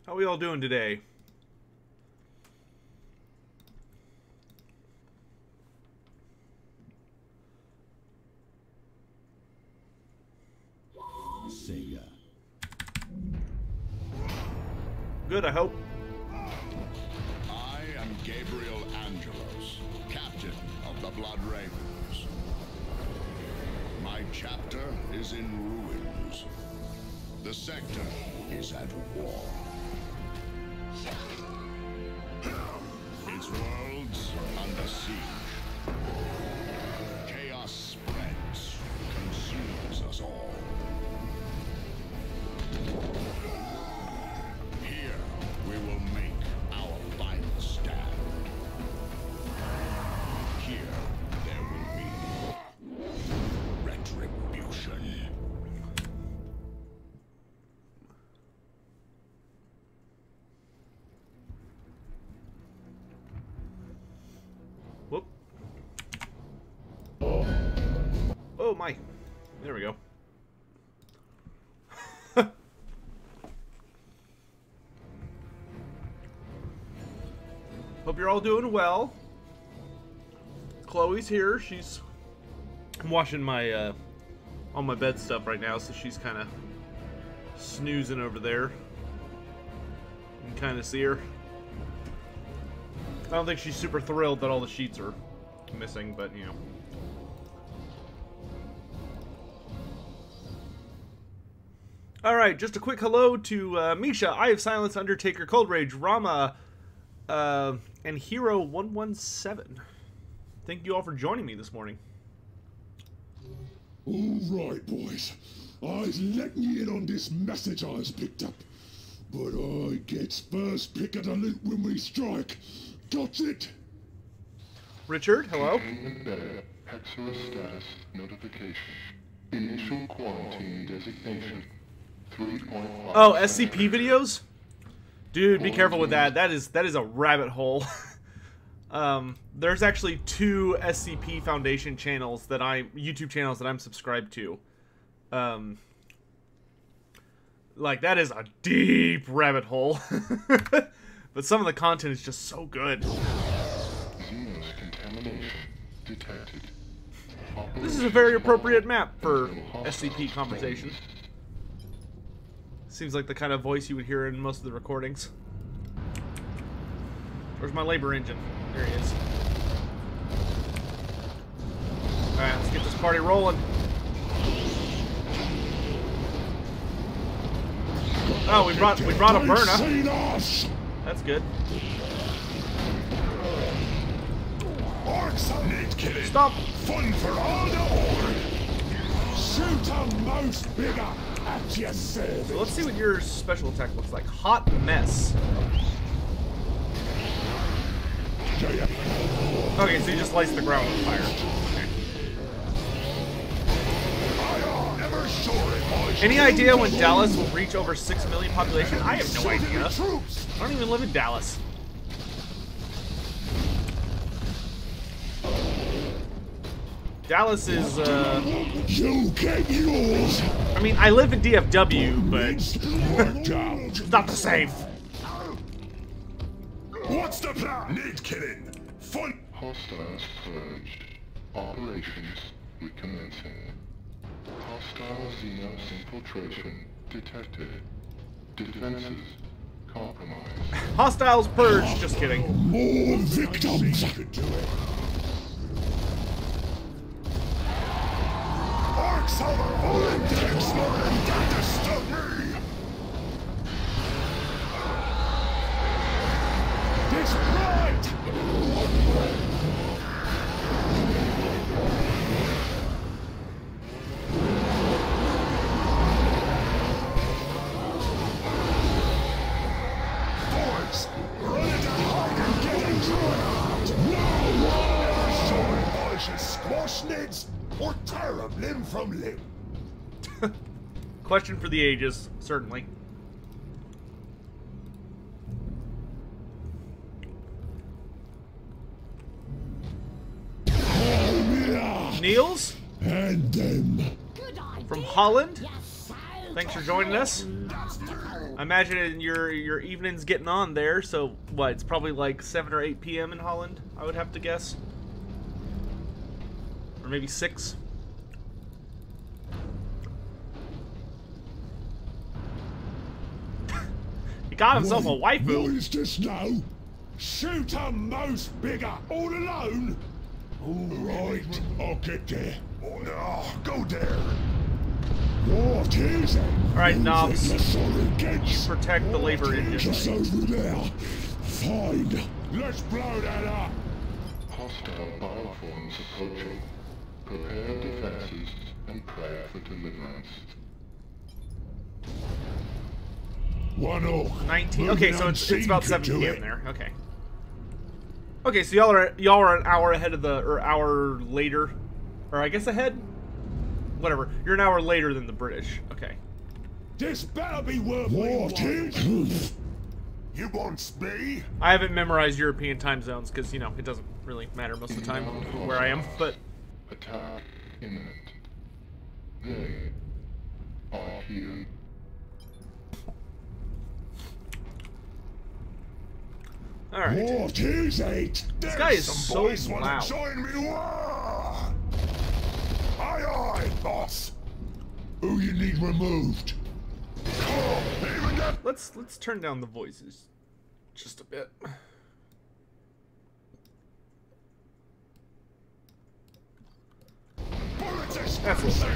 How we all doing today? Sega. Good, I hope. I am Gabriel Angelos, captain of the Blood Ravens. My chapter is in ruins. The sector is at war. Its worlds under siege. Chaos spreads, consumes us all. Here we will make our final stand. Here there will be retribution. Whoop. Oh my. There we go. Hope you're all doing well. Chloe's here. I'm washing my all my bed stuff right now, so she's kind of snoozing over there. You can kind of see her. I don't think she's super thrilled that all the sheets are missing, but you know. Alright, just a quick hello to Misha, Eye of Silence, Undertaker, Cold Rage, Rama, and Hero 117. Thank you all for joining me this morning. Alright, boys. I's letting you in on this message I's picked up. But I gets first pick of the loot when we strike. Got it? Richard, hello. BETTA Hexer status notification. Initial quarantine designation. 3.5. Oh, SCP videos? Dude, be careful with that. That is a rabbit hole. There's actually 2 SCP Foundation channels that YouTube channels that I'm subscribed to. Like, that is a deep rabbit hole. But some of the content is just so good. Xenos contamination detected. This is a very appropriate map for SCP conversation. Seems like the kind of voice you would hear in most of the recordings. Where's my labor engine? There he is. Alright, let's get this party rolling. Oh, we brought a burner. That's good. Stop! Fun for all the horde. Shoot a mouse bigger at your service. So let's see what your special attack looks like. Hot mess. Okay, so you just lights the ground on fire. Okay. Any idea when Dallas will reach over 6 million population? I have no idea. I don't even live in Dallas. Dallas is, You get yours. I mean, I live in DFW, but it's not the same. What's the plan? Need killing. Fun. Hostiles purged. Operations recommencing. Hostile Xenos infiltration detected. Defenses compromised. Hostiles purged. Just kidding. More victims. Orcs over vortex and don't disturb me. This right. Boys, run it hard and get in trouble. No! Sword I should squash nids or tear them limb from limb. Question for the ages, certainly. Niels? And them. From Holland? Thanks for joining us. I imagine your evening's getting on there, so what? It's probably like 7 or 8 p.m. in Holland, I would have to guess. Or maybe 6. He got himself a waifu. What is this now? Shoot a mouse bigger, all alone? Alright, I'll get there. Oh no, go there. What is it? Alright, Knobs. You Protect the labor engine. Just over there. Fine. Let's blow that up. Hostile bioforms approaching. Prepare defenses and pray for deliverance. 1-0. 19. Okay, so it's about 7 p.m. there. Okay. Okay, so y'all are an hour ahead of the, or hour later, or I guess ahead. Whatever. You're an hour later than the British. Okay. This better be worth what is? You want me? I haven't memorized European time zones because, you know, it doesn't really matter most of the time where I am, but... Attack imminent. They are here. Alright. What is it? This guy is so loud. Join me. Aye, aye, boss. Who you need removed? Let's turn down the voices just a bit. That's a little better.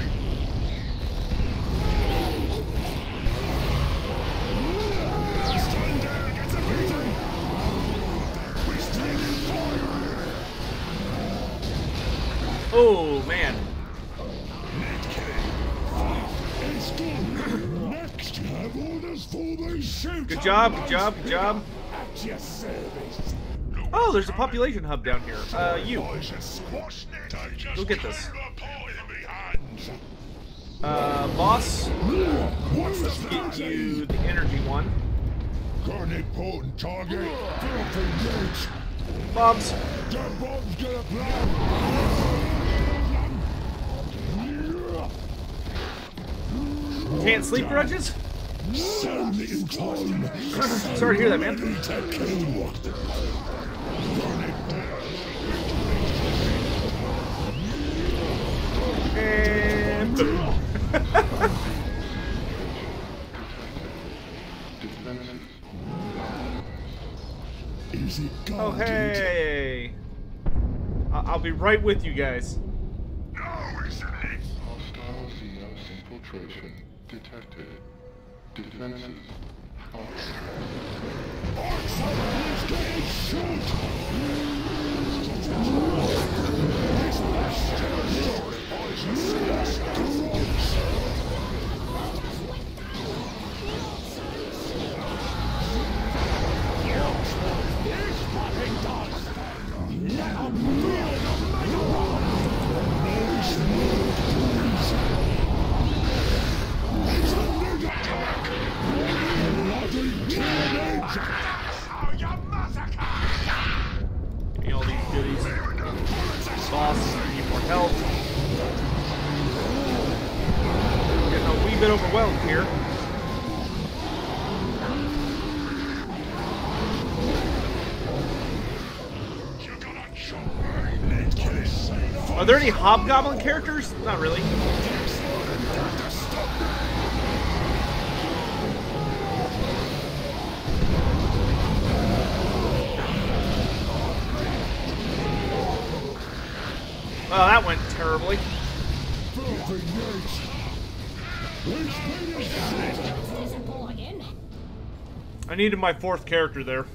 Oh man. Next, have orders for the shoot. Good job, good job, good job. At your service. Oh, there's a population hub down here. You. Go get this. Boss. Get you the energy one. Got an important target. Filthy rich. Bombs. That bomb's gonna blow. Can't sleep, grudges? So little time. Sorry to hear that, man. And boom. Is it Oh, guarded? hey. I'll be right with you guys. Hostile Xenos infiltration detected. Defenses Give me all these goodies. Boss, I need more help. Getting a wee bit overwhelmed here. Are there any hobgoblin characters? Not really. Oh, that went terribly. I needed my 4th character there.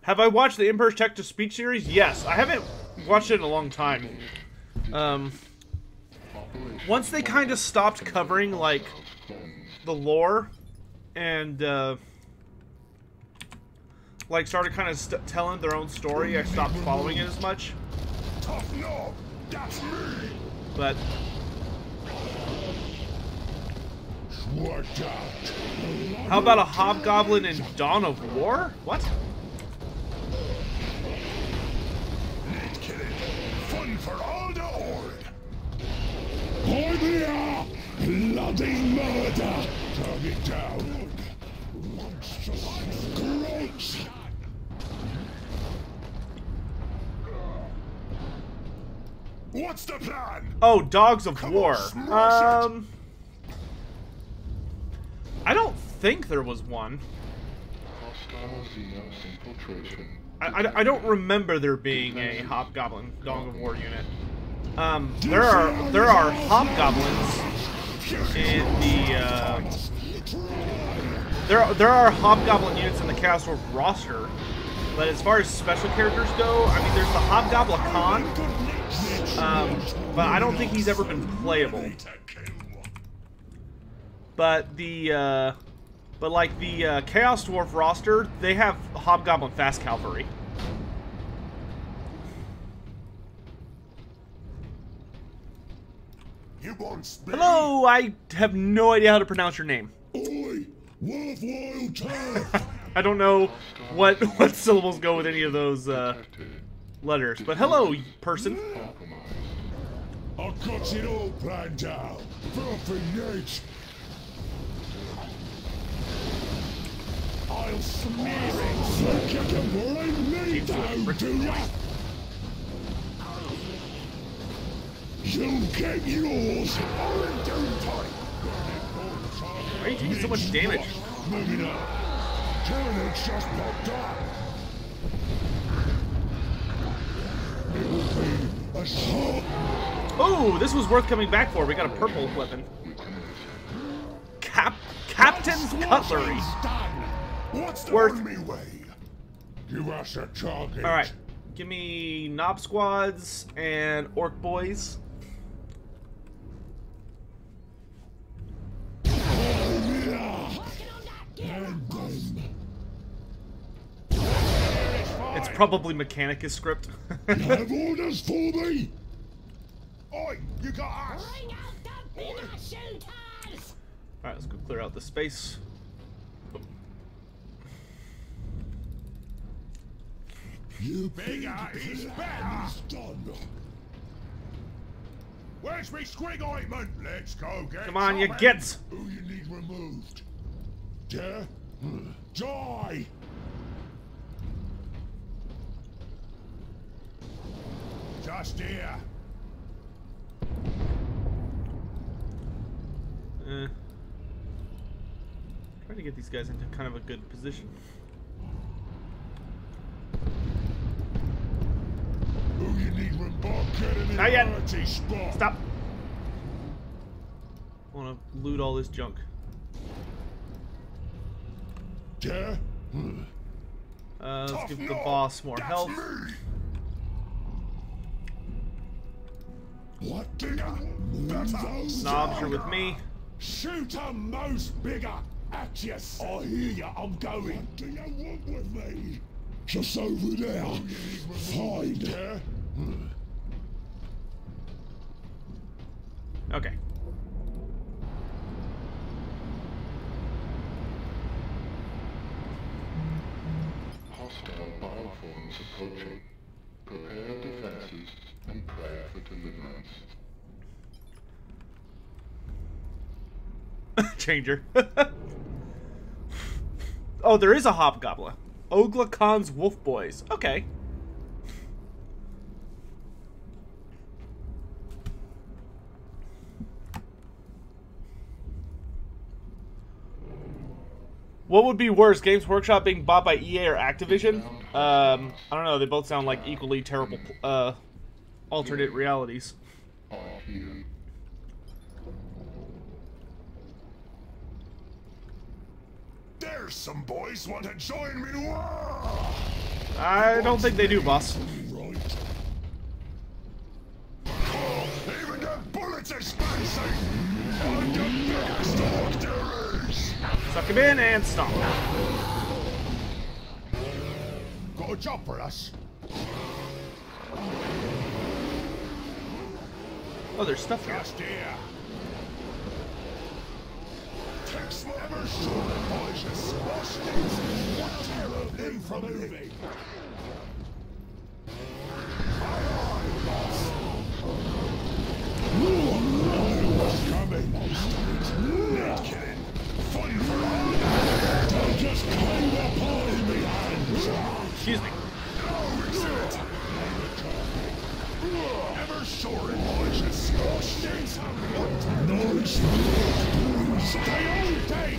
Have I watched the Emperor's Text-to-Speech series? Yes. I haven't watched it in a long time. Once they kind of stopped covering, like, the lore, and, like, started kind of telling their own story, I stopped following it as much. But... how about a Hobgoblin in Dawn of War? What? One for all the Horde. I'm here! Bloody murder! Turn it down. Grunts! What's the plan? Oh, Dogs of War. smash I don't think there was one. Hostile Xenos infiltration. I don't remember there being a Hobgoblin Dog of War unit. There are Hobgoblins in the there are Hobgoblin units in the Chaos Dwarf roster, but as far as special characters go, I mean, there's the Hobgoblin Khan, but I don't think he's ever been playable. But like the Chaos Dwarf roster, they have Hobgoblin Fast Cavalry. You want speed? Hello, I have no idea how to pronounce your name. Oi! Worthwhile turf! I don't know what syllables go with any of those letters. But hello, person. I've got it all planned out. Filthy Yates! I'll smear it! Think you can blame me down, do ya? You'll get yours! Why are you taking so much damage? Moving up. Carnage just popped up. It will be a shot. Oh, this was worth coming back for. We got a purple weapon. Captain's Cutlery. What's the Worth. army way? Give us a target. All right, give me Knob Squads and Orc Boys. It's probably Mechanicus script. You have orders for me? Oi, you got us! Bring out the bigger shooters! Alright, let's go clear out the space. You bigger is better! Done. Where's me squig ointment? Let's go get Come on, you some. gits! Who you need removed? Yeah? Die! Just here. Trying to get these guys into kind of a good position. Who you need removed? Get him in Not yet. emergency spot. Stop! I want to loot all this junk. Yeah? Let's give the boss more health. Me. What bigger? Better. Knobs, you're with me. Shoot 'em, most bigger. At your I hear ya, I'm going. What do you want with me? Just over there. Find her. Okay. Hostile bioforms approaching. Prepare defenses and pray for deliverance. Changer. Oh, there is a Hobgoblin. Ogla Khan's Wolf Boys. Okay. What would be worse, Games Workshop being bought by EA or Activision? I don't know. They both sound like equally terrible alternate realities. Are here. There's some boys want to join me. I don't think they do, boss. Right. Oh, even the bullets are spicy. I'm the biggest dog there is. Suck him in and stomp. Got a job for us. Oh, there's stuff here. Just here. Takes never short boys to squash things. What terror them from moving. Aye, aye, boss. Excuse me. Ever soaring voices. No, stay all day.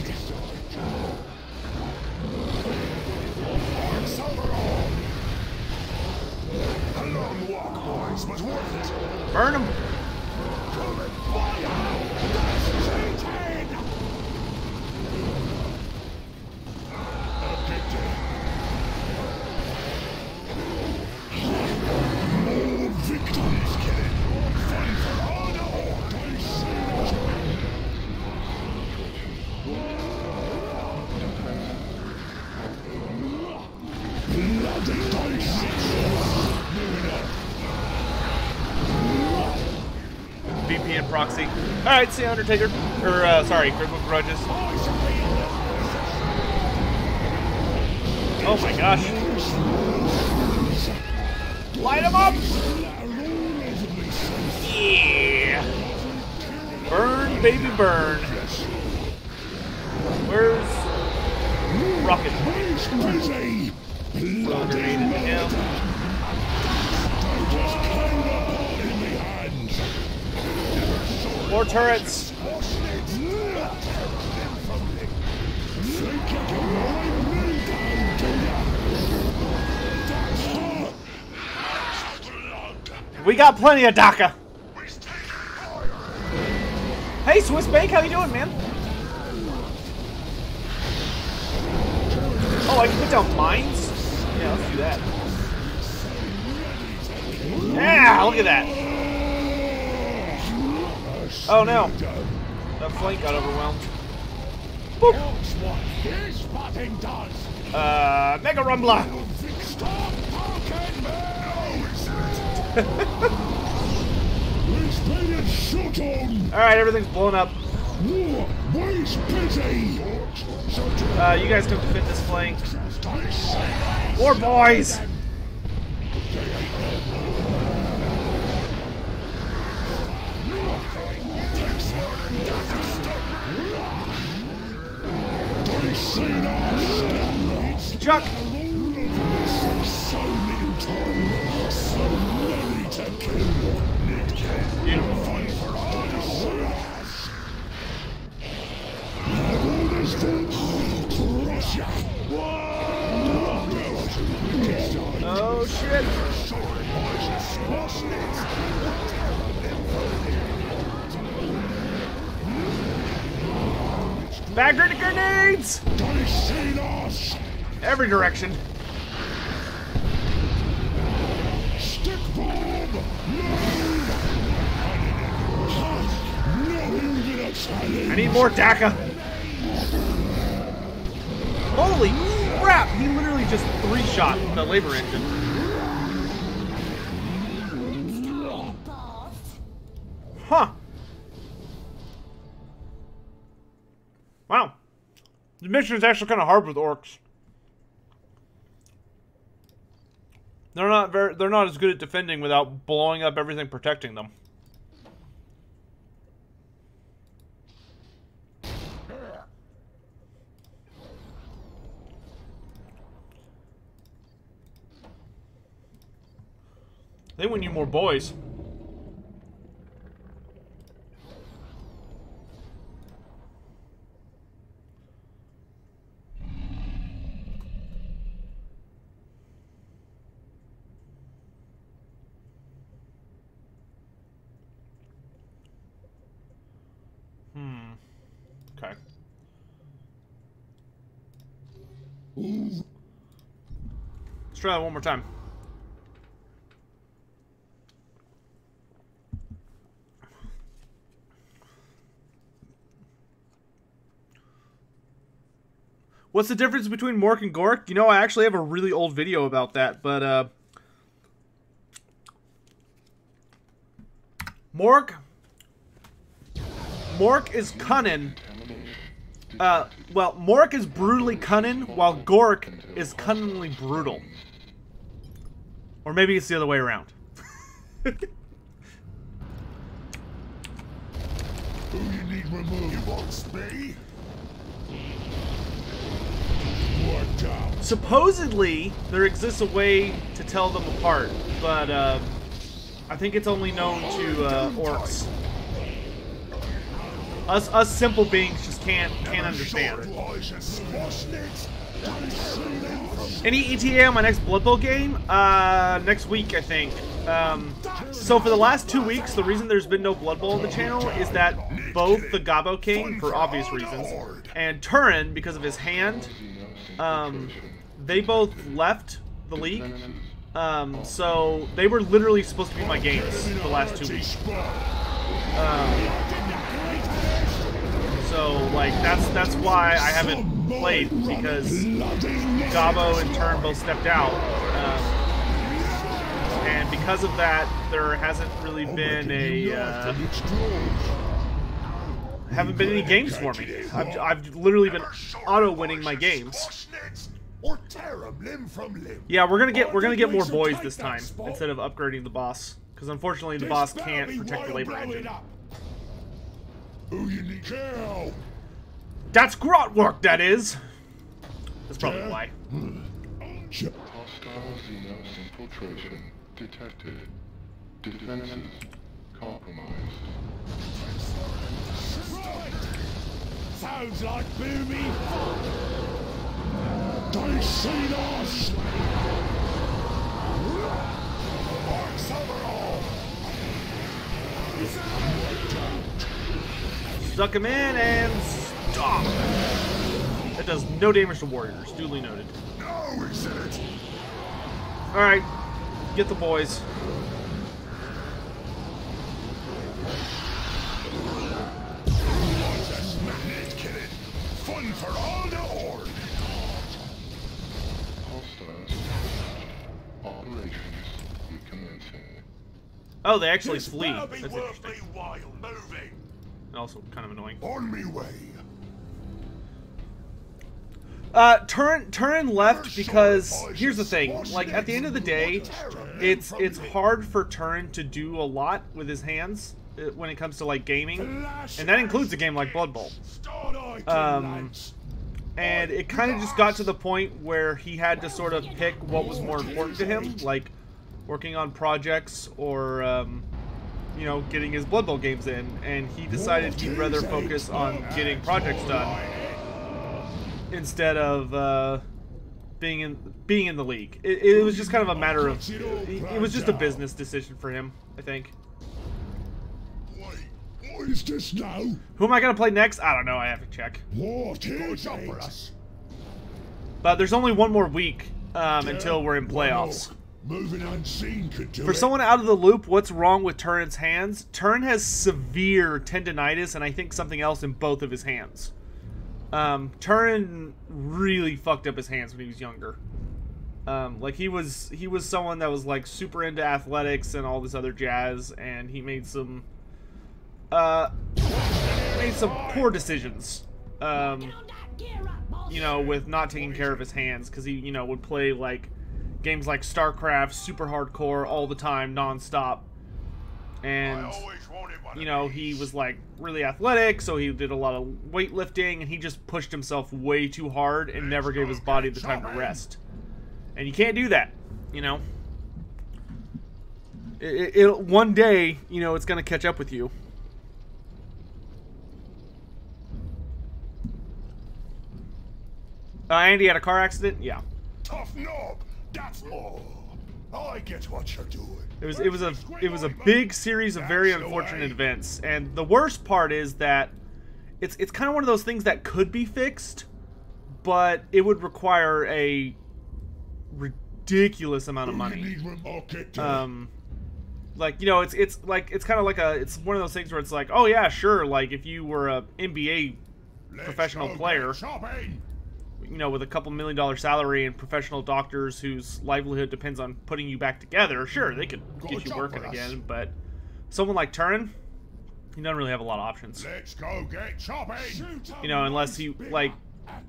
Arms over all. A long walk, boys, but worth it. Burn him. VPN proxy. Alright, see you, Undertaker. Or, sorry, Critical Grudges. Oh my gosh. Light him up! Yeah! Burn, baby, burn. Where's Rocket? Throw a grenade into him. More turrets. We got plenty of DACA. Hey, Swiss Bank, how you doing, man? Oh, I can put down mines? Yeah, let's do that. Yeah, look at that. Oh no. That flank got overwhelmed. Boop. Mega Rumbler. Alright, everything's blown up. You guys come defend this flank. War boys! Chuck! Oh shit! Bag grenades! Every direction. Stick bomb! I need more DACA. Holy crap! He literally just three-shot the labor engine. Huh. Wow. The mission is actually kind of hard with orcs. They're not as good at defending without blowing up everything protecting them. They win you more boys. Okay. Let's try that one more time. What's the difference between Mork and Gork? You know, I actually have a really old video about that, but, Mork is cunning. Well, Mork is brutally cunning, while Gork is cunningly brutal. Or maybe it's the other way around. Who you need removed? You want Spee? What down? Supposedly, there exists a way to tell them apart, but I think it's only known to orcs. Us simple beings just can't understand. Any ETA on my next Blood Bowl game? Next week, I think. So for the last 2 weeks, the reason there's been no Blood Bowl on the channel is that both the Gabo King, for obvious reasons, and Turin, because of his hand, they both left the league. So they were literally supposed to be my games the last 2 weeks. So like that's why I haven't played, because Gabo and Turn both stepped out, and because of that, there hasn't really been haven't been any games for me. I've literally been auto winning my games. Yeah, we're gonna get more boys this time instead of upgrading the boss, because unfortunately the boss can't protect the labor engine. Who you need kill? That's grot work, that is. That's probably why. Hostile Xenos infiltration detected. Defenses compromised. Sounds like boomy. They seen us. Orcs overall. Suck him in and stop. That does no damage to warriors. Duly noted. No, he said it. All right, get the boys. That's magnet killing. Fun for all the horde. Hostiles. Operations recommencing. Oh, they actually This flee. better be That's worth interesting. me while moving. Also kind of annoying. On me way. Turin left because here's the thing. Like at the end of the day, it's hard for Turin to do a lot with his hands when it comes to like gaming, and that includes a game like Blood Bowl. And it kind of just got to the point where he had to sort of pick what was more important to him, like working on projects or you know, getting his Blood Bowl games in, and he decided he'd rather focus on getting projects done instead of being in the league. It was just kind of a matter of, it was just a business decision for him, I think. What is this now? Who am I gonna play next? I don't know. I have to check. What is up for us? But there's only one more week until we're in playoffs. Moving unseen could do For it. someone out of the loop, what's wrong with Turin's hands? Turin has severe tendonitis and I think something else in both of his hands. Turin really fucked up his hands when he was younger. Like he was someone that was like super into athletics and all this other jazz, and he made some poor decisions. You know, with not taking care of his hands, because he, you know, would play like games like StarCraft, super hardcore all the time, non-stop. And you know, he was like really athletic, so he did a lot of weightlifting, and he just pushed himself way too hard and never gave his body the time to rest. And you can't do that, you know. It one day, you know, it's gonna catch up with you. Andy had a car accident? Yeah. Tough knob. That's all. I get what you're doing. It was a big series of very unfortunate events, and the worst part is that it's kind of one of those things that could be fixed, but it would require a ridiculous amount of money. Like, you know, it's kind of like it's one of those things where it's like, oh yeah, sure, like if you were a NBA professional player, you know, with a couple $1 million salary and professional doctors whose livelihood depends on putting you back together, sure, they could get you working again, but someone like Turin, he doesn't really have a lot of options. Let's go get chopping. You know, unless he, like,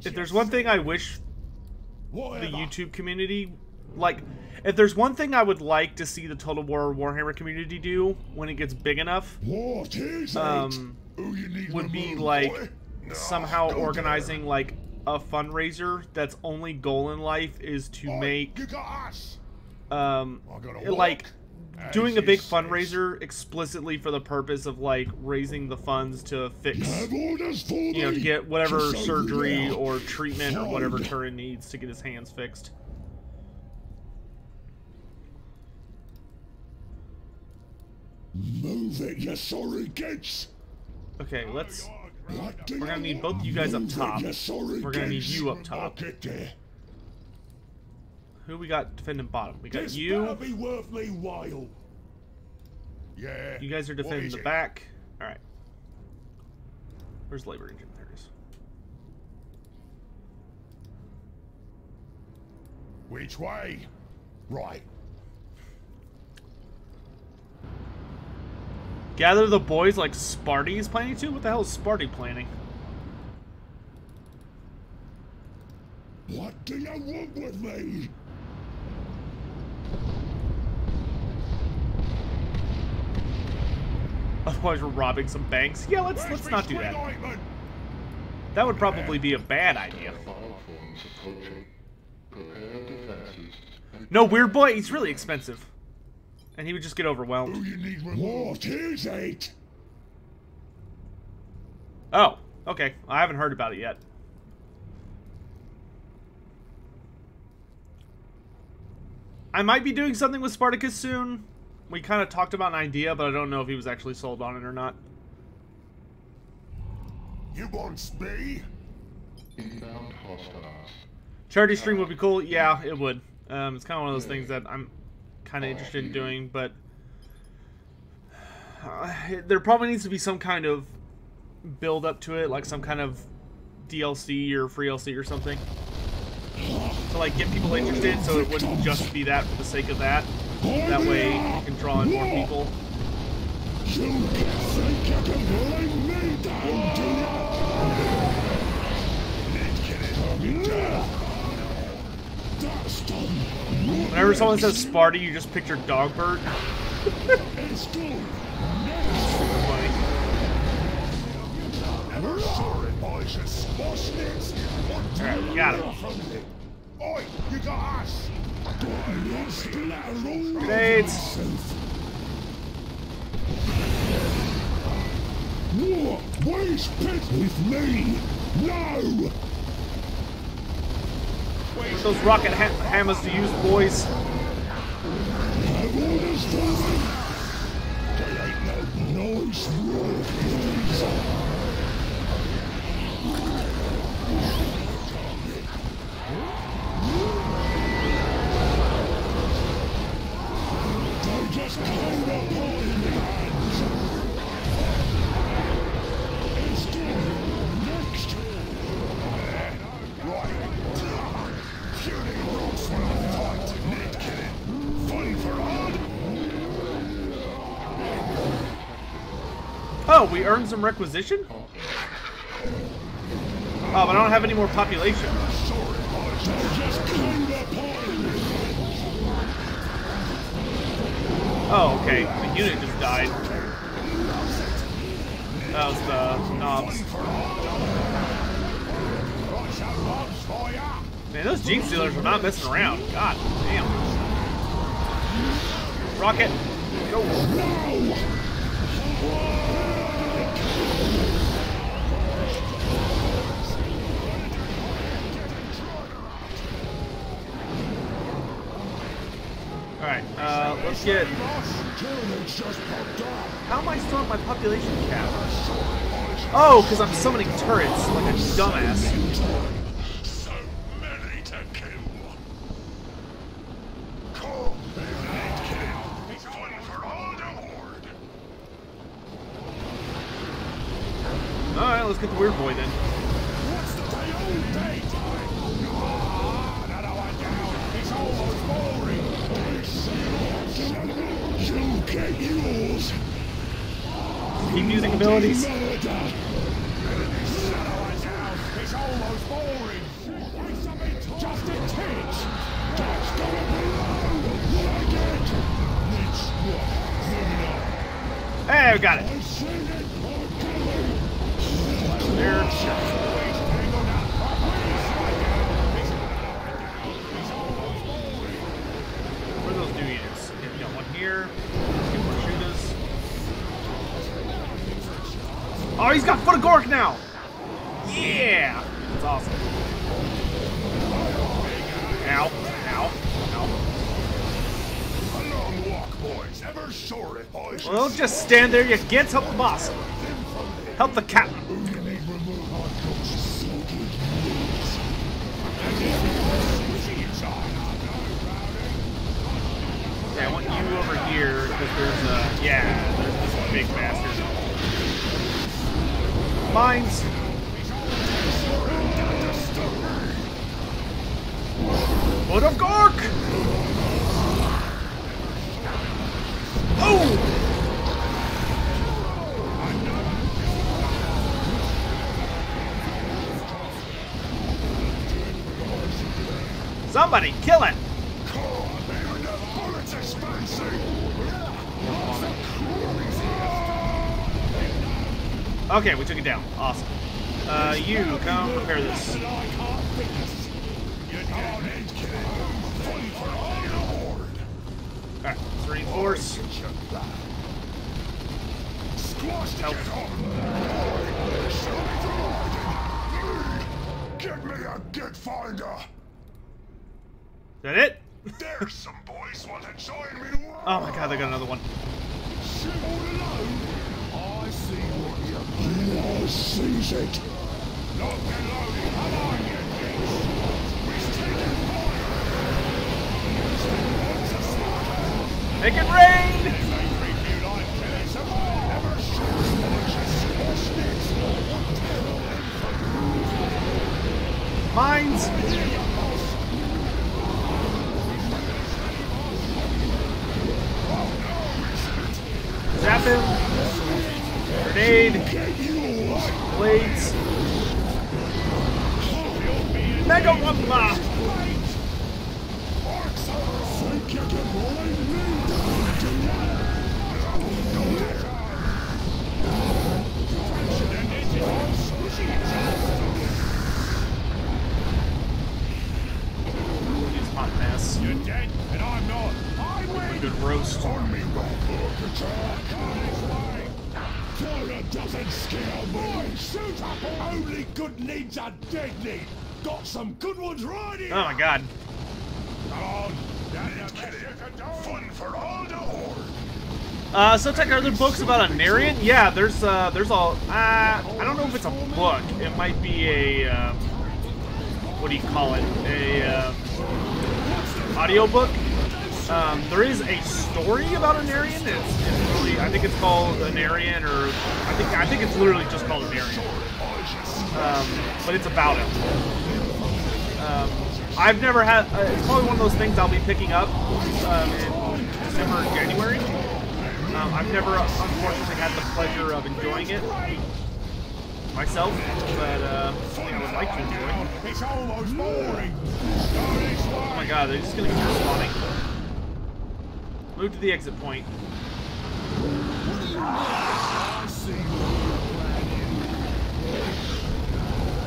if there's one thing I wish the YouTube community, like, if there's one thing I would like to see the Total War Warhammer community do when it gets big enough, would be like somehow organizing like a fundraiser that's only goal in life is to make like doing a big fundraiser explicitly for the purpose of like raising the funds to fix, you know, to get whatever surgery or treatment or whatever Turin needs to get his hands fixed. Move it, you sorry kids. Okay, let's. We're gonna need both you guys up top. We're gonna need you up top. Who we got defending bottom? We got you. Be worth me while. Yeah. You guys are defending the back. All right. Where's labor engine? There it is. Which way? Right. Gather the boys like Sparty is planning to? What the hell is Sparty planning? What do you want with me? Otherwise we're robbing some banks. Yeah, let's not do that. That would probably be a bad idea. No, weird boy, he's really expensive. And he would just get overwhelmed. What is it? Oh, okay. I haven't heard about it yet. I might be doing something with Spartacus soon. We kind of talked about an idea, but I don't know if he was actually sold on it or not. You want spee? Inbound hostiles. Charity stream would be cool. Yeah, it would. It's kind of one of those things that I'm kind of interested in doing, but there probably needs to be some kind of build up to it, like some kind of DLC or free LC or something, to like get people interested, so it wouldn't just be that for the sake of that. That way you can draw in more people. You think you can bring me down, do you? That's done. Whenever someone says Sparty, you just picture Dogbert. It's good. Funny. Never saw it, boys. It's squashness. Alright, got him. Oi, you got us. Grenades. Waste pit with me. No. Wait, those rocket hammers to use, boys. Have orders for me. They ain't no nice work, please. They just came up in hands. It's good. Next. Right. Shooting rocks for a fight, net killing. Fun for hard. Oh, we earned some requisition? Oh, but I don't have any more population. Oh, okay. The unit just died. That was the knobs. Man, those Gene Stealers are not messing around. God damn. Rocket. Go. Alright, let's get... How am I still at my population cap? Oh, because I'm summoning turrets like a dumbass. So many to kill. Come, net killing. It's fun for all the horde. Alright, let's get the weird boy then. What's the day time? Another one down. It's almost boring. You get yours. Keep using abilities. It's almost boring. Just a tinge. That's gonna be like it. Hey, we got it. I said it. Oh, he's got Foot of Gork now! Yeah! That's awesome. Ow. Ow. Ow. A long walk, boys. Ever sorry, boys. Well, don't just stand there, you gents. Help the boss. Help the captain. Okay, I want you over here, because there's there's this big bastard. Mines! Foot of Gork! Oh! Somebody kill it! Okay, we took it down. Awesome. You come repair this. Alright, let's reinforce. Help. Get me a get finder. Is that it? There's some boys want to join me. Oh my god, they got another one. Shit all alone. I see what you mean. I sees it. Lock and loading. Come on, you bitch. We're taking fire. Make it rain! Mines! Zap him! Grenade! Blades! Mega Wumpa! He's hot mess. You're dead, and I'm not. I win. Good roast. On me, Fire doesn't scare me. Shoot up. Only good needs are dead need. Got some good ones right here. Oh my god. Come on. Fun for all the horde. So Tech, are there books about a Narian? Yeah, there's all, I don't know if it's a book. It might be a, what do you call it? A, audiobook. There is a story about a Narian. It's really, I think it's called a Narian, or I think it's literally just called a Narian. But it's about it. I've never had, it's probably one of those things I'll be picking up, in December or January. I've never, unfortunately, had the pleasure of enjoying it myself, but I would like to enjoy it. It's almost boring. Oh my god, they're just gonna keep respawning. Move to the exit point.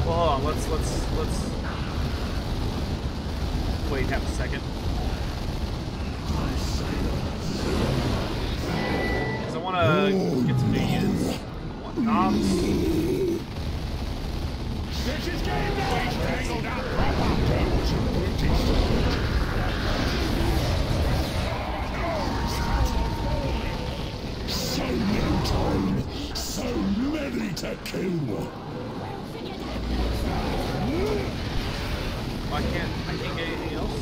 Well, hold on, let's wait half a second. Because I want to get some new units. I want knobs. So little time, so many to kill. I can't get anything else?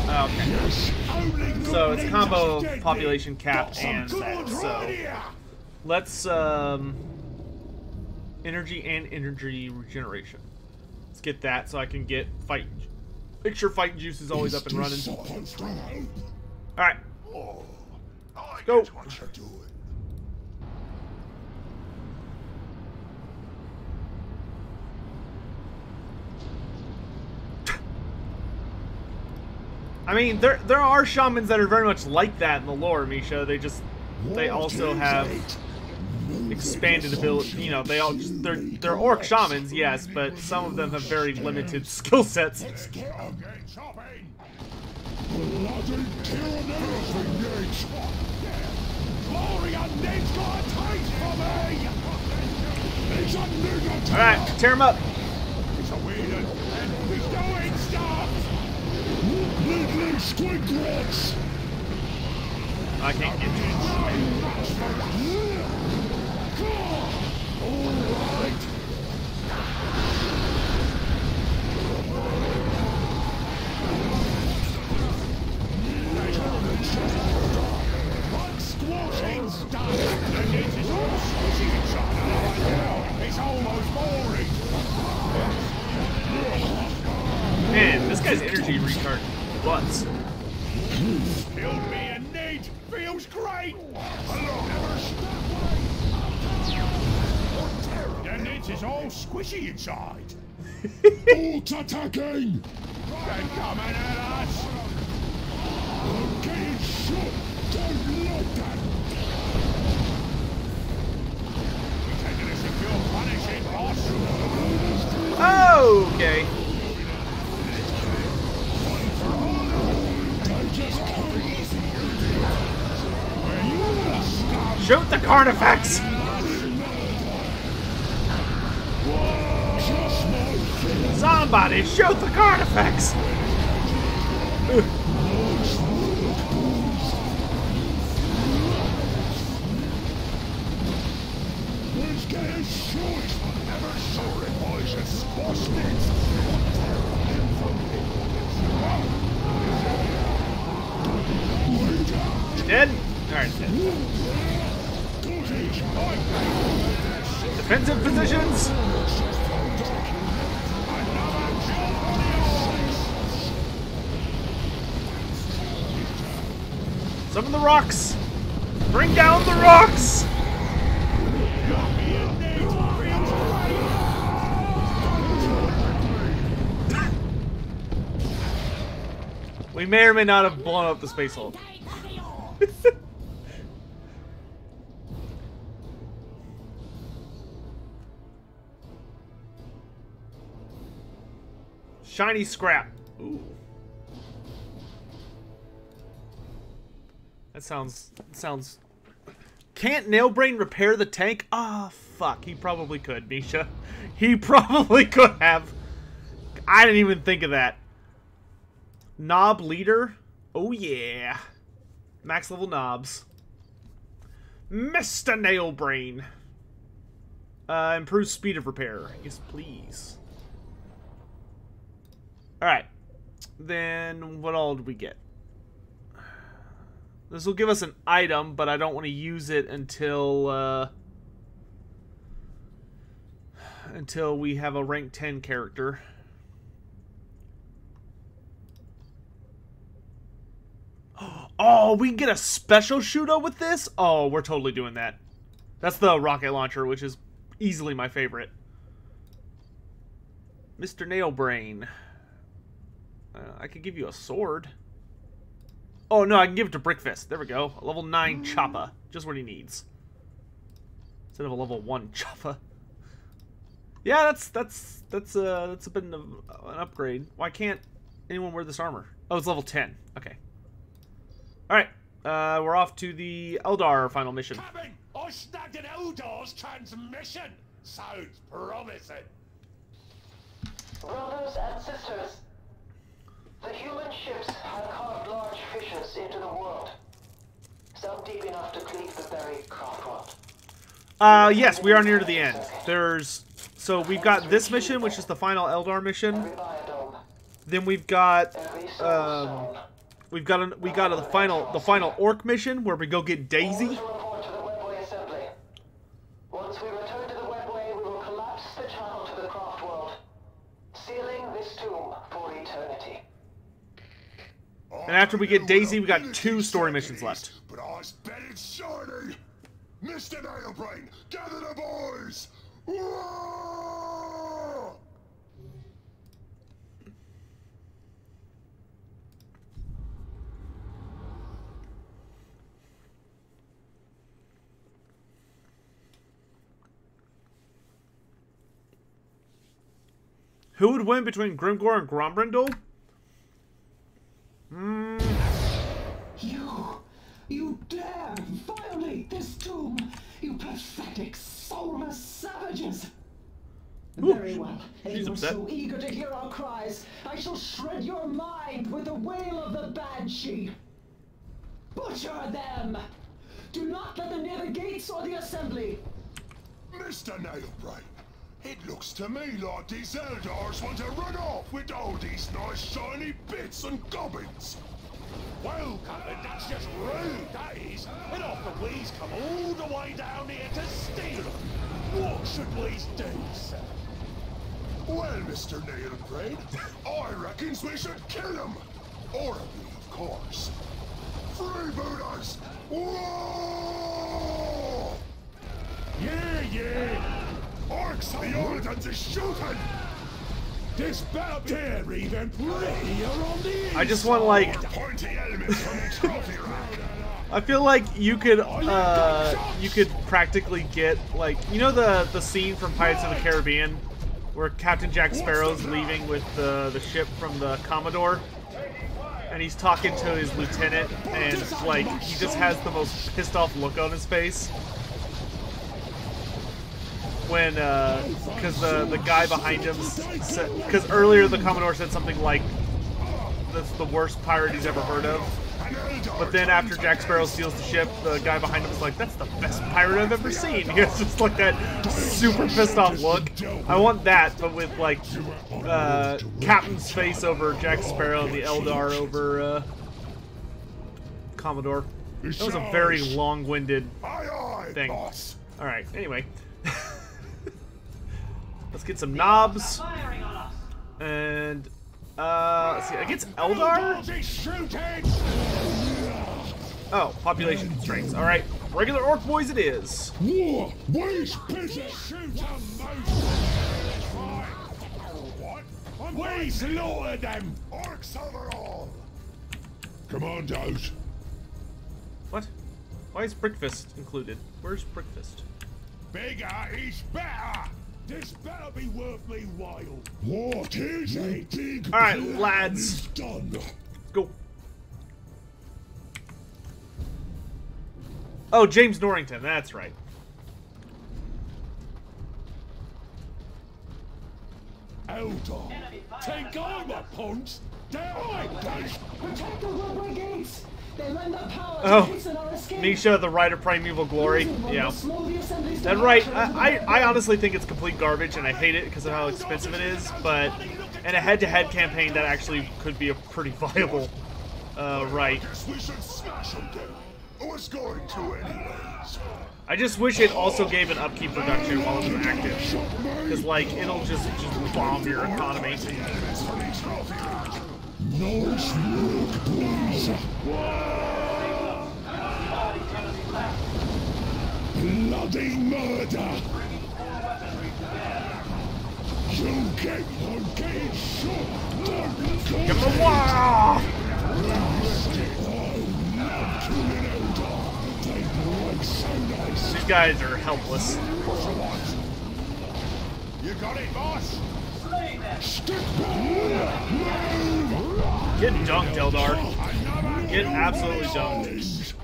Oh, okay. So it's combo population cap and that, so let's energy and energy regeneration. Let's get that so I can get fight. Make sure fight juice is always up and running. Alright. Go. I mean, there are shamans that are very much like that in the lore, Misha. They also have expanded ability. You know, they're orc shamans, yes, but some of them have very limited skill sets. Alright, tear him up. It's a weird and he's doing stuff. Little squiggles. I can't get to it. Alright. One squashing stuff. The net is all squishing each other right now. It's almost boring. Man, this guy's energy recharge butts. Killed me and Nate feels great. The net is all squishy inside. Alt attacking! They're coming at us! I'm getting shot! Don't like that! We're taking a secure punishing, boss! Oh, okay. Shoot the carnifex! Somebody shoot the carnifex! Let's get a shot! Never saw it, boys. It's squashed it! Dead? Alright, dead. Defensive positions! Summon the rocks! Bring down the rocks! We may or may not have blown up the space hole. Shiny scrap. Ooh. That sounds... Can't Nailbrain repair the tank? Ah, fuck. He probably could, Misha. He probably could have. I didn't even think of that. Knob leader? Oh, yeah. Max level knobs. Mr. Nailbrain. Improve speed of repair. Yes, please. Alright. Then, what all did we get? This will give us an item, but I don't want to use it until we have a rank 10 character. Oh, we can get a special shooter with this? Oh, we're totally doing that. That's the rocket launcher, which is easily my favorite. Mr. Nailbrain. I could give you a sword. Oh, no, I can give it to Brickfist. There we go. A level 9 Choppa. Just what he needs. Instead of a level 1 Choppa. Yeah, that's a bit of an upgrade. Why can't anyone wear this armor? Oh, it's level 10. Okay. Alright. We're off to the Eldar final mission. Coming! I snagged an Eldar's transmission! Sounds promising. Brothers and sisters, the human ships have carved large fissures into the world. Some deep enough to cleave the buried craft world. Yes, we are near to the end. So we've got this mission, which is the final Eldar mission. Every biodome, Then we've got every soul the final Orc mission where we go get Daisy. to report to the webway assembly. Once we return to the webway, we will collapse the channel to the craft world, sealing this tomb for eternity. And after we get Daisy, we got 2 story missions left. But I bet it's shiny! Mr. Nailbrain, gather the boys! Whoa! Who would win between Grimgor and Grombrindle? You dare violate this tomb, you pathetic, soulless savage! intelligence. Ooh, Very well. And she's you're upset. so eager to hear our cries, I shall shred your mind with the wail of the Banshee. Butcher them! Do not let them near the gates or the assembly. Mr. Nailbright, it looks to me like these Eldars want to run off with all these nice shiny bits and gobbins. Well, Captain, that's just rude, that is. And often we's come all the way down here to steal them. What should we do, sir? Well, Mr. Nailbright, I reckons we should kill him. Orderly, of course. Freebooters! Whoa! Yeah. Orcs, the Ordans is shooting! This better tear even prettier on the I just want like Pointy elements from the trophy rack. I feel like you could practically get like the scene from Pirates of the Caribbean where Captain Jack Sparrow's leaving with the ship from the Commodore and he's talking to his lieutenant and like he just has the most pissed off look on his face when because the guy behind him said, because earlier the Commodore said something like that's the worst pirate he's ever heard of. But then after Jack Sparrow steals the ship, the guy behind him is like, that's the best pirate I've ever seen. He has just like that super pissed off look. I want that, but with like Captain's face over Jack Sparrow and the Eldar over Commodore. That was a very long-winded thing. Alright, anyway. Let's get some knobs. And let's see, against Eldar? Oh, population constraints. Alright, regular orc boys it is. War! Waste business! Shoot them, What? We slaughtered them! Orcs overall! Commandos! What? Why is Brickfist included? Where's Brickfist? Bigger is better! This better be worth me while. What is a big Alright, plan lads. done? Go. Oh, James Norrington, that's right. Eldar, take I'm a punch. Down, Protect the rubber gates! They lend the power Oh, to hasten our escape. Misha, the Rite of Primeval Glory. Yeah. That right. I honestly think it's complete garbage, and I hate it because of how expensive it is. But in a head-to-head campaign, that actually could be a pretty viable right. Guess we should smash them then. I was going to anyways. I just wish it also gave an upkeep reduction while it was active, because like it'll just bomb your economy. Nice work, boys. Bloody murder! I'm getting shot! Give him a wah! These guys are helpless. You got it, boss? Get dunked, Eldar. Get absolutely dunked.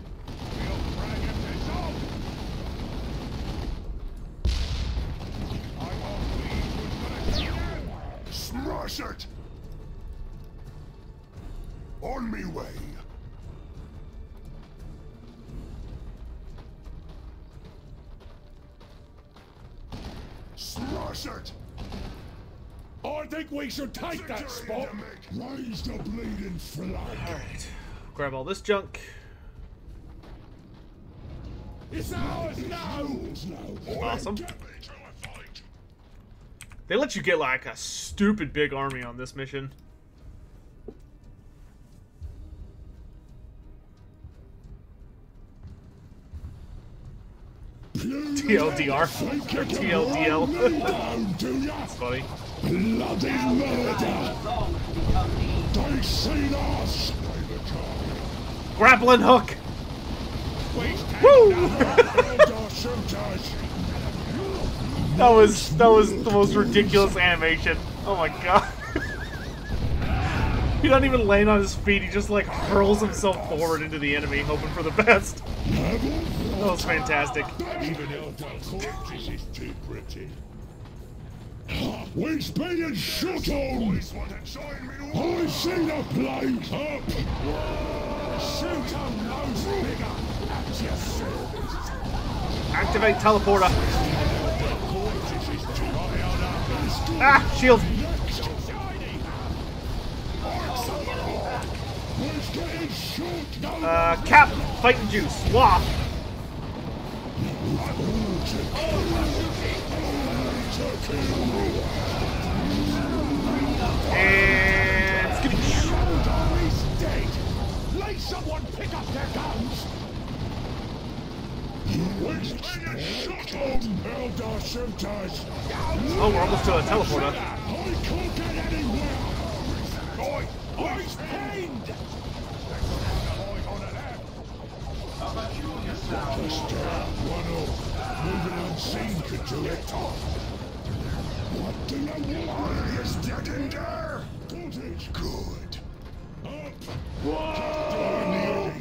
Smash it! On me way. Smash it! I think we should take that spot. Raise the bleeding flag. Alright. Grab all this junk. It's ours now. Awesome. They let you get like a stupid big army on this mission. TLDR. Or TLDL. That's funny. Bloody murder! They seen us! Grappling hook! Woo! That was the most ridiculous animation. Oh my god. He doesn't even land on his feet, he just like hurls himself forward into the enemy, hoping for the best. That was fantastic. Even Elder corpses is too pretty. We're being shot on! I see the plate up! Shoot on those bigger! At your service! Activate teleporter. Ah, shield. Cap, fight and juice. Wah. And skittish. Let someone pick up their guns! Oh, we're almost to a teleporter. He's pinned! Moving unseen could do it. What do you want? He's dead in there. Good. Up. Whoa!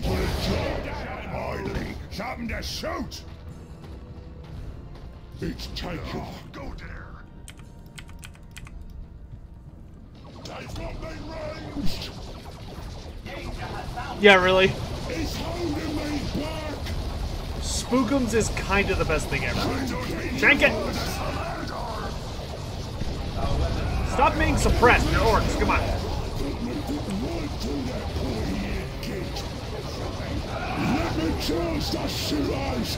Idly. Something to shoot. It's taken. Go there. They've got me ranged. Yeah, really. It's holding me back. Spookums is kind of the best thing ever. Shank it! Stop being suppressed, you're orcs, come on. Let me charge the shooters.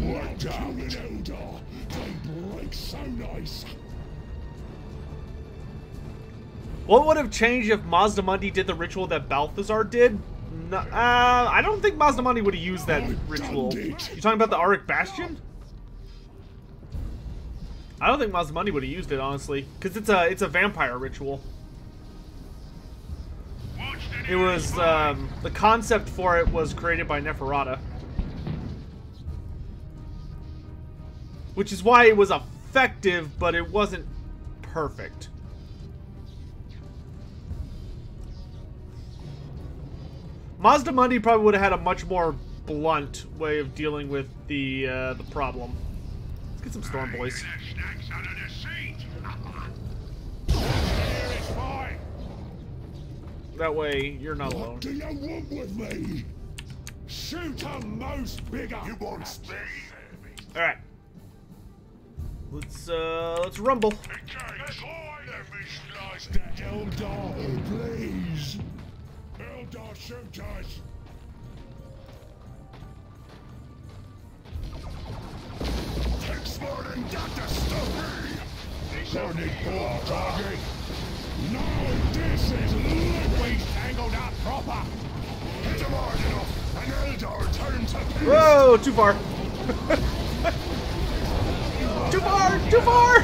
What down in Eldar? They break so nice. What would have changed if Mazdamundi did the ritual that Balthazar did? No, I don't think Mazdamundi would have used that ritual. You talking about the Auric Bastion? I don't think Mazdamundi would have used it, honestly, because it's a vampire ritual. It was the concept for it was created by Neferata, which is why it was effective, but it wasn't perfect. Mazdamundi probably would have had a much more blunt way of dealing with the problem. Let's get some Storm Boys. That way, you're not alone. What do you want with me? Shoot on those bigger. You want speed? All right. Let's rumble. Eldar, please. Eldar, shoot us. Take smart and got to stop me. Burning ball target. No, this is we tangled up proper. Hit him hard enough, and Eldar turn to peace. Whoa, too far. Too far, too far.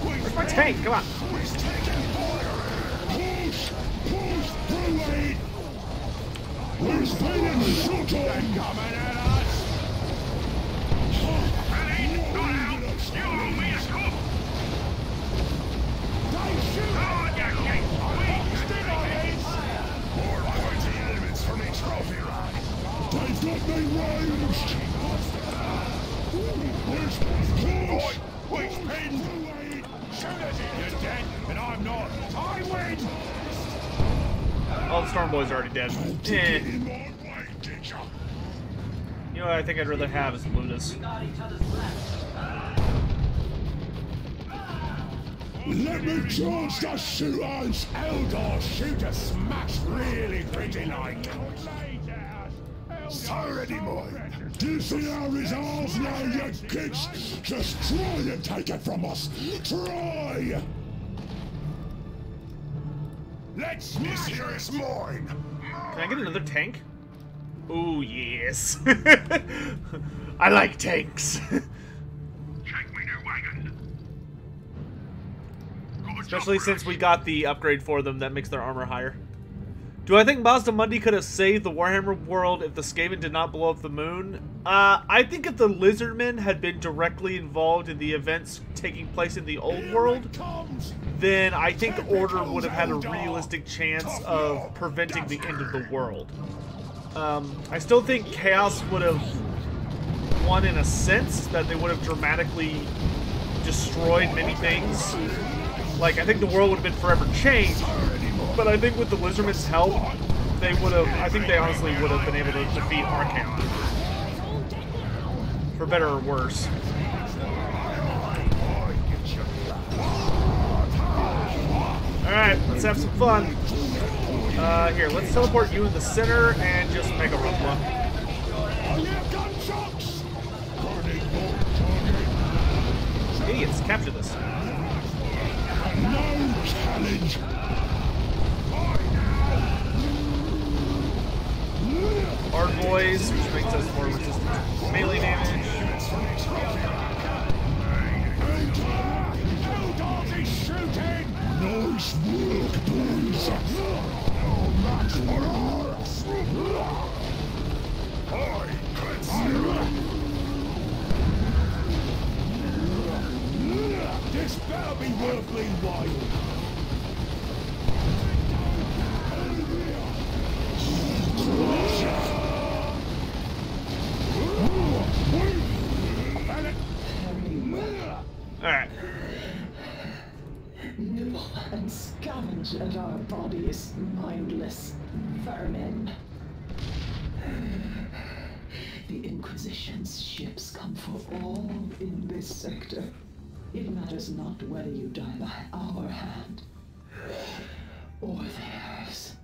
Where's my tank? Come on. He's taking fire. Push, push through it. We're spinning shot on. Coming at us. You owe me a scoop. More pointy elements from each trophy rack. They've got me ranged. Where's push? Where's pinned? Shoot us in. You're dead, and I'm not. I win. All the Storm Boys are already dead. Eh. You know what I think I'd rather have is Lunas. Let me charge the shooters! Eldar shooter smash really pretty like. It's already mine. Do you see our resolve now, you kids? Just try and take it from us. Try! Let's smash here is mine. Can I get another tank? Ooh, yes. I like tanks. Especially since we got the upgrade for them that makes their armor higher. Do I think Mazda Mundi could have saved the Warhammer world if the Skaven did not blow up the moon? I think if the Lizardmen had been directly involved in the events taking place in the old world, then I think the Order would have had a realistic chance of preventing the end of the world. I still think Chaos would have won in a sense, that they would have dramatically destroyed many things. Like, I think the world would have been forever changed, but I think with the Lizardmen's help, they would have, I think they honestly would have been able to defeat Archaon. For better or worse. Alright, let's have some fun. Here, let's teleport you in the center and just make a run. Idiots, capture this. No challenge. Hard boys, which makes us more resistant to melee damage. Nice work, boys. This better be worth me while. Alright. Nibble and scavenge at our bodies, mindless vermin. The Inquisition's ships come for all in this sector. It matters not whether you die by our hand or theirs.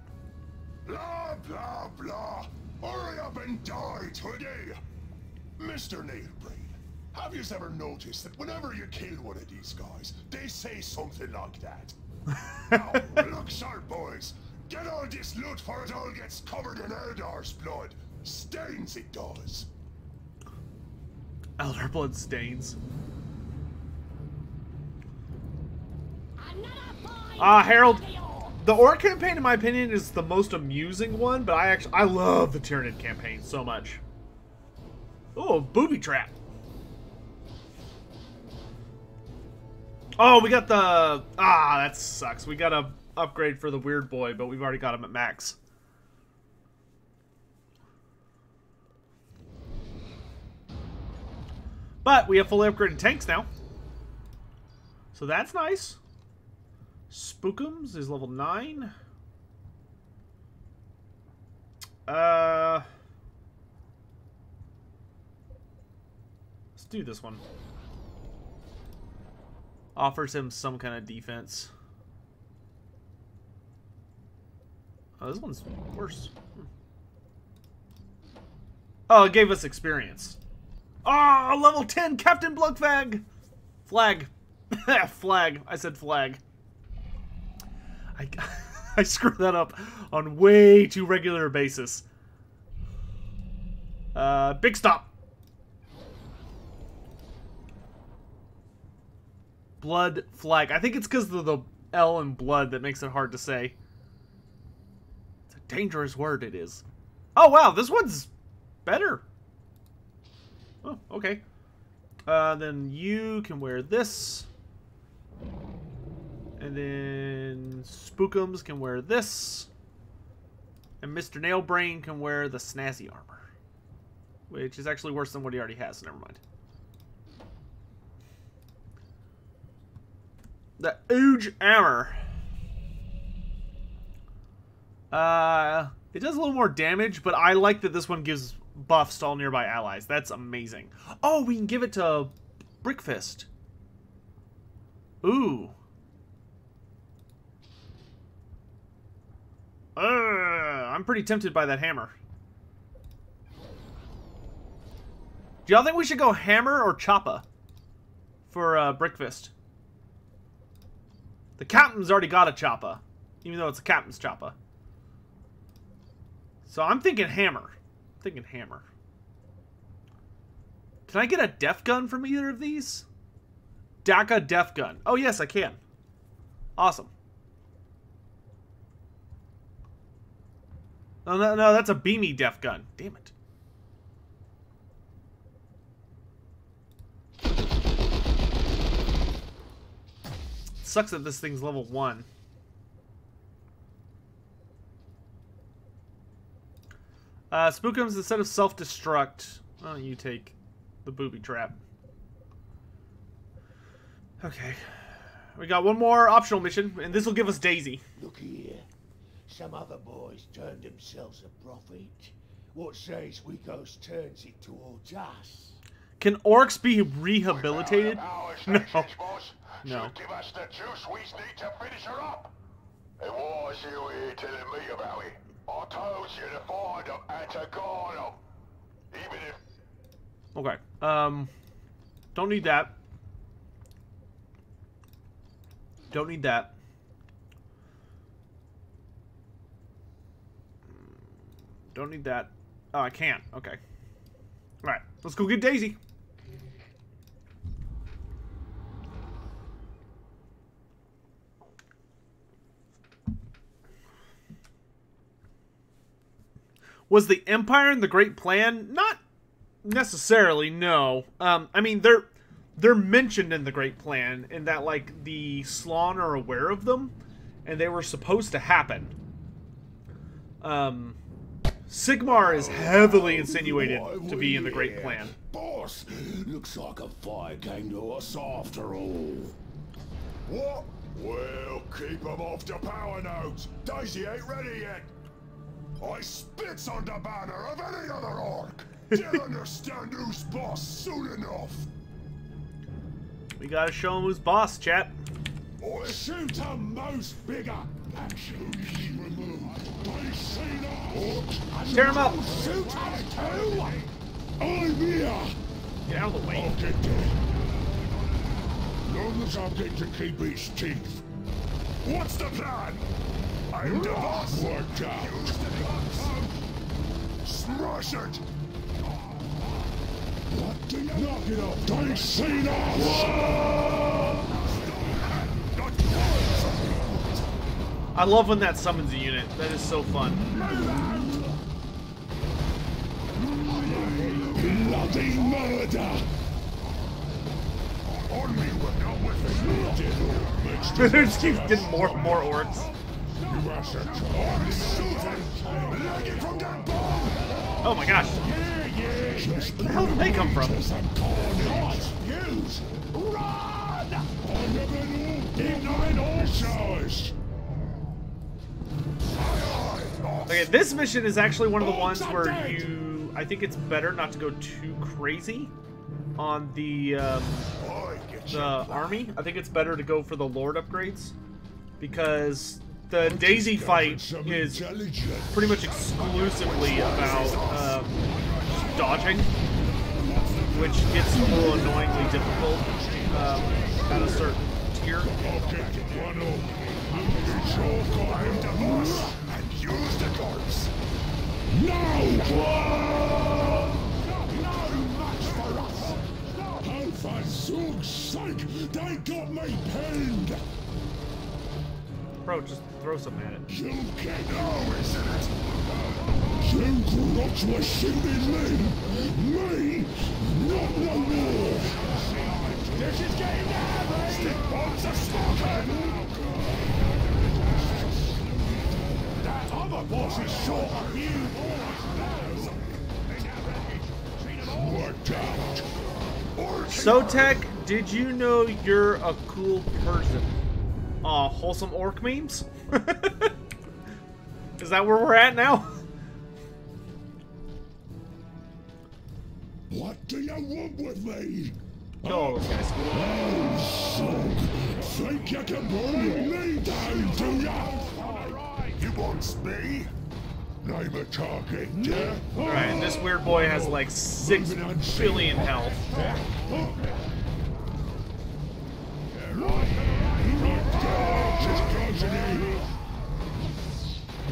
Blah, blah, blah. Hurry up and die today. Mr. Nailbrain, have you ever noticed that whenever you kill one of these guys, they say something like that? Now, look sharp, boys. Get all this loot for it all gets covered in Eldar's blood. Stains it does. Elder blood stains. Harold, the Orc campaign, in my opinion, is the most amusing one, but I love the Tyranid campaign so much. Oh, booby trap. Oh, we got the... that sucks. We got a upgrade for the Weird Boy, but we've already got him at max. But we have fully upgraded tanks now. So that's nice. Spookums is level 9. Let's do this one. Offers him some kind of defense. Oh, this one's worse. Oh, it gave us experience. Oh, level 10 Captain Bloodfag! Flag. Flag. I said flag. I screwed that up on way too regular a basis. Big stop. Blood flag. I think it's because of the L in blood that makes it hard to say. It's a dangerous word, it is. Oh, wow, this one's better. Oh, okay. Then you can wear this. And then Spookums can wear this. And Mr. Nailbrain can wear the snazzy armor. Which is actually worse than what he already has, so never mind. The Ooge armor. It does a little more damage, but I like that this one gives buffs to all nearby allies. That's amazing. Oh, we can give it to Brickfist. Ooh. I'm pretty tempted by that hammer. Do y'all think we should go hammer or choppa for Brickfist? The captain's already got a choppa, even though it's a captain's choppa. So I'm thinking hammer. I'm thinking hammer. Can I get a def gun from either of these? Daka def gun. Oh yes, I can. Awesome. Oh, no, that's a beamy def gun. Damn it. Sucks that this thing's level 1. Spookums, instead of self-destruct, why don't you take the booby trap? Okay. We got one more optional mission, and this will give us Daisy. Look here. Some other boys turned themselves a profit. What says we goes turns it towards us? Can orcs be rehabilitated? No. No. Should give us the juice we need to finish her up. And why is you here telling me about it? I told you to find them and to guard them. Even if... Okay. Don't need that. Don't need that. Don't need that. Oh, I can't. Okay. Alright. Let's go get Daisy. Was the Empire and the Great Plan? Not necessarily, no. I mean, they're mentioned in the Great Plan in that, like, the Slawn are aware of them, and they were supposed to happen. Sigmar is heavily insinuated to be in the Great Plan. Boss, looks like a fire came to us after all. What? Well, keep them off the power nodes. Daisy ain't ready yet. I spits on the banner of any other orc. They'll understand who's boss soon enough. We gotta show him who's boss, chat. Or shoot a mouse bigger and shoot removed. They seen us. Tear him up. Shoot us too. I'm here. Get out of the way. I'll get there. Long as I get to keep his teeth. What's the plan? I'm the boss. Worked out. Use the guns. Smash it. What do you knock it off? They seen us. I love when that summons a unit. That is so fun. Bloody murder! On me, we're not with me. They just keep getting more orcs. Oh my gosh. Where the hell did they come from? Okay, this mission is actually one of the ones where I think it's better not to go too crazy on the army. I think it's better to go for the Lord upgrades, because the Daisy fight is pretty much exclusively about dodging, which gets a little annoyingly difficult at a certain tier. Use the corpse. No! Match for us! Oh, for Zug's sake! They got me pinned! Bro, just throw something at it. You can't know, isn't it? You crooks were shooting me! Me? Not no more! This is getting heavy! Stick bombs are smoking! Other boss is short of you. Worked out. Sotek, did you know you're a cool person? Aw, wholesome orc memes? Is that where we're at now? What do you want with me? Kill all those guys. Oh, so think you can burn me down, do ya? You want me? Name a target, yeah? Alright, and this weird boy has like 6 billion health.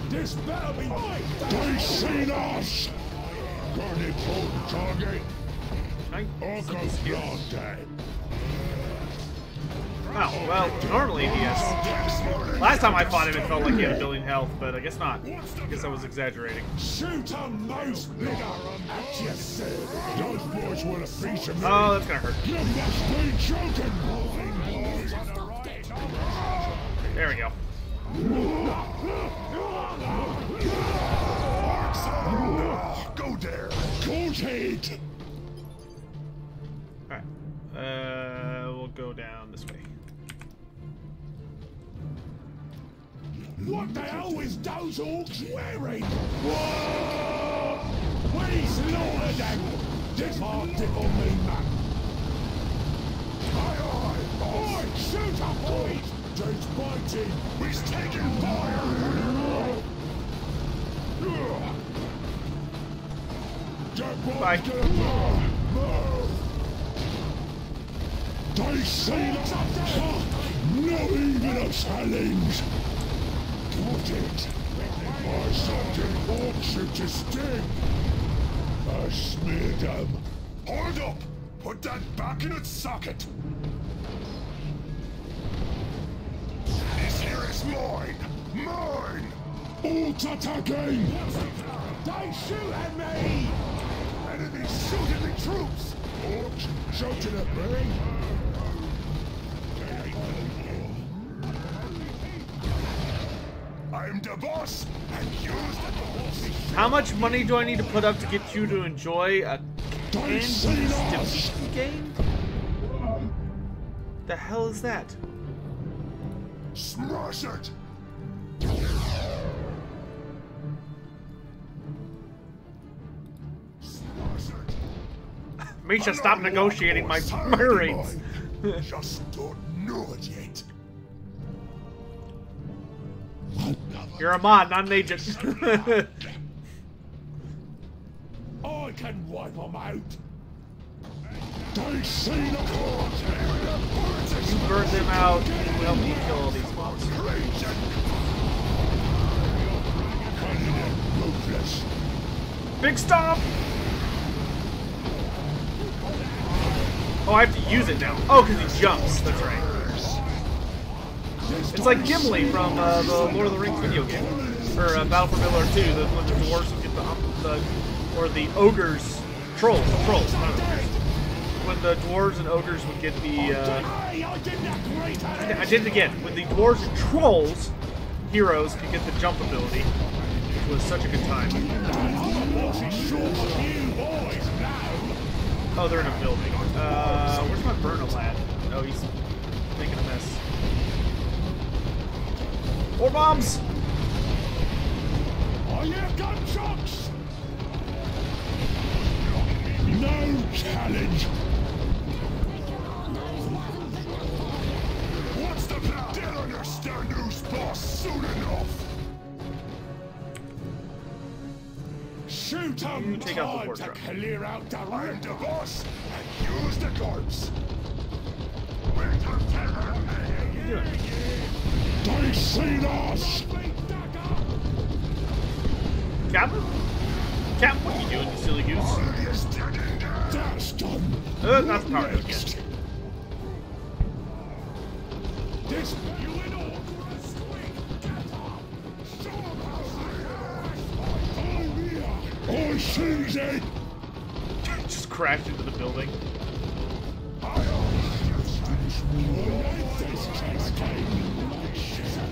This better be mine! They seen us! Got an important target. Orcos blood dead. Oh, well, normally he has... Last time I fought him, it felt like he had a billion health, but I guess not. I guess I was exaggerating. Shoot 'em, those bigger at your service. Those boys want a piece of me. Oh, that's gonna hurt. You must be joking. There we go. Go there. Go ahead. Alright. We'll go down this way. What the hell is those orcs wearing? Whoa! We slaughtered them! This hard tickle me, man! Aye, aye! Oi! Shoot up, boys! Jake's biting! He's taking fire! Bye. They see us! Not even a challenge! Got it! My subject orc should to sting! I smeared them! Hold up! Put that back in its socket! This here is mine! Mine! Alt attacking! They shoot at me! Enemies shooting the troops! Orcs shooting at me! I'm the boss, and use the boss. How much money do I need to put up to get you to enjoy a Candy's Defeat game? The hell is that? Smash it! Smash it! Misha, stop negotiating my rates. Just don't know it yet. You're a mod, not an agent. I can wipe them out. They see the court. You burn them out, and it will help me kill all these mobs. Big stomp! Oh, I have to use it now. Oh, because he jumps. That's right. It's like Gimli from the Lord of the Rings video game. Or Battle for Middle Earth 2, when the dwarves would get or the ogres, trolls, not ogres. When the dwarves and ogres would get the, I did it again. When the dwarves and trolls, heroes, could get the jump ability, which was such a good time. Oh, they're in a building. Where's my burner lad? Oh, he's making a mess. More bombs! I hear gunshots! No challenge! What's the plan? They'll understand who's boss soon enough! Shoot 'em! You take out the Time war to truck. clear out the I'm the boss, and use the corpse! They seen us! Captain? Captain, what are you doing, you silly goose? That's done! Not the power again. This you and all I seize it! Just crashed into the building.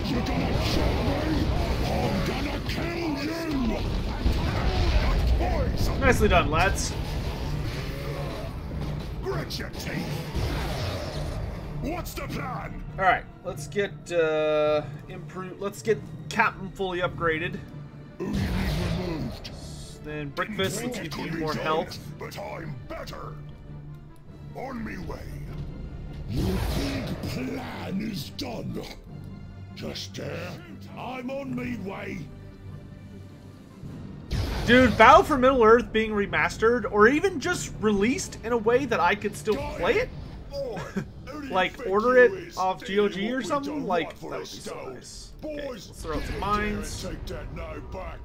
You're gonna kill me! I'm gonna kill you! Nicely done, lads. Grit your teeth! What's the plan? All right, let's get Let's get Captain fully upgraded. Who you need removed? Then Breakfast, let's give you more health. But I'm better. On me way. Your big plan is done. Just there. I'm on me way. Dude, Battle for Middle Earth being remastered, or even just released in a way that I could still play it? Like, order it off GOG or something? Like, that would be so nice. Okay, let's throw out some mines. Take that now back.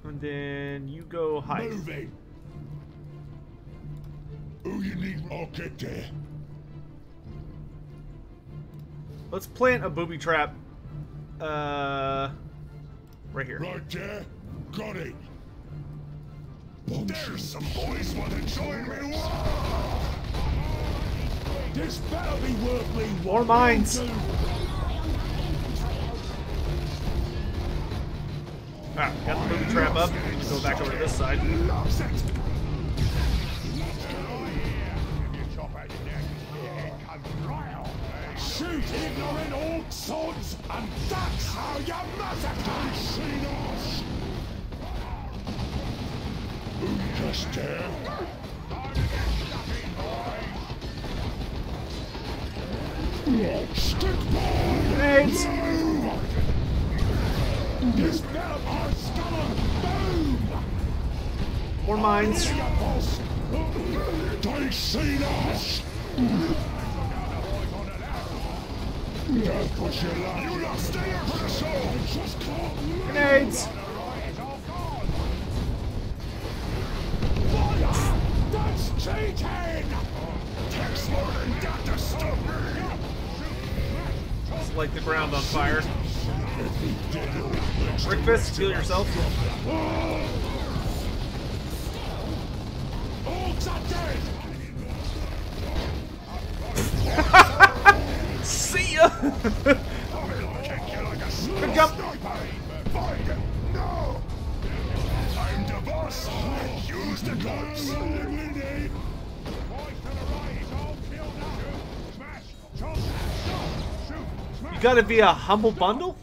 And then you go hide. Moving. Who you need? I'll get there. Let's plant a booby trap. Right here. Right there. Got it. There's some boys want to join me. This better be worth me. More mines. Ah, got the booby trap up. Let's go back over to this side. Shoot ignorant old sods, and that's how you massacre! Seen us! Just there. Stick by. Grenades. This better be scum! Boom! More mines. They seen us. Don't push your luck. You lot stay up for the show! Just can't move. Grenades. Fire! That's cheating! Takes more than that to stop me! Let's light the ground on fire. Breakfast, heal yourself. Orcs are dead! See ya! Good jump! Find him! No! I'm the boss! Use the guns! You got it via Humble Bundle?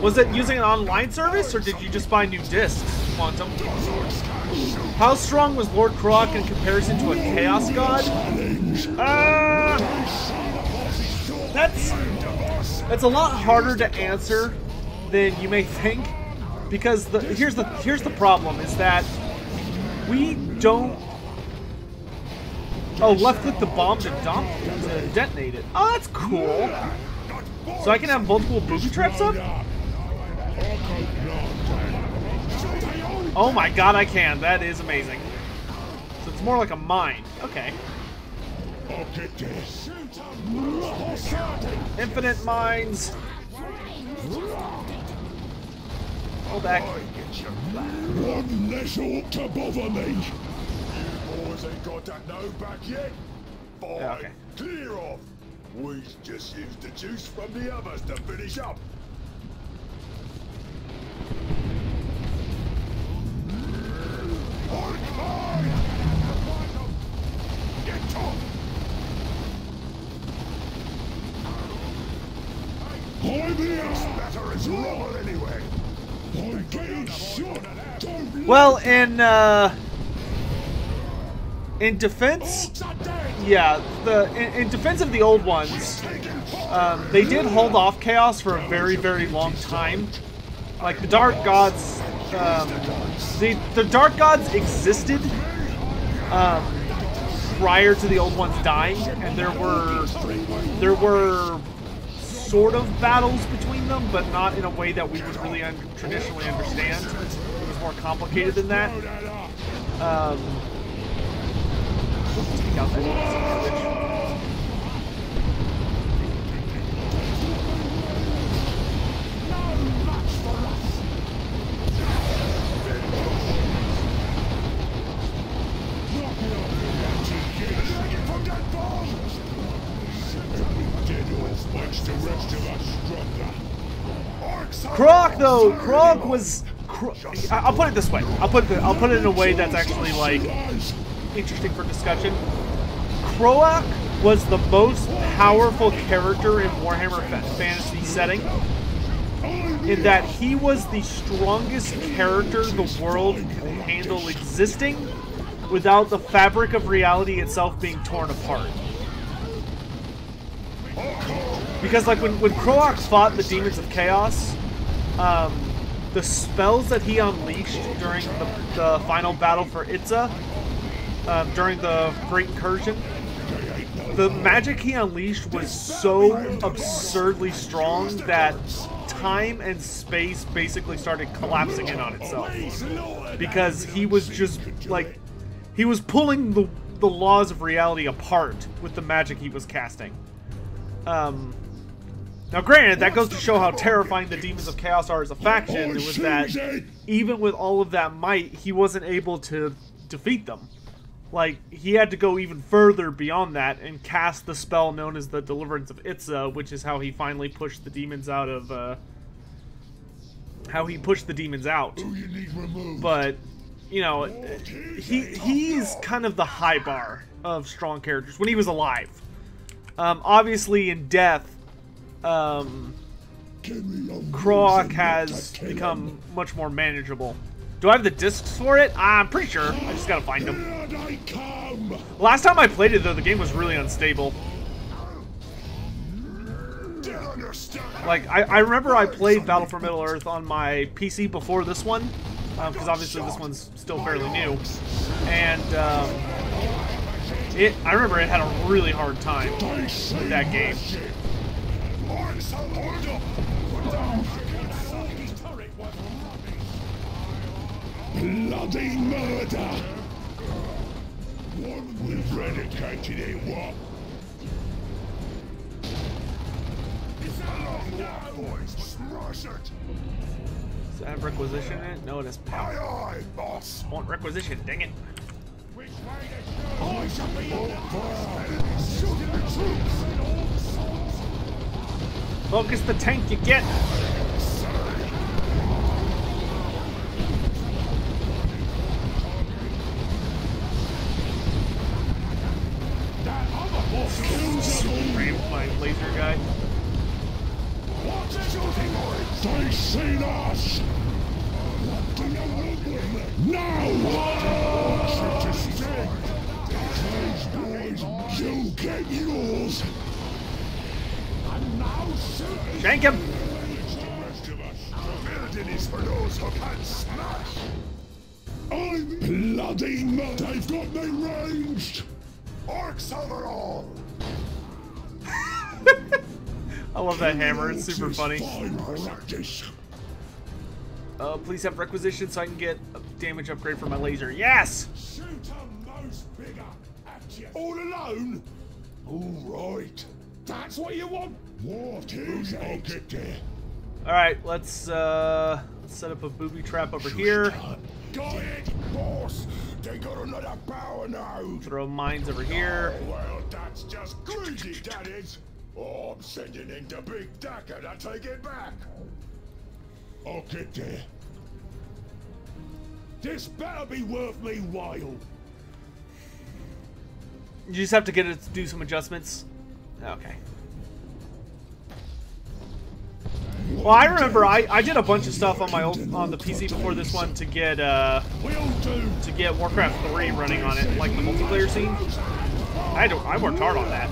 Was it using an online service, or did you just buy new discs, Quantum? How strong was Lord Croc in comparison to a Chaos God? That's a lot harder to answer than you may think, because here's the problem is that we don't. Oh, left click the bomb to detonate it. Oh, that's cool. So I can have multiple booby traps up? Oh my god, I can. That is amazing. So it's more like a mine. Okay. Infinite mines. Hold back. One less ought to bother me. Boys ain't got that no back yet? Fine, Yeah, okay. clear off. We just used the juice from the others to finish up. Get top! I'm here. Better is wrong anyway. I'm getting shot. Don't Well, in defense, yeah, in defense of the old ones, they did hold off Chaos for a very, very long time. Like the Dark Gods, the Dark Gods existed prior to the old ones dying, and there were sort of battles between them, but not in a way that we would really traditionally understand. It was more complicated than that. Take out that switch. Croc though, Croc was. I'll put it this way. I'll put it in a way that's actually like interesting for discussion. Croak was the most powerful character in Warhammer Fantasy setting, in that he was the strongest character the world could handle existing without the fabric of reality itself being torn apart. Because like when Croak fought the Demons of Chaos, the spells that he unleashed during the final battle for Itza, during the Great Incursion, the magic he unleashed was so absurdly strong that time and space basically started collapsing in on itself. Because he was just, like, he was pulling the laws of reality apart with the magic he was casting. Now, granted, that goes to show how terrifying the Demons of Chaos are as a faction. It was that even with all of that might, he wasn't able to defeat them. Like, he had to go even further beyond that and cast the spell known as the Deliverance of Itza, which is how he finally pushed the demons out of, But, you know, he's kind of the high bar of strong characters when he was alive. Obviously, in death, Croak has become much more manageable. Do I have the discs for it? I'm pretty sure. I just gotta find them. Last time I played it, though, the game was really unstable. Like, I remember I played Battle for Middle-earth on my PC before this one, because obviously this one's still fairly new. And, I remember it had a really hard time with that game. Bloody murder! We've eradicated it, what? Smash it! Does it have requisition in it? No, it has power. Aye, aye, boss! Want requisition, dang it. I shall be shooting the troops in all sorts. Focus the tank you get. My laser guy. They seen us! Now! Please, boys, you get yours! Shank him! Building is for those who can smash! I'm bloody mad! They've got me ranged! Orcs overall! I love that hammer, it's super funny. Please have requisition so I can get a damage upgrade for my laser. Yes! Shoot 'em those bigger! All alone? Alright. That's what you want? What is it? Get there. Alright, let's set up a booby trap over here. Got it, boss! They got another power now! Throw mines over here. Oh, well, that's just greedy, that is! Oh, I'm sending in the big Daka to take it back! I'll get there. This better be worth me while. You just have to get it to do some adjustments. Okay. Well, I remember I did a bunch of stuff on my on the PC before this one to get Warcraft 3 running on it, like the multiplayer scene. I worked hard on that.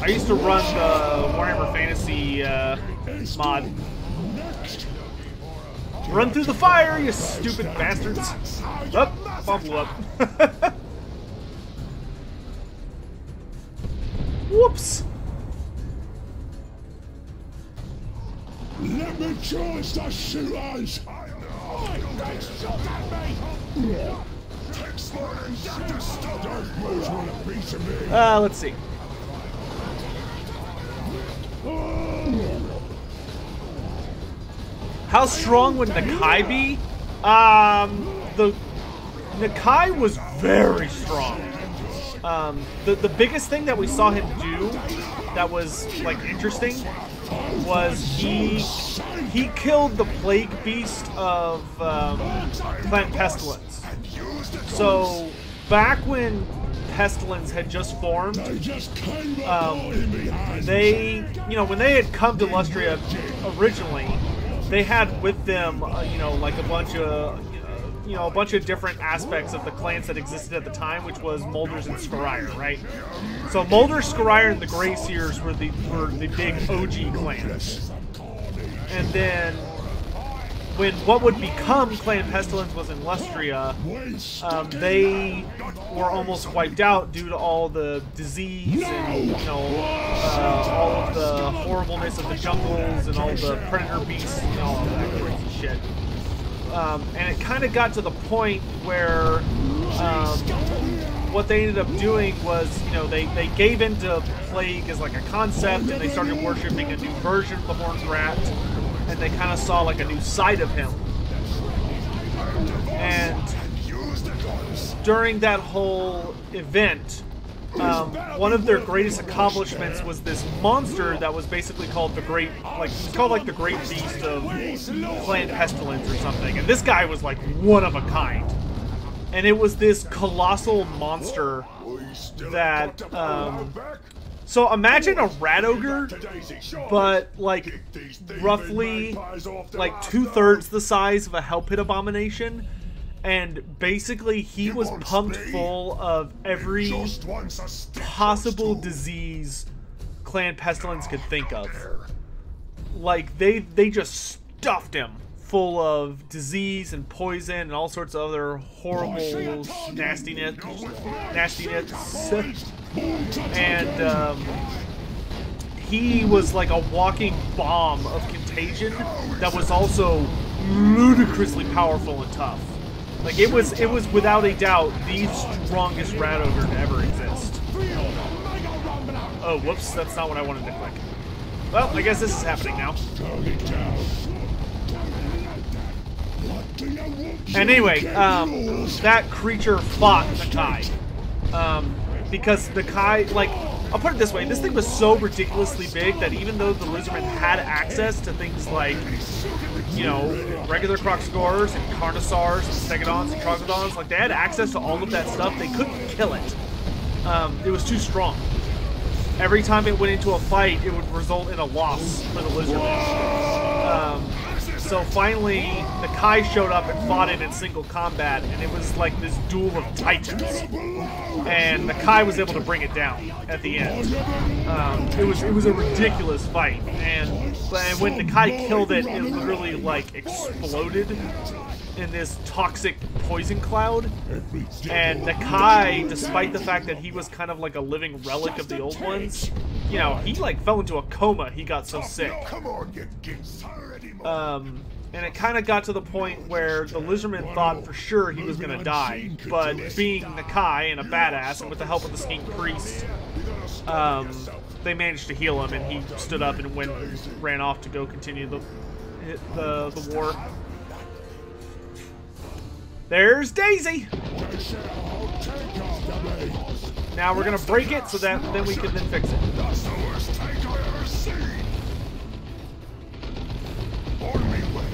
I used to run the Warhammer Fantasy mod. Run through the fire, you stupid bastards! Oh, bomb blew up. Whoops! Let me charge the shooters! They shot at me! Let's see. How strong would Nakai be? The Nakai was very strong. The biggest thing that we saw him do that was like interesting was he killed the plague beast of Clan Pestilence. So back when Pestilence had just formed, they, you know, when they had come to Lustria originally, they had with them, you know, like a bunch of different aspects of the clans that existed at the time, which was Molders and Skarier, right? So Molders, Skarier, and the Greyseers were the big OG clans. And then when what would become Clan Pestilence was in Lustria, they were almost wiped out due to all the disease and, you know, all of the horribleness of the jungles and all the predator beasts and all of that crazy shit. And it kind of got to the point where what they ended up doing was, you know, they gave into Plague as like a concept, and they started worshiping a new version of the Horned Rat, and they kind of saw like a new side of him. And during that whole event, one of their greatest accomplishments was this monster that was basically called the Great, like, it's called like the Great Beast of Clan Pestilence or something. And this guy was like one of a kind. And it was this colossal monster that, so imagine a rat ogre, but like roughly like 2/3 the size of a hell pit abomination. And basically, he was pumped full of every possible disease Clan Pestilence could think of. Like, they just stuffed him full of disease and poison and all sorts of other horrible nastiness. And he was like a walking bomb of contagion that was also ludicrously powerful and tough. Like, it was without a doubt the strongest rat ogre to ever exist. Oh, whoops, that's not what I wanted to click. Well, I guess this is happening now. And anyway, that creature fought the Kai. Because the Kai, like, I'll put it this way, this thing was so ridiculously big that even though the Lizardmen had access to things like, you know, regular Crocscores and Carnosaurs and Stegodons and Troglodons, like, they had access to all of that stuff, they couldn't kill it. It was too strong. Every time it went into a fight, it would result in a loss for the Lizardmen. So finally, the Kai showed up and fought it in single combat, and it was like this duel of titans. And the Kai was able to bring it down at the end. It was a ridiculous fight, and when the Kai killed it, it literally like exploded in this toxic poison cloud. And the Kai, despite the fact that he was kind of like a living relic of the old ones, you know, he like fell into a coma. He got so sick. And it kind of got to the point where the Lizardmen thought for sure he was going to die, but being the Kai and a badass, and with the help of the Skink Priest, they managed to heal him, and he stood up and ran off to go continue the war. There's Daisy! Now we're going to break it so that then we can then fix it. That's the worst tank I ever seen! On me way.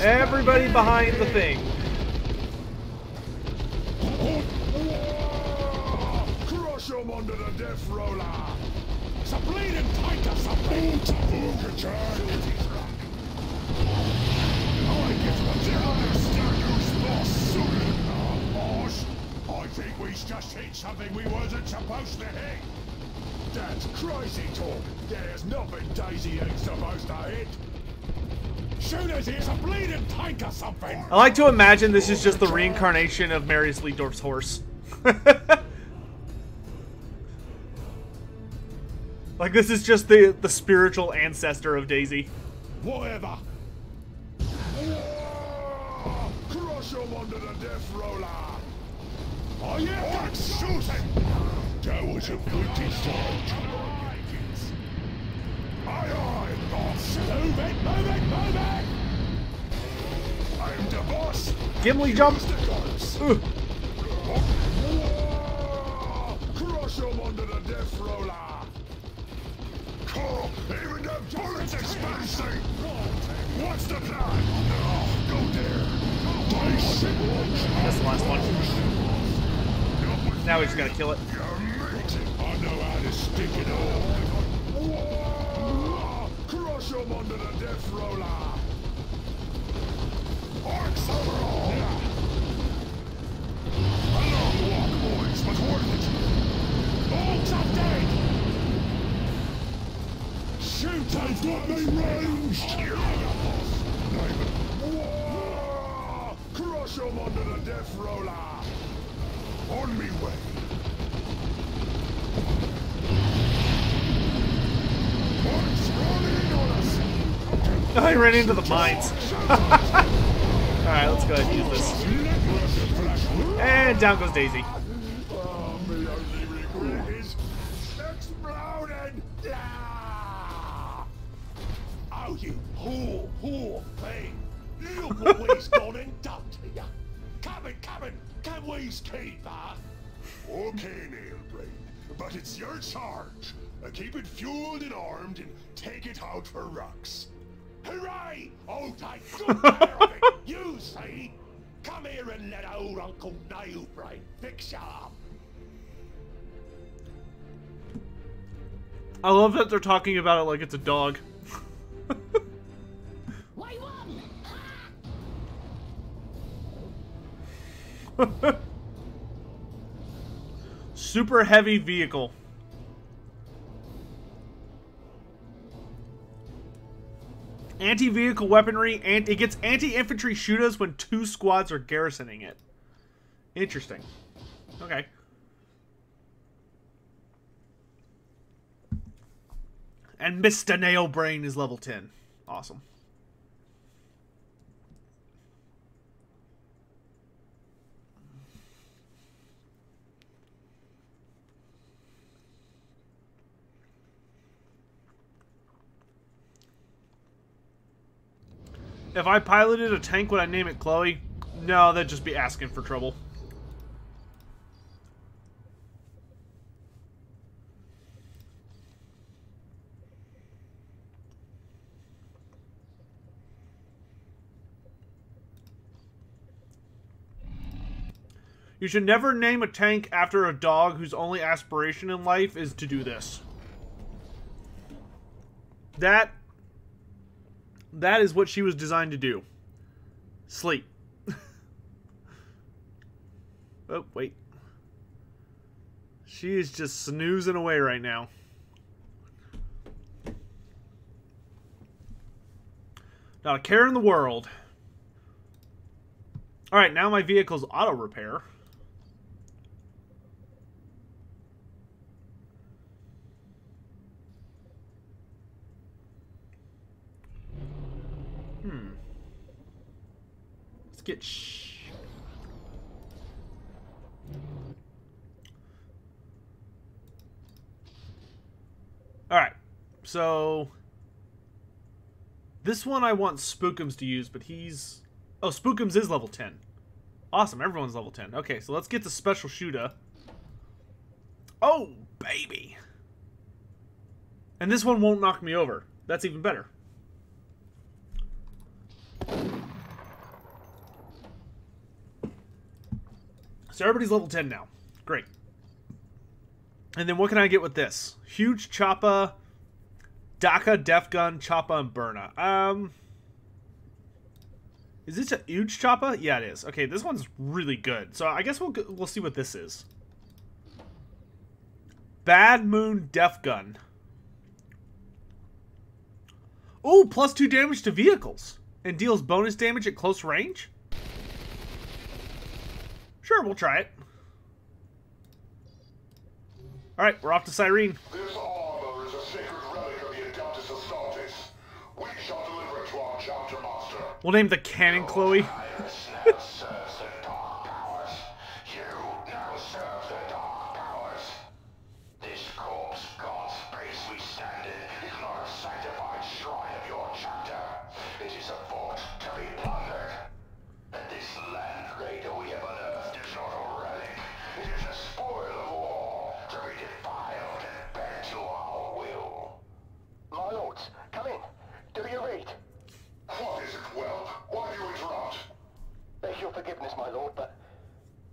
Everybody behind the thing. Crush him under the death roller! It's a bleeding tight or something! I think we just hit something we wasn't supposed to hit. That's crazy talk. There's nothing Daisy ain't supposed to hit. Shooters, here's a bleeding tank or something. I like to imagine this is just the reincarnation of Marius Liedorf's horse. Like, this is just the spiritual ancestor of Daisy. Whatever. Crush him under the death roller. Oh yeah, that's shooting. That was a good discharge. Aye, boss. Move it, move it, move it. I'm the boss. Gimli jump. Crush him under the death roller. Oh, even the bullets expansion. What's the plan? No, go there. That's the last one. Now we just gotta kill it. I know how to stick it all. Crush him under the death roller. Arcs overall. A long walk, boys, but worth it. Bolts are dead. Shoot, they've got me ranged. Crush him under the death roller. On me way. What's running on us? Oh, I ran into the mines. Alright, let's go ahead and use this. And down goes Daisy. Oh, my only regret is exploding. Ah! Oh, you poor thing. Look what we's gone and done to ya. Come in. Can we's keep that? Okay, Nailbrain, but it's your charge. Keep it fueled and armed and take it out for rocks. Hooray! Oh, take good care of it. You see? Come here and let old Uncle Nailbrain fix ya up. I love that they're talking about it like it's a dog. Why one? Super heavy vehicle. Anti-vehicle weaponry, and it gets anti-infantry shooters when 2 squads are garrisoning it. Interesting. Okay. And Mr. Nailbrain is level 10. Awesome. If I piloted a tank, would I name it Chloe? No, that'd just be asking for trouble. You should never name a tank after a dog whose only aspiration in life is to do this. That is what she was designed to do. Sleep. Oh, wait. She is just snoozing away right now. Not a care in the world. Alright, now my vehicle's auto repair. Let's get Alright, so this one I want Spookums to use, but he's... Oh, Spookums is level 10. Awesome, everyone's level 10. Okay, so let's get the special shooter. Oh, baby! And this one won't knock me over. That's even better. So everybody's level 10 now. Great. And then what can I get with this? Huge Choppa, Daka, Def Gun, Choppa, and Burna. Is this a huge Choppa? Yeah, it is. Okay, this one's really good. So I guess we'll see what this is. Bad Moon Def Gun. Oh, +2 damage to vehicles. And deals bonus damage at close range? Sure, we'll try it. Alright, we're off to Cyrene. This armor is a sacred relic of the Adeptus Astartes. We shall deliver it to our chapter master. We'll name the cannon Chloe. Highness now serves the dark powers. You now serve the dark powers. This corpse god's place we stand in is not a sanctified shrine of your chapter. It is a fort to be plundered. And this land raider we have unearthed is not a relic. It is a spoil of war to be defiled and bent to our will. My lords, come in. Do you read? What is it, Whelp? Why do you interrupt? Beg your forgiveness, my lord, but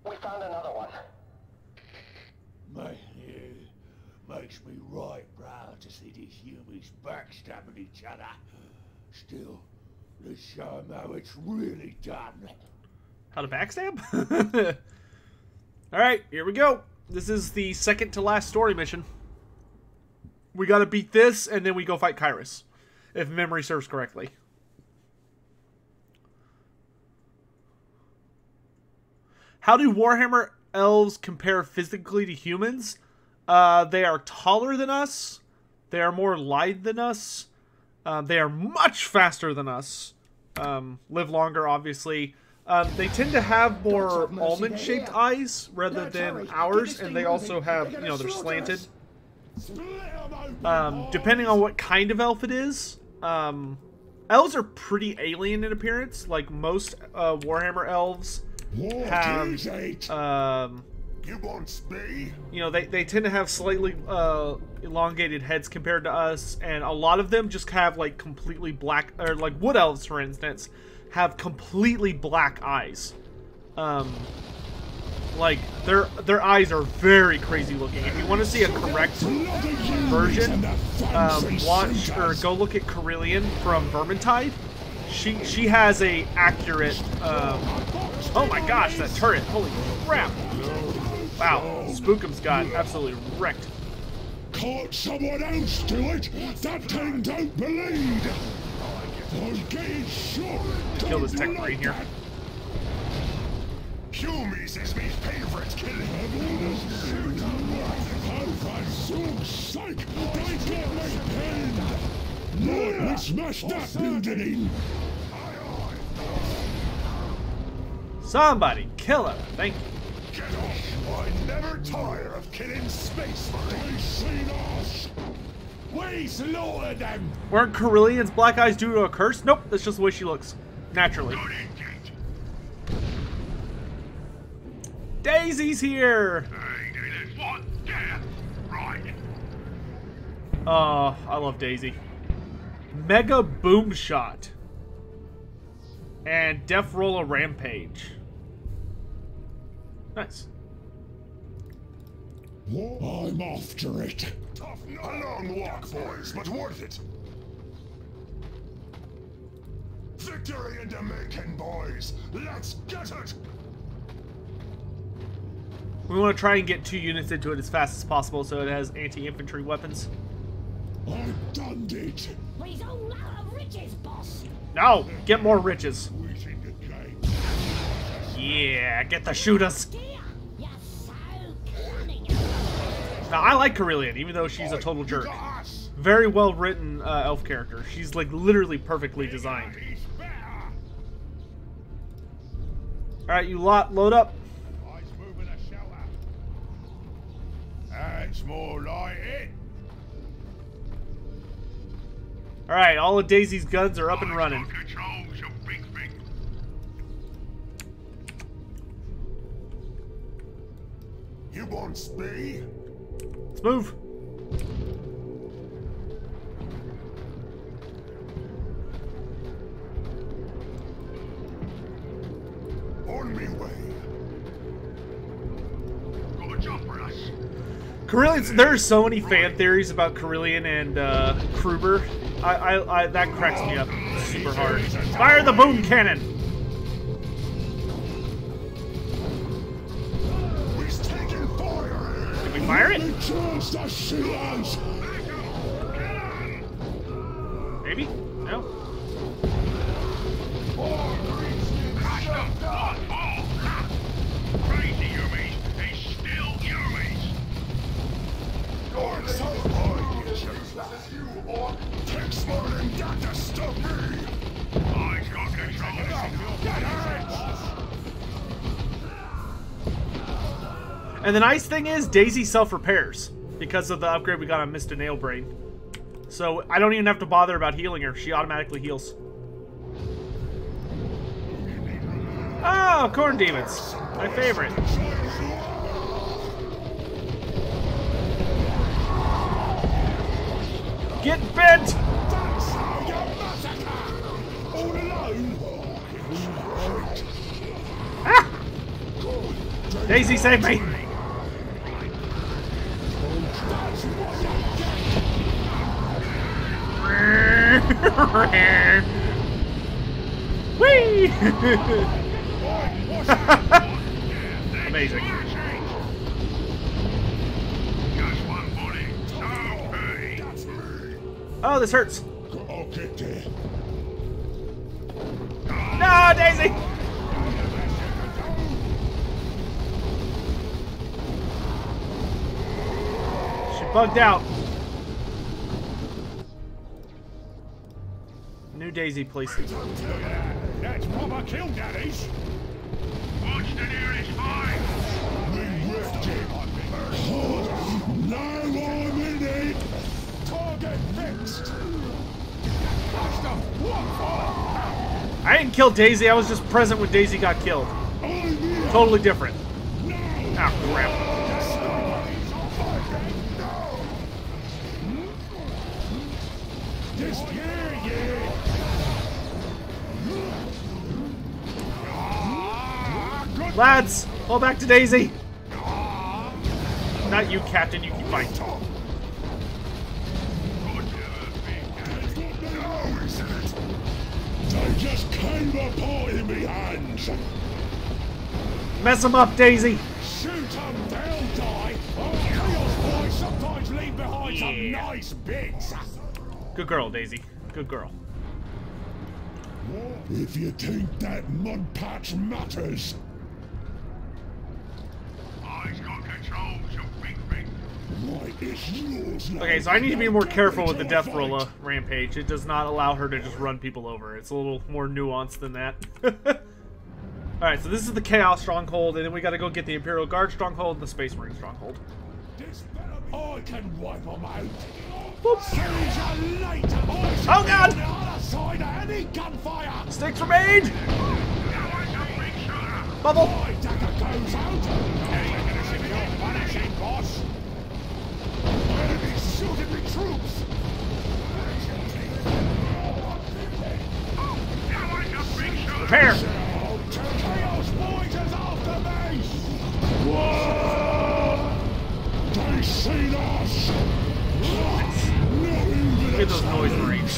we found another one. Man, makes me right proud to see these humans backstabbing each other. Still, let's show them how it's really done. How to backstab? Alright, here we go. This is the second to last story mission. We gotta beat this, and then we go fight Kyrus. If memory serves correctly. How do Warhammer elves compare physically to humans? They are taller than us. They are more lithe than us. They are much faster than us. Live longer, obviously. They tend to have more almond-shaped eyes rather than ours, and they also have, you know, they're slanted. Depending on what kind of elf it is, elves are pretty alien in appearance. Like most Warhammer elves have, you know, they tend to have slightly elongated heads compared to us, and a lot of them just have like completely black, or like wood elves, for instance, have completely black eyes. Like their eyes are very crazy looking. If you want to see a correct version, watch or go look at Carillion from Vermintide. She has a accurate. Oh my gosh, that turret! Holy crap! Wow, Spookum's got absolutely wrecked. Can't someone else do it? That thing don't bleed. I'm getting shot. Kill this tech marine here. HUMIES is my favorite killing. Oh, for Zoom's sake, they got me pinned. Lord, we smashed that building in. Somebody kill him! Thank you. Get off! I never tire of killing space marines. Seen us. We slaughtered them. Weren't Carillion's black eyes due to a curse? Nope, that's just the way she looks. Naturally. Daisy's here! Oh, I love Daisy. Mega Boom Shot. And Death Roller Rampage. Nice. I'm after it. A long walk, boys, but worth it. Victory in the making, boys. Let's get it. We want to try and get 2 units into it as fast as possible so it has anti-infantry weapons. I've done it. We's all out of riches, boss. No! Get more riches. Yeah, get the shooters. You're so cunning. Now, I like Carillion, even though she's a total jerk. Very well written elf character. She's like literally perfectly designed. Alright, you lot, load up. That's more like it. Alright, all of Daisy's guns are up and running. You want speed? Let's move. On me way. Got a job for us. Carillion, there are so many fan theories about Carillion and Kruber. That cracks me up super hard. Fire the boom cannon! He's taking fire. Did we fire it? Maybe? No? Crazy HUMIES. They still HUMIEs. Going so high, Tex Martin got to stop me. I got control. Get hurt. And the nice thing is, Daisy self-repairs because of the upgrade we got on Mr. Nailbrain. So I don't even have to bother about healing her. She automatically heals. Oh, Corn Demons. My favorite. Get bent! That's how you massacre. All alone. Ah! Daisy, save me! Whee! Amazing. Oh, this hurts. I'll get there. No, Daisy! She bugged out. New Daisy places. That's proper kill, daddies. Watch the nearest fight! We ripped it! Oh, now I'm in it! Target fixed! I didn't kill Daisy, I was just present when Daisy got killed. Totally different. Ah, crap. Lads, fall back to Daisy. Not you, Captain, you keep fighting. They just came apart in me hands. Mess him up, Daisy. Shoot 'em, they'll die. Oh, Chaos Boy sometimes leave behind some nice bits. Good girl, Daisy. Good girl. If you think that mud patch matters. I've got control, you big thing. Right, it's yours now. Okay, so I need to be more careful with the Death Rolla rampage. It does not allow her to just run people over. It's a little more nuanced than that. Alright, so this is the Chaos Stronghold, and then we gotta go get the Imperial Guard Stronghold and the Space Marine Stronghold. I can wipe them out. Whoop. See you later. Oh, God! On the other side of any gunfire. Sticks remain! Bubble! My dagger goes out. Ain't gonna see me off vanishing, boss. Enemy shooting me troops. Prepare! Chaos Boys is after me. Whoa! They seen us. Look at those noise marines.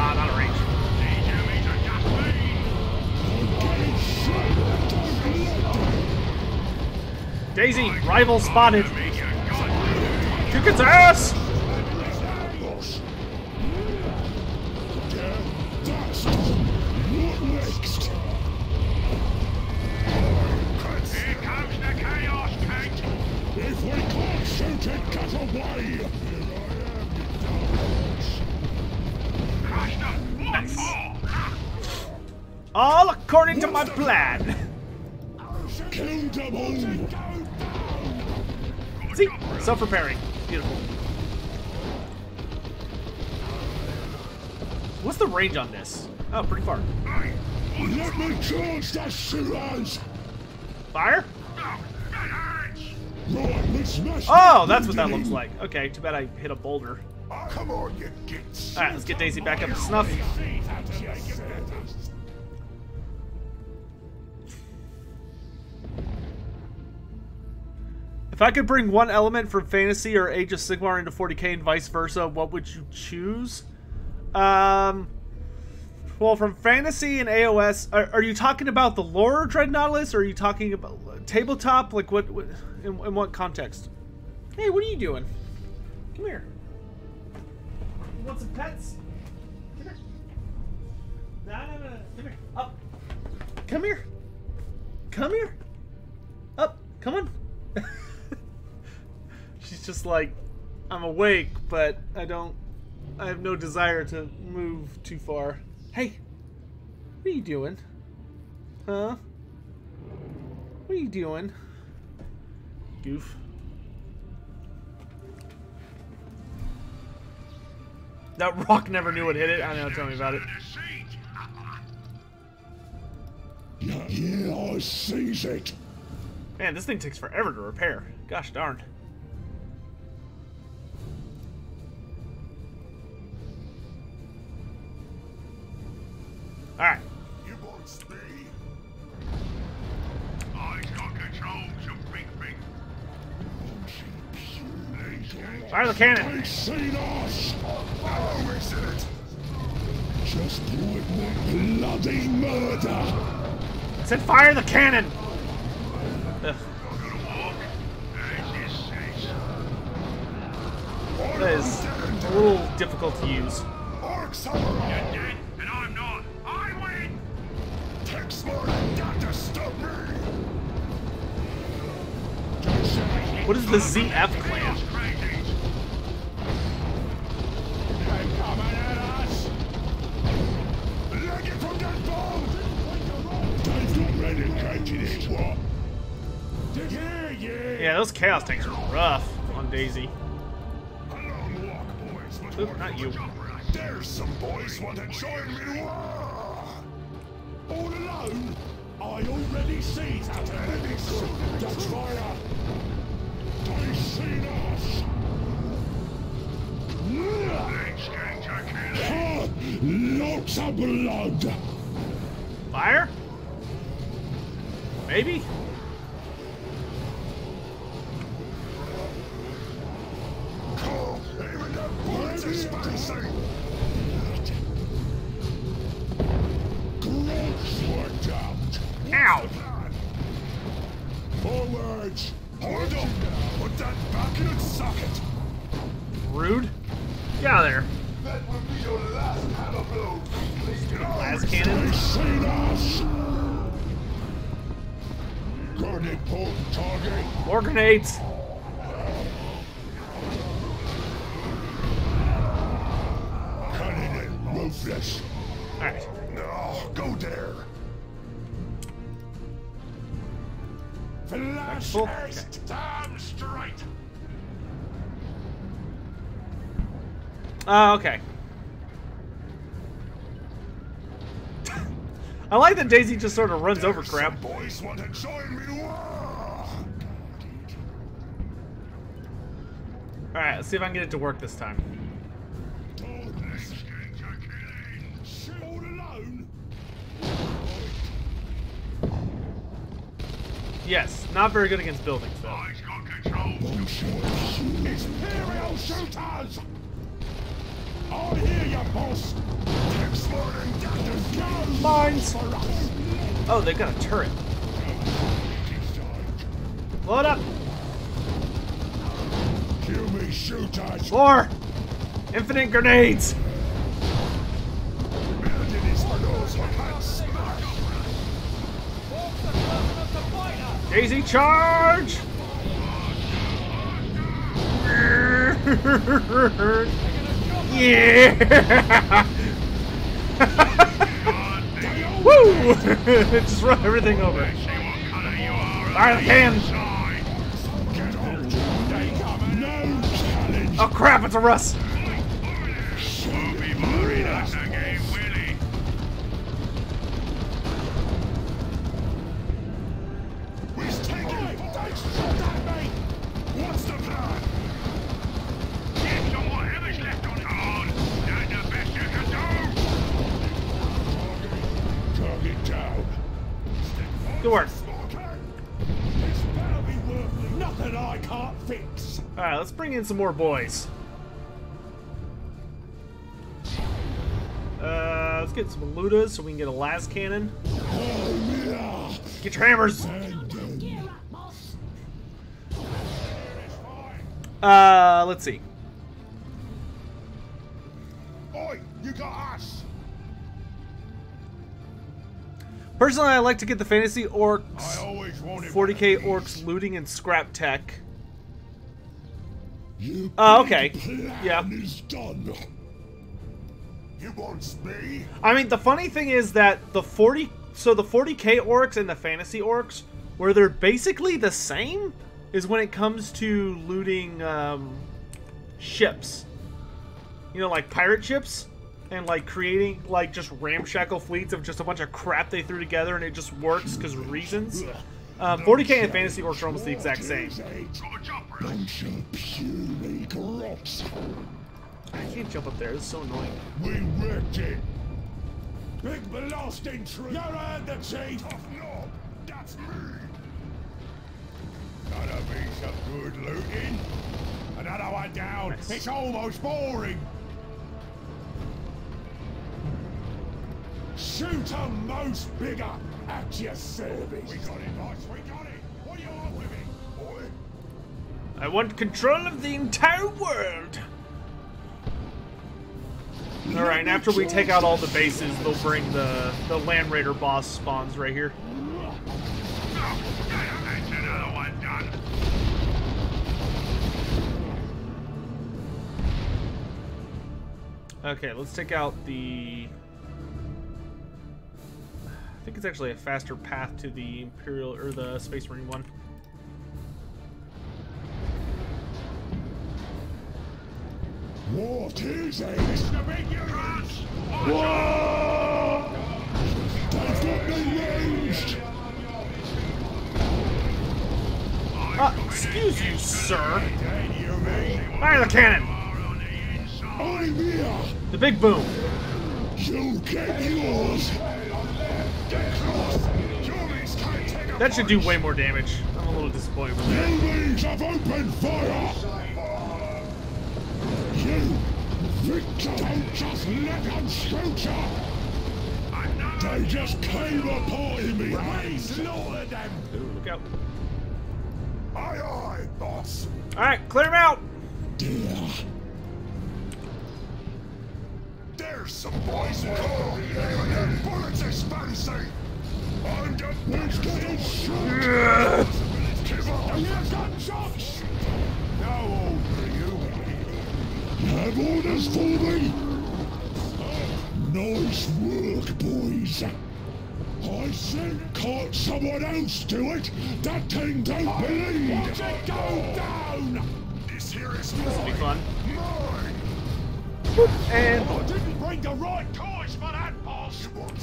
Ah, not a range. Daisy, rival spotted. Kick its ass! Here comes the Chaos Tank! If we can't shoot it, get away! Crushed them! What Nice. for? All according to my plan. Kill them all! See? Self-repairing. Beautiful. What's the range on this? Oh, pretty far. Let me charge the shooters! Fire? No, that hurts! Right, let's smash Oh, that's what that looks like. Okay, too bad I hit a boulder. Come on, you gits! Alright, let's get Daisy back up to snuff. If I could bring one element from Fantasy or Age of Sigmar into 40k and vice versa, what would you choose? Well, from Fantasy and AOS, are you talking about the lore Dread Nautilus, or are you talking about tabletop? Like, what in what context? Hey, what are you doing? Come here. You want some pets? Come here. No. Come here. Up. Come here. Come here. Up. Come on. She's just like, I'm awake, but I have no desire to move too far. Hey, what are you doing? Huh? What are you doing? Goof. That rock never knew what hit it. I know, tell me about it. Yeah, I sees it. Man, this thing takes forever to repair. Gosh darn. Alright. You want me? I've got control, you big thing. Fire the cannon! They seen us! Oh, isn't it? Just witness bloody murder! I said fire the cannon! Ugh. That is a little difficult to use. Orcs You're dead, and I'm not. I win! Text more than got to stop me! Don't say What is the ZF clan? They're coming at us! Leg it from that bomb! They've got renegated it, what? Did hear you! Yeah, those chaos tanks are rough on Daisy. Oop, not you. There's some boys want to join me. All alone? I already see that. That's fire. They seen us. Lots of blood. Fire? Maybe? Even the bullets are spacing. Gross worked out. Ow! Forwards. Hold up. Put that back in its socket. Rude. Get out of there. That will be your last hammer blow. Blast cannon. They seen us. Got an important target. More grenades. Cunning and ruthless. Alright. No, go there. Flash Full? haste. Damn straight. Okay. I like that Daisy just sort of runs over crap. Boys want to join me. Alright, let's see if I can get it to work this time. All alone. Yes, not very good against buildings, though. It's Imperial shooters. I hear you, boss. Exploding guns. Mines! Oh, they've got a turret. Load up! HUMIES shooters. More! Infinite grenades! Building is for those who can't smash. Daisy, charge! Yeah! Woo! Just run everything over. Fire the cannons! Oh crap, it's a Russ! What's the plan? Target down. Good work. This better be worth nothing I can't fix. Alright, let's bring in some more boys. Let's get some Ludas so we can get a las cannon. Get your hammers! Gear up, boss. Let's see. Oi, you got us. Personally, I like to get the fantasy I orcs, always wanted 40k one of orcs these. looting and scrap tech. You Okay. plan Yeah. is done. You want me? I mean, the funny thing is that the 40k orcs and the fantasy orcs, where they're basically the same, is when it comes to looting ships. You know, like pirate ships, and like creating like just ramshackle fleets of just a bunch of crap they threw together, and it just works because reasons. 40k and fantasy orcs are almost the exact same. Bunch of puny grots. I can't jump up there. This is so annoying. We wrecked it. Big blasting tree. You heard the chief. Tough knob. That's me. Gotta be some good looting. Another one down. Nice. It's almost boring. Shoot 'em most bigger at your service. We got it, boss. We got it. What do you want with it, boy? I want control of the entire world. Alright, and after we take out all the bases, they'll bring the Land Raider boss spawns right here. Okay, let's take out the... I think it's actually a faster path to the Imperial or the Space Marine one. What is it? Whoa! They've got me ranged! Excuse you, sir. Fire the cannon! I'm here! The big boom. You'll get yours! That should do way more damage. I'm a little disappointed with that. Humans have opened fire! You, Victor, don't just let them shoot you! They just came apart in me hands! Slaughtered them! Ooh, look out. Aye, aye, boss! Alright, clear him out! Dear. There's some boys who call their bullets is fancy! I'm the best getting shot! Give up your gunshots! How old are you? Have orders for me? Nice work, boys. I said can't someone else do it? That thing don't bleed! Watch it go down! This here is mine! This'll be fun. Mine! And... I didn't bring the right toys for that, boss! You want me?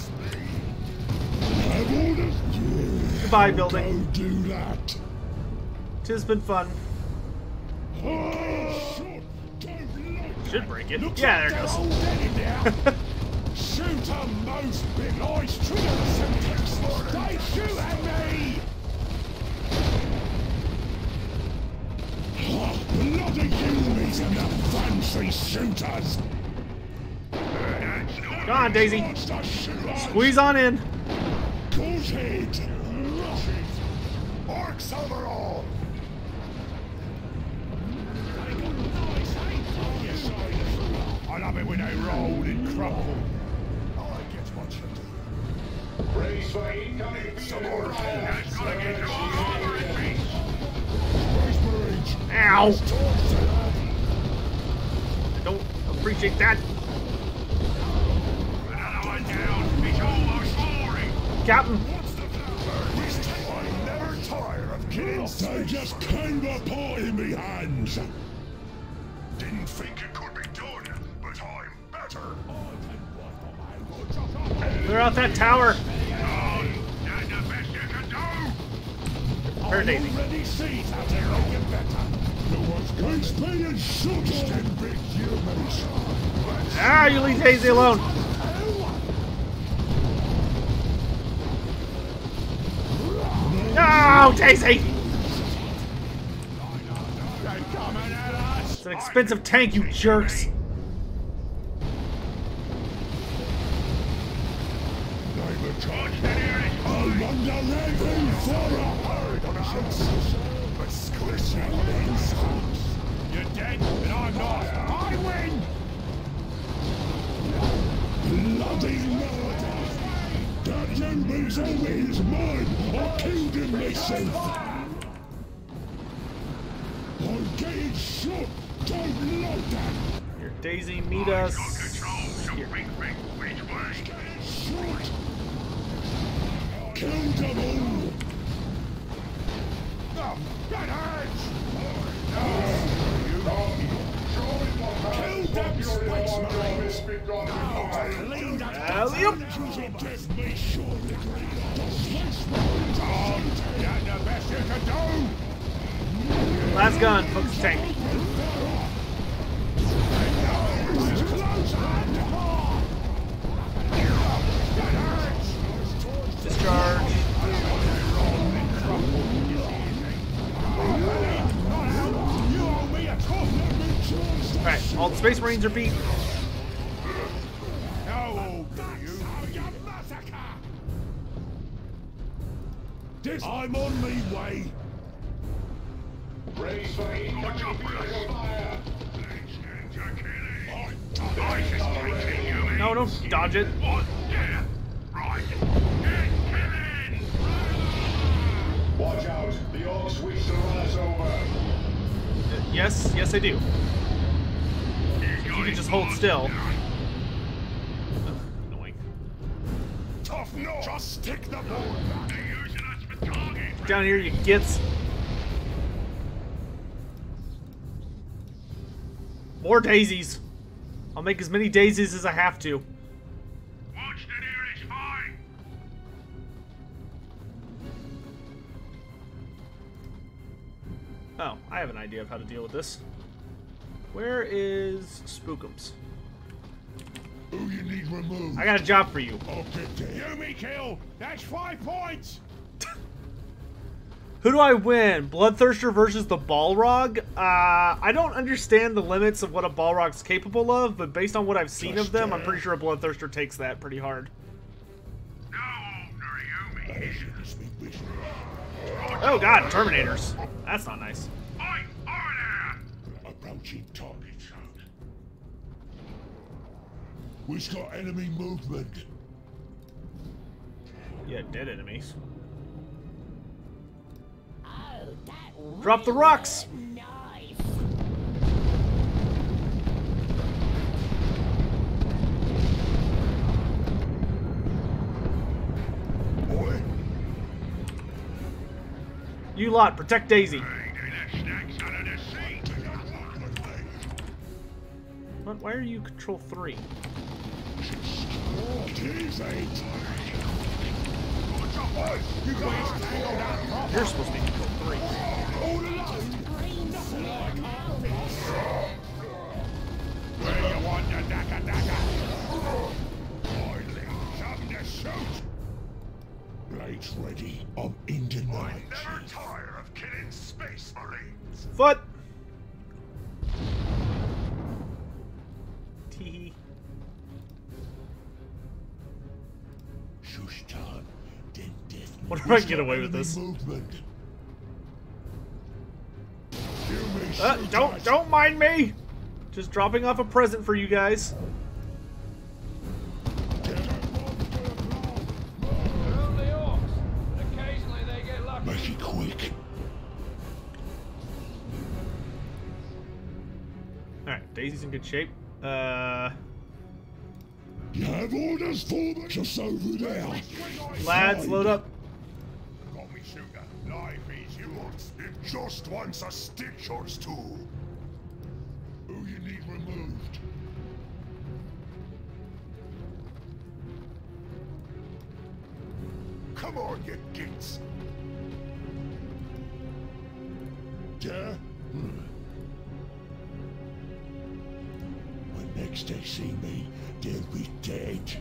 Have orders? Yeah, Goodbye, I'll building. Go do that. Tis been fun. Don't Should break it. Looks Yeah, like there it they're goes. all dead in there. Shoot 'em, most big eyes, trigger the syntax. They shoot at me! Bloody humans and the fancy shooters! Come on, Daisy. Squeeze on in. Goose head! Orcs overall! I love it when they roll and crumble. I get what you do. Raise for incoming. Some more hands. Ow. I don't appreciate that. Another one down. It's almost boring. Captain. I never tire of killing. They just came apart in me hands. Didn't think it could be done, but I'm better. Clear out that tower. That's the best you can do. Her Daisy. Already see that they're making better. No one's going to be and shoot them big humans. Ah, you leave Daisy alone. No, Daisy. They're coming at us. It's an expensive tank, you jerks. I'm under heavy fire. But squishing these. You're dead, and I'm not. I win. Bloody murder. That human's always mine. I killed him myself. I'm getting shot. Don't like that. Here, Daisy, meet us. Here. Shot. Kill them all. That hurts. Kill them space marines. Clean that Alley-oop. Give me short degree. Space marines. That's the best you can do. Last gun, focus the tank. Discharge. Alright, all the Space Marines are beat. How old are you? I'm on me way. Raise for incoming. Fire. No, don't dodge it. Watch out. The orcs wish to run us over. Yes, I do. If you could just hold still. No, just stick the ball. They're using us for target. Down here, you gits. More daisies. I'll make as many daisies as I have to. Watch the nearest fight. Oh, I have an idea of how to deal with this. Where is Spookums? Who you need removed? I got a job for you. Okay, Yumi kill. That's 5 points. Who do I win? Bloodthirster versus the Balrog? I don't understand the limits of what a Balrog's capable of, but based on what I've seen of them, I'm pretty sure a Bloodthirster takes that pretty hard. No, Yumi. Oh god, Terminators. That's not nice. Oi, over there. Approaching target zone. We've got enemy movement. Yeah, dead enemies. Oh, that Drop the rocks! knife. Boy. You lot, protect Daisy. What? Why are you control 3? You're supposed to be control 3. Where you want the dagger? Something to shoot. Blades ready. I'm in denial. I'm never tired of killing space marines. Foot! Teehee. What if I can get away with this? Don't mind me! Just dropping off a present for you guys. Make it quick. Alright, Daisy's in good shape. You have orders for them just over there. Lads, load up. Got me, shooter. Life is yours. It just wants a stitch or two. Who you need removed? Come on, you gits. Yeah? When next they see me, they'll be dead.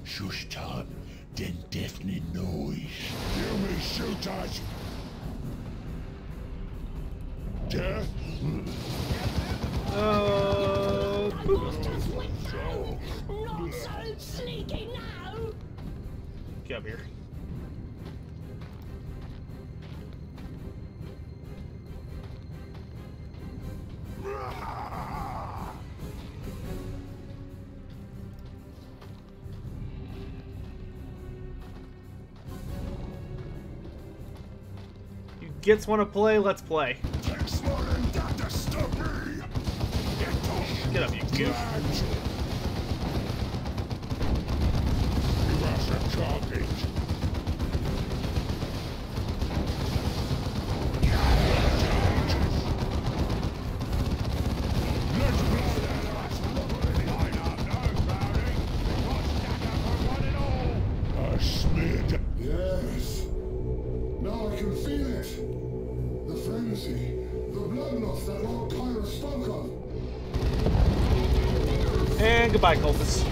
Shush time, then deafening noise. Hear me, shooters! Yeah? Not so sneaky now. Get up here. You gits want to play? Let's play. Takes more than that to stop me! Get up, you goof. You have to target. Let's blow that ass. Line up, no crowding. Got stacker for one and all. Smeared. Yes. Now I can feel it. The frenzy, the bloodlust that Lord Kyra spoke of. And goodbye, cultists.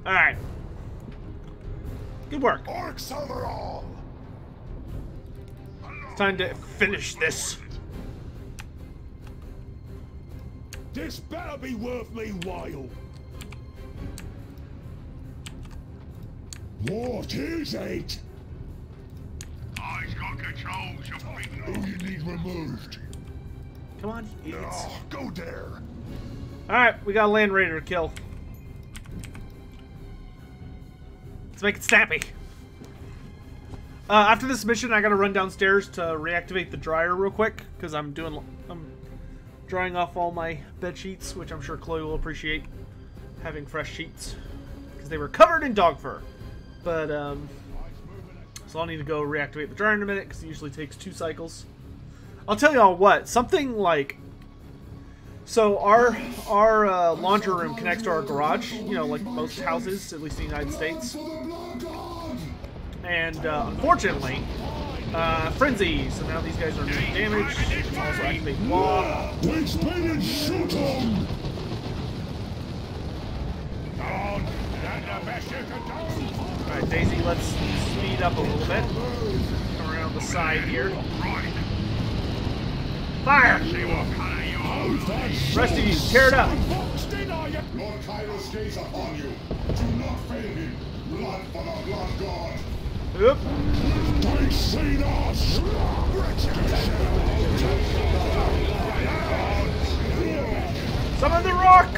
Alright. Good work. Orcs overall. It's time to finish this. This better be worth me while. What is it? I've got controls of who you need removed. Come on, you idiots. No, go there. Alright, we got a land raider to kill. Let's make it snappy. After this mission, I gotta run downstairs to reactivate the dryer real quick because I'm drying off all my bed sheets, which I'm sure Chloe will appreciate having fresh sheets because they were covered in dog fur. But so I'll need to go reactivate the dryer in a minute because it usually takes 2 cycles. I'll tell y'all what, something like, so our laundry room connects to our garage, you know, like most houses, at least in the United States. And unfortunately, frenzy. So now these guys are doing damage. Also activate wall. Alright, Daisy, let's speed up a little bit. Come around the side here. Fire! Rest of you, tear it up! Lord Kairos gaze upon you. Do not fail him. Blood for the blood god. Oop. They seen us! Summon the rock!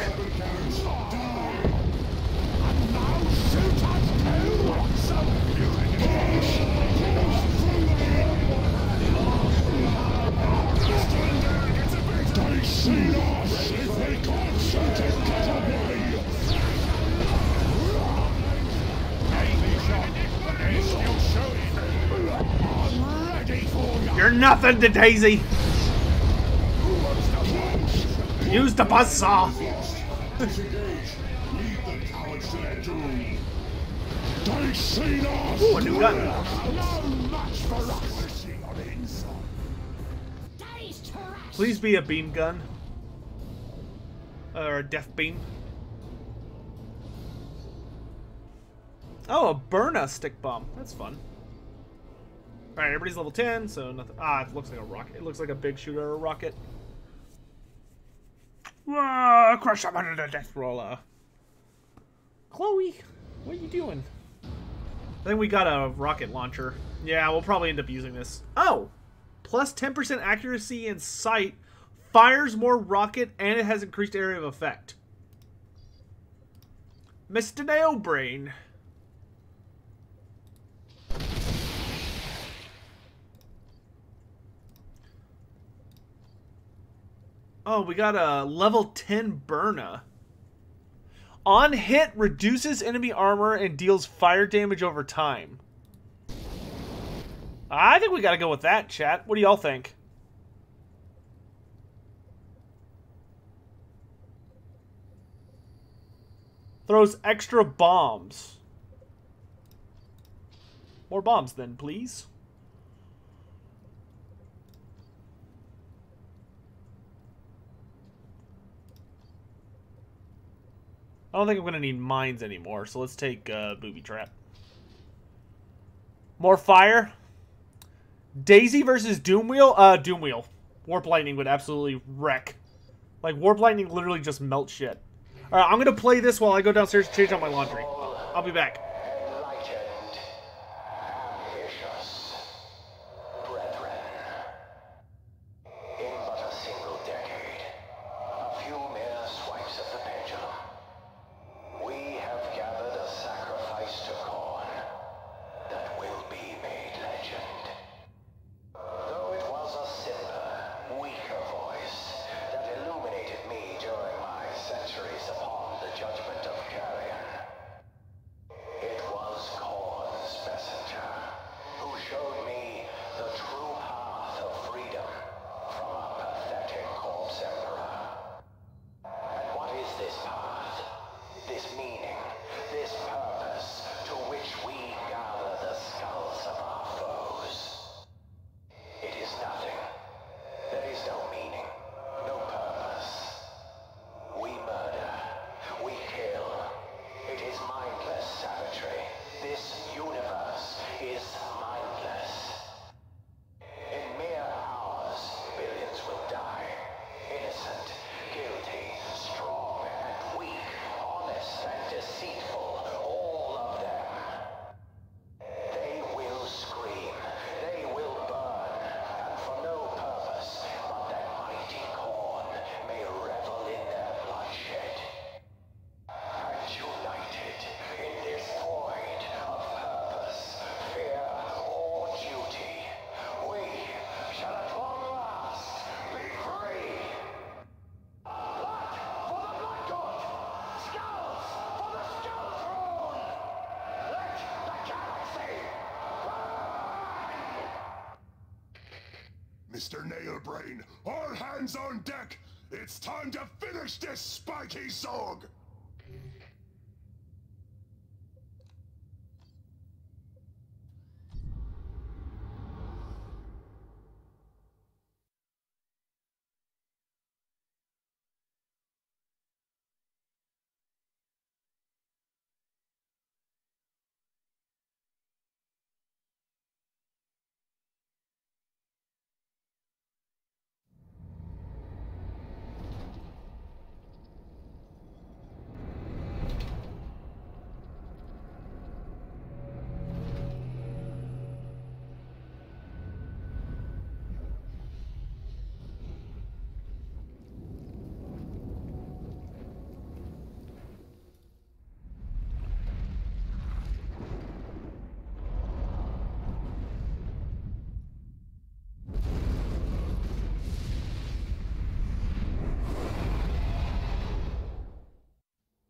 They seen us! If they can't shoot it, get away! They're still shooting! I'm ready for you! You're nothing to Daisy! Use the buzzsaw! Disengage. Lead the cowards to their doom. They seen us! Ooh, a new gun. No match for us! Please be a beam gun. Or a death beam. Oh, a Burna stick bomb. That's fun. Alright, everybody's level 10, so nothing. Ah, it looks like a rocket. It looks like a big shooter or a rocket. Whoa, crush them under the death roller. Chloe, what are you doing? I think we got a rocket launcher. Yeah, we'll probably end up using this. Oh! Plus 10% accuracy and sight, fires more rocket, and it has increased area of effect. Mr. Nail Brain. Oh, we got a level 10 Burna. On hit, reduces enemy armor and deals fire damage over time. I think we gotta go with that, chat. What do y'all think? Throws extra bombs. More bombs then, please. I don't think I'm gonna need mines anymore, so let's take Booby Trap. More fire. Daisy versus Doomwheel? Doomwheel. Warp Lightning would absolutely wreck. Like, Warp Lightning literally just melts shit. Alright, I'm gonna play this while I go downstairs to change out my laundry. I'll be back. Enlightened, ambitious, brethren. In but a single decade, a few mere swipes of the pendulum, we have gathered a sacrifice to Korn that will be made legend. Though it was a simpler, weaker voice that illuminated me during my centuries upon the judgment of Carrion, Mr. Nailbrain, all hands on deck! It's time to finish this spiky song!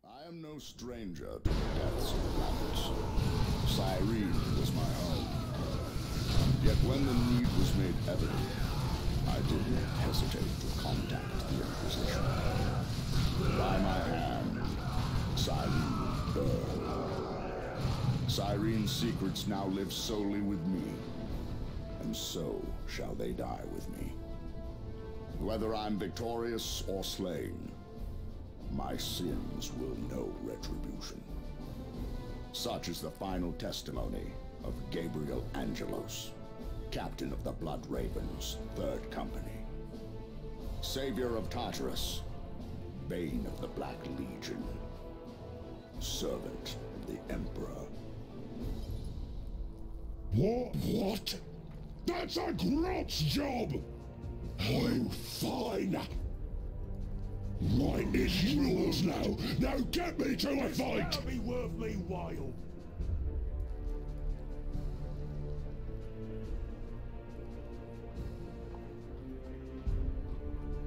I am no stranger to the deaths of planets. Cyrene was my home. Yet when the need was made evident, I didn't hesitate to contact the Inquisition. By my hand, Cyrene burned. Cyrene's secrets now live solely with me, and so shall they die with me. Whether I'm victorious or slain, my sins will know retribution. Such is the final testimony of Gabriel Angelos, captain of the Blood Ravens, 3rd Company. Savior of Tartarus, bane of the Black Legion, servant of the Emperor. What? That's a Grot's job! Oh, fine! Right is yours now. Now get me to a fight! That'll be worth me while.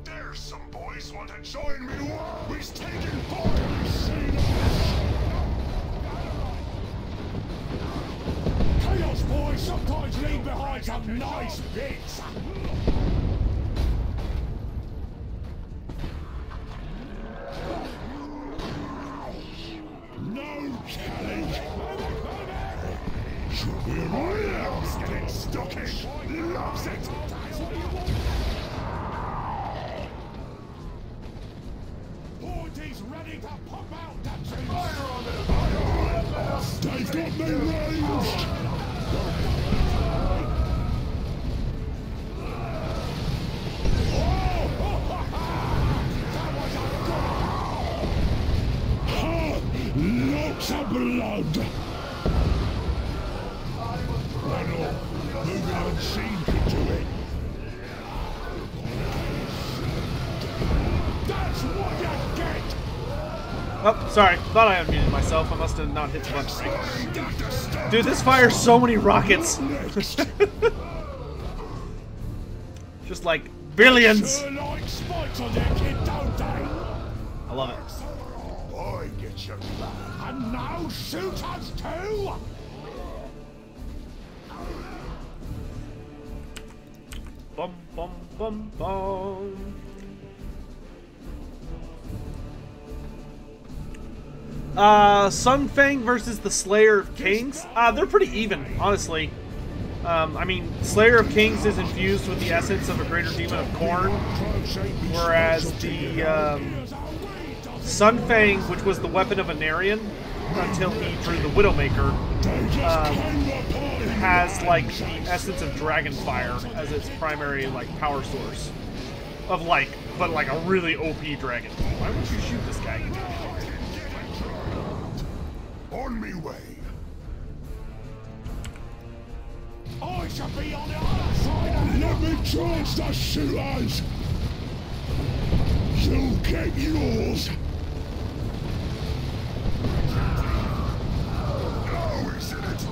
There's some boys want to join me. We's taking fire. Chaos boys sometimes leave behind some nice bits. No challenge! My house getting stockish! Loves it! Party's ready to pop out that They've got me ranged! Lots of blood! Well, moving unseen could do it. That's what you get! Oh, sorry. Thought I unmuted myself. I must have not hit the button right. Dude, this fires so many rockets. Just like billions. Sure like spikes on their kid, don't they? I love it. I get you back. And now shoot us too! Bum bum bum bum. Sun Fang versus the Slayer of Kings. They're pretty even, honestly. I mean, Slayer of Kings is infused with the essence of a greater demon of Khorne, whereas the Sun Fang, which was the weapon of Anarion until he drew the Widowmaker, has like the essence of Dragonfire as its primary like power source of like, but like a really OP dragon. Why would you shoot this guy? On me way. I shall be on the other side. Let me charge the shooters. You'll get yours.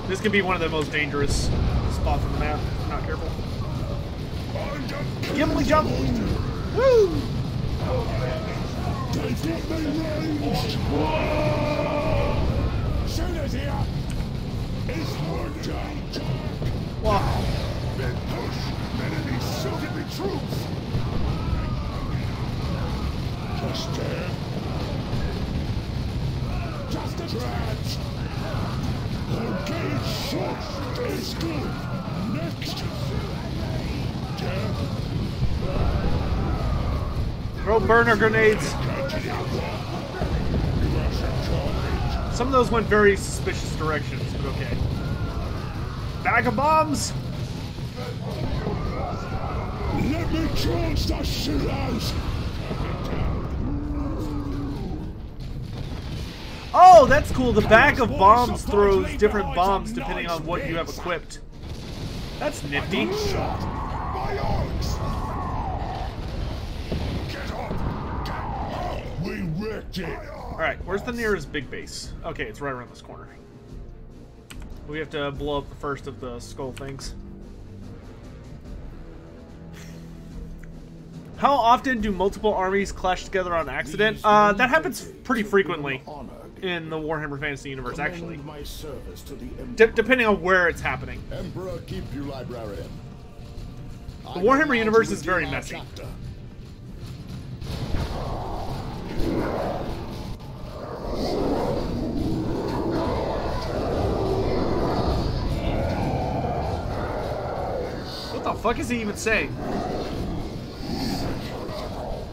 This could be one of the most dangerous spots on the map if you're not careful. Gimli jump! Woo! They've got me ranged. Shooters here. It's hard down. Wow. Then push. Enemies shooting me Throw burner grenades. Some of those went very suspicious directions, but okay. Bag of bombs! Let me charge the shooters! Oh, that's cool. The bag of bombs throws different bombs depending on what you have equipped. That's nifty. My arms! Get up! We wrecked it! Alright, where's the nearest big base? Okay, it's right around this corner. We have to blow up the first of the skull things. How often do multiple armies clash together on accident? That happens pretty frequently in the Warhammer Fantasy Universe, actually. Depending on where it's happening. Emperor, keep you librarian. The Warhammer Universe is very messy. What the fuck is he even saying?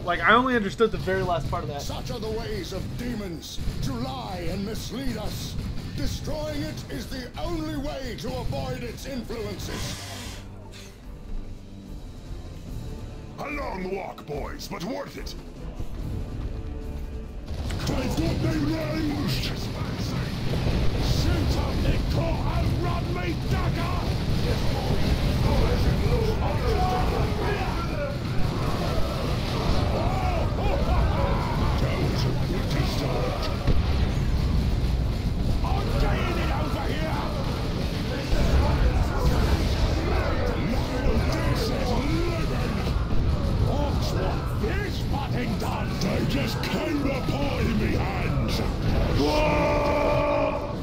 Like, I only understood the very last part of that. Such are the ways of demons, to lie and mislead us. Destroying it is the only way to avoid its influences. A long walk, boys, but worth it. They've got me ranged! Shoot up, Nico, and run me dagger! That was a quick start. I'm getting it over here! This is living! Orcs want this fucking done! They just came apart in me hands! Whoa!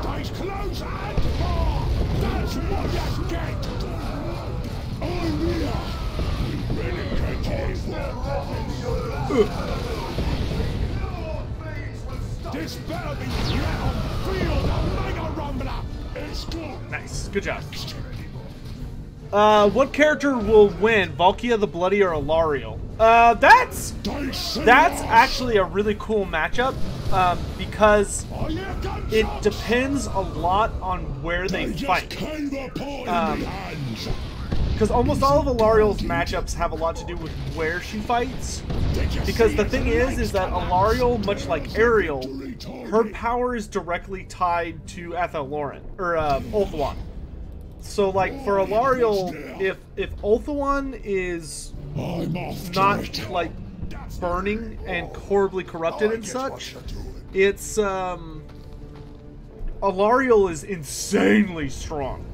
They's close and far! That's what you get! I'm here! You ready to This better be let on field a mega rumbler! It's good! Nice. Good job. What character will win? Valkia the Bloody or Alariel? That's actually a really cool matchup, because it depends a lot on where they fight. Because almost all of Alariel's matchups have a lot to do with where she fights. Because the thing is that Alariel, much like Ariel, her power is directly tied to Athalauren, or Ulthuan. So, like, for Alariel, if Ulthuan is not, like, burning and horribly corrupted and such, it's, Alariel is insanely strong.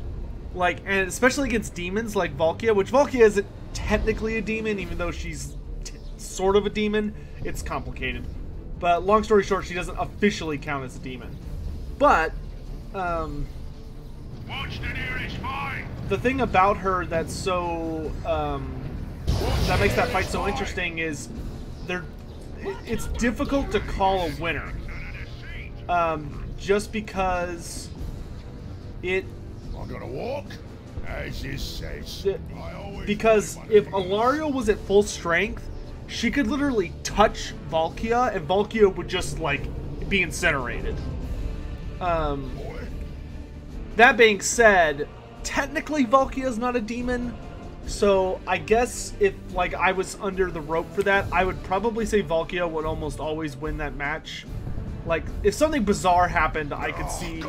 Like, and especially against demons like Valkia, which Valkia isn't technically a demon, even though she's sort of a demon. It's complicated. But long story short, she doesn't officially count as a demon. But, the thing about her that's so, that makes that fight so interesting is it's difficult to call a winner. Just because I'm gonna walk, as it says. Because if Alariel was at full strength, she could literally touch Valkia, and Valkia would just, like, be incinerated. That being said, technically Valkia's not a demon, so I guess if, like, I was under the rope for that, I would probably say Valkia would almost always win that match. Like, if something bizarre happened, I could see,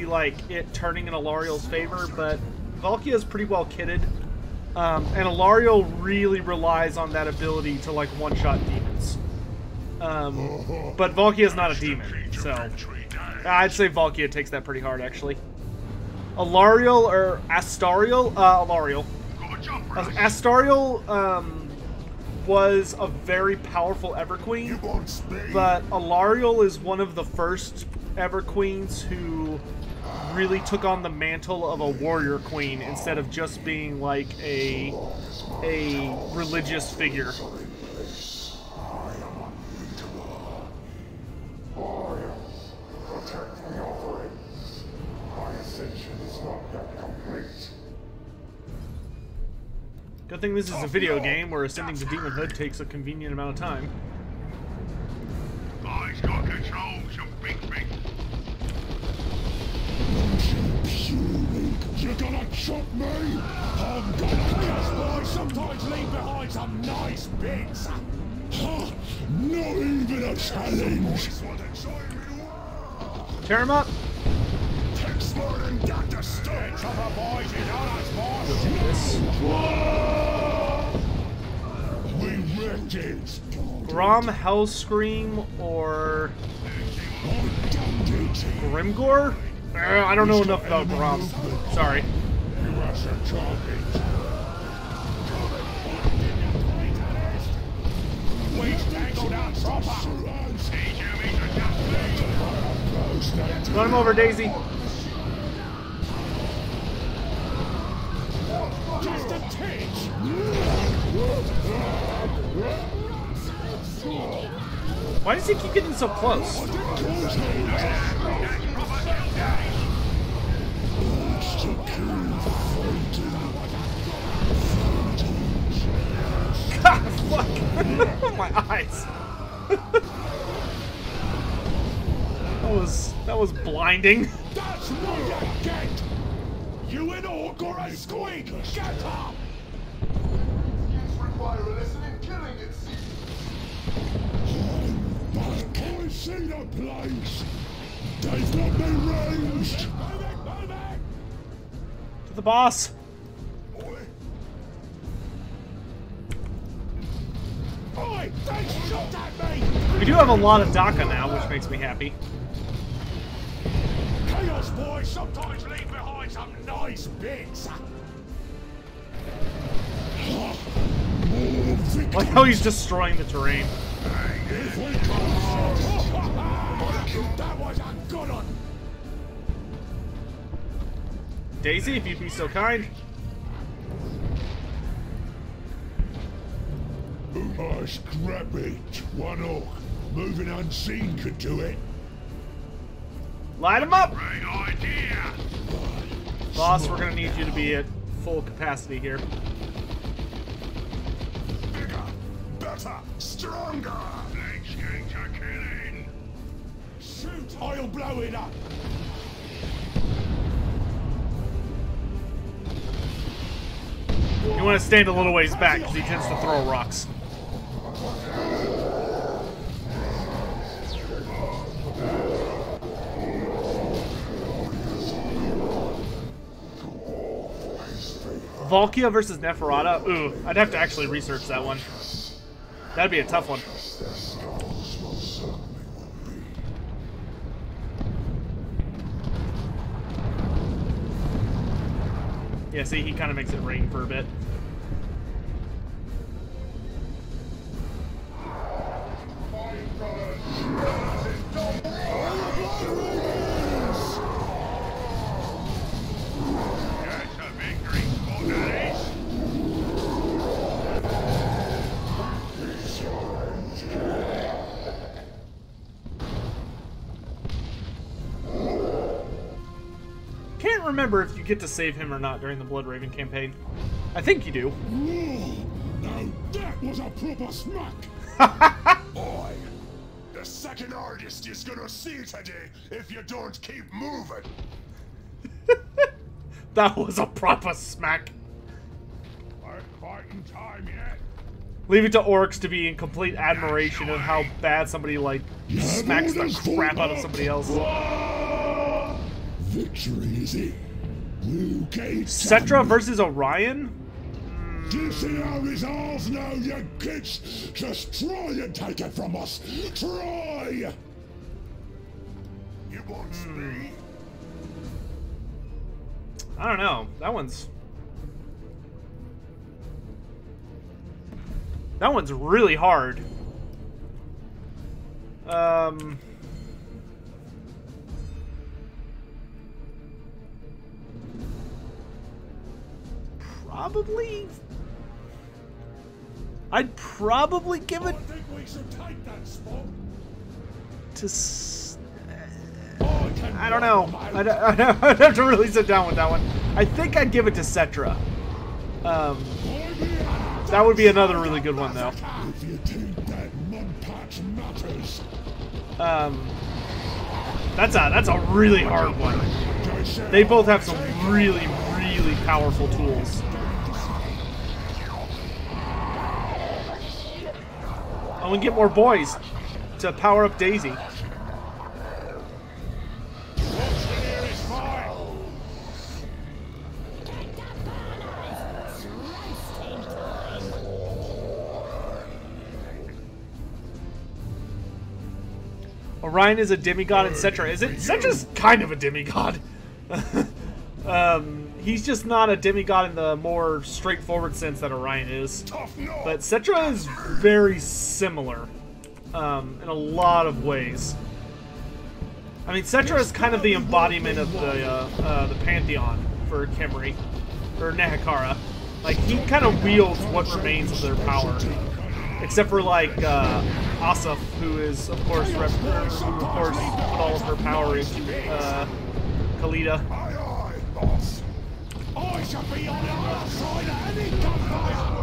like, it turning in Alariel's favor, but Valkia is pretty well kitted. And Alariel really relies on that ability to, like, one-shot demons. But Valkia is not a demon, so I'd say Valkia takes that pretty hard, actually. Alariel, or Astariel? Alariel. Astariel, was a very powerful Everqueen, but Alariel is one of the first Everqueens who really took on the mantle of a warrior queen instead of just being like a religious figure. Good thing this is a video game where ascending to demonhood takes a convenient amount of time. Oh, he's got control, some big thing. You're gonna chop me? I'm gonna kiss boy. Sometimes leave behind some nice bits. Huh, not even a challenge. Tear him up. Takes more than Dr. Stitch of a boys in us, boys. We wrecked it. Grom, Hellscream, or Grimgore? I don't know enough about Grom. Sorry. Run him over, Daisy. Just a tinge. Why does he keep getting so close? God, fuck! My eyes. That was blinding. That's what you get. You an orc or a squeak? Get up! Require a lesson in killing, it seems. I see the place. They've got me ranged. To the boss. Oi, they shot at me. We do have a lot of DACA now, which makes me happy. Chaos boys sometimes leave behind some nice bits. Like how he's destroying the terrain. That was a good one. Daisy, if you'd be so kind. Scrap it. One orc. Moving unseen could do it. Light him up! Great idea. Boss, we're gonna need you to be at full capacity here. Bigger, better, stronger. Thanks, getting to killing. Shoot, I'll blow it up. You want to stand a little ways back because he tends to throw rocks. Valkia versus Neferata? Ooh, I'd have to actually research that one. That'd be a tough one. Yeah, see, he kind of makes it rain for a bit. Can't remember if you get to save him or not during the Bloodraven campaign. I think you do. Now that was a proper smack. Boy, the second artist is gonna see today if you don't keep moving. That was a proper smack. Fighting time yet? Leave it to orcs to be in complete admiration of how bad somebody, like, smacks the crap out of somebody else. Victory is it. We'll get Cetra versus Orion? Do you see how his arms now, you kids? Just try and take it from us. Try! You want me? I don't know. That one's really hard. Probably. I'd probably give it I think we should take that spot. to. I don't know. I'd have to really sit down with that one. I think I'd give it to Cetra. By the That would be another really good one, though. If you think that mud patch matters. That's a really hard one. They both have some really, really powerful tools. And we get more boys to power up Daisy. Orion is a demigod and Cetra isn't. Cetra's kind of a demigod. He's just not a demigod in the more straightforward sense that Orion is. But Cetra is very similar in a lot of ways. I mean, Cetra is kind of the embodiment of the Pantheon for Khemri, or Nehekara. Like, he kind of wields what remains of their power. Except for, like, Asaf, who is, of course, put all of her power into Khalida. Aye, boss. I shall be on the other side of any gunfight.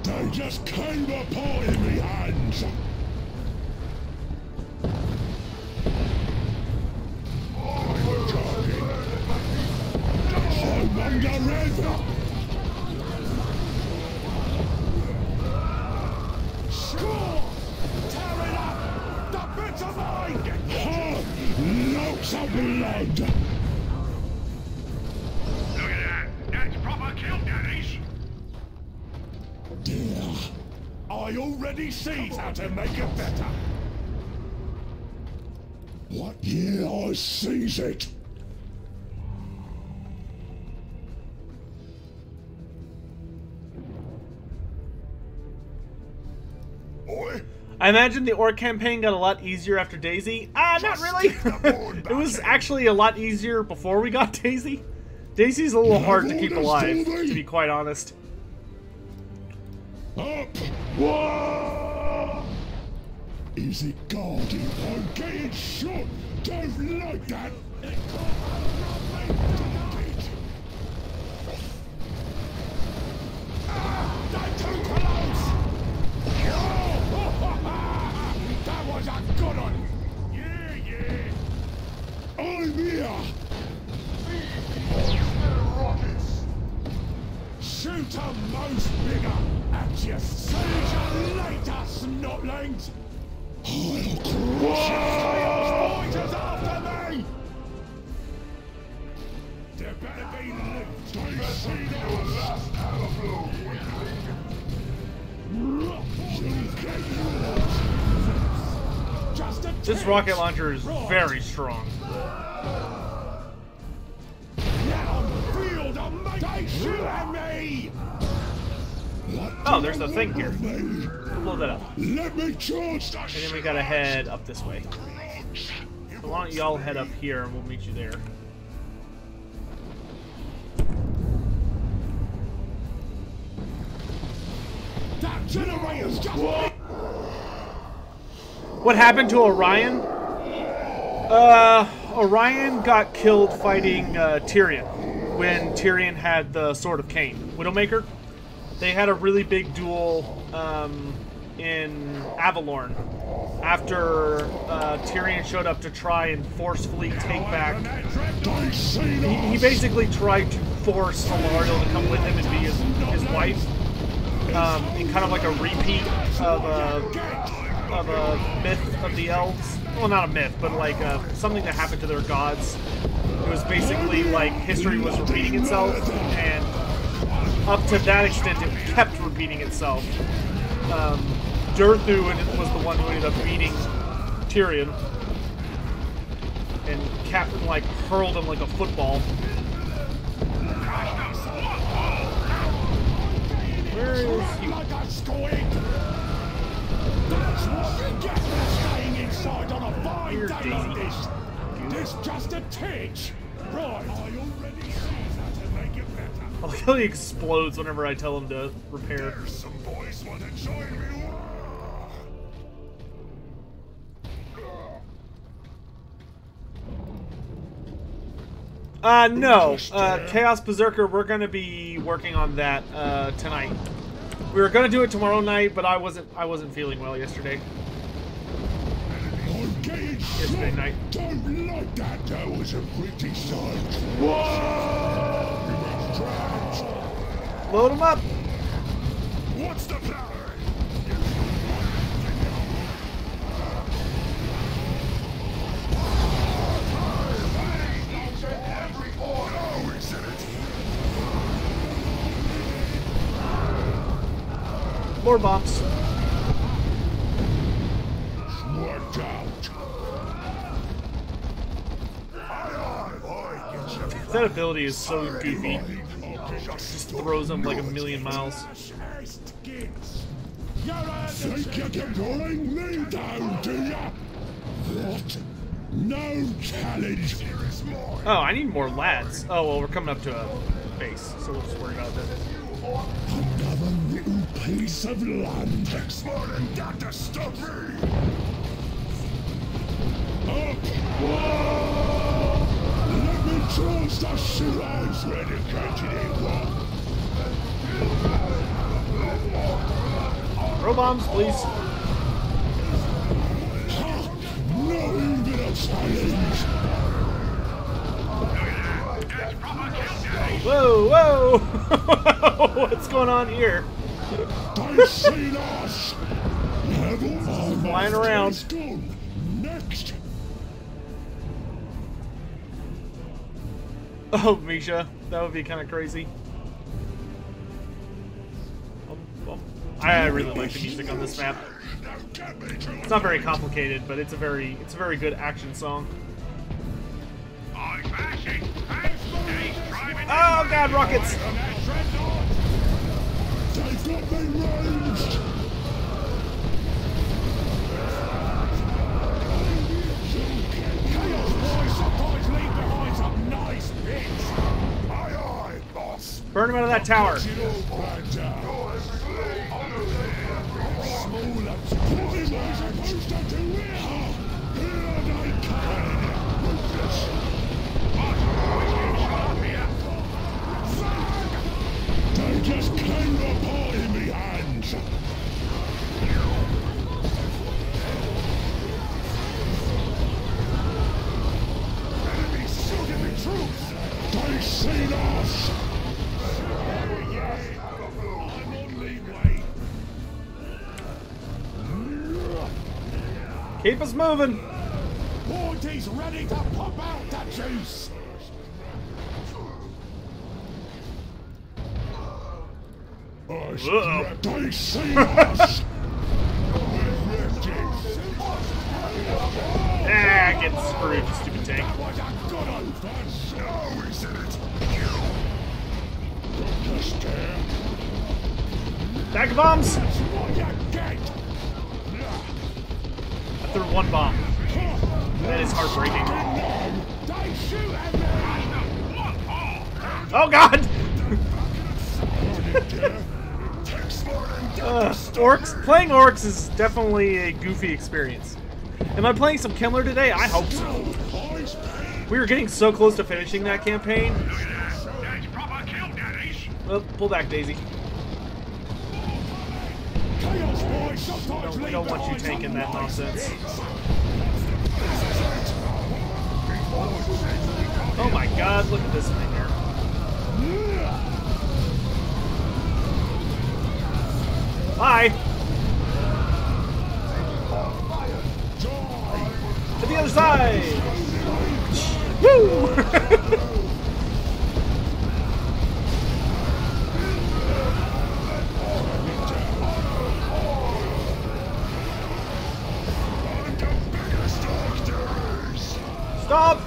They just came apart in me hands. I'm under red. Score! Tear it up! The bits of mine! Lots of blood! Look at that! That's proper kill, daddies! Dear, I already see how to make it better. What? Yeah, I sees it. I imagine the Orc campaign got a lot easier after Daisy. Not really. It was actually a lot easier before we got Daisy. Daisy's a little hard to keep alive, to be quite honest. Up! Whoa! Easy guarding, I'm getting shot! Don't like that! They're too close! That was a good one! Yeah! I'm here! Rockets! Shoot 'em most bigger! At your see you later, snotlings! I'll crush your fighters after me! There better be loot! They see the last outflow! This rocket launcher is very strong. Oh, there's a thing here. Blow that up. Let me charge. And then we gotta head up this way. So why don't y'all head up here and we'll meet you there. That generator's just... What happened to Orion? Orion got killed fighting Tyrion when Tyrion had the Sword of Cain. Widowmaker. They had a really big duel in Avalorn after Tyrion showed up to try and forcefully take back. He basically tried to force Elariel to come with him and be his wife. In kind of like a repeat of a myth of the elves. Well, not a myth, but like something that happened to their gods. It was basically like history was repeating itself, and up to that extent, it kept repeating itself. Durthu was the one who ended up beating Tyrion, and Captain like hurled him like a football. Where is he? Here, Daisy. This just a titch. Right. I already see how to make it better. I like how he explodes whenever I tell him to repair. Some boys want to join me. No. Chaos Berserker, we're gonna be working on that tonight. We were gonna do it tomorrow night, but I wasn't feeling well yesterday. Yesterday night. Don't like that. That was a pretty sight. Load them up. What's the plan? More bombs. Worked out. That ability is so goofy. Just throws them like a million miles. Think you can bring me down, do ya? What? No challenge. Oh, I need more lads. Oh, well, we're coming up to a base, so we'll just worry about that. Another little piece of land. Exploding, got to stop me. Up. Whoa. Let me toss the shit ready to catch it in one. Throw bombs, please. No even a challenge. Whoa, whoa! What's going on here? They seen us. Flying around. Next. Oh, Misha, that would be kind of crazy. I really like the music on this map. It's not very complicated, but it's a very good action song. Oh God, rockets! They've got me ranged. Chaos boys sometimes leave behind some nice bits. Aye, aye, boss. Burn him out of that tower. They just came apart in me hands. Enemy shooting the troops. They seen us. I'm on leeway. Keep us moving. Morty's ready to pop out that juice. They see us. Ah, get screwed, you stupid tank. No, isn't it? Just there. Bag of bombs. That's what you get. I threw one bomb. That is heartbreaking. They shoot at me. Oh God! Orcs. Playing orcs is definitely a goofy experience. Am I playing some Kimmler today? I hope so. We were getting so close to finishing that campaign. Oh, pull back, Daisy. We don't want you tanking that nonsense. Oh my God, look at this thing here. Bye! To the other side! Woo! Stop!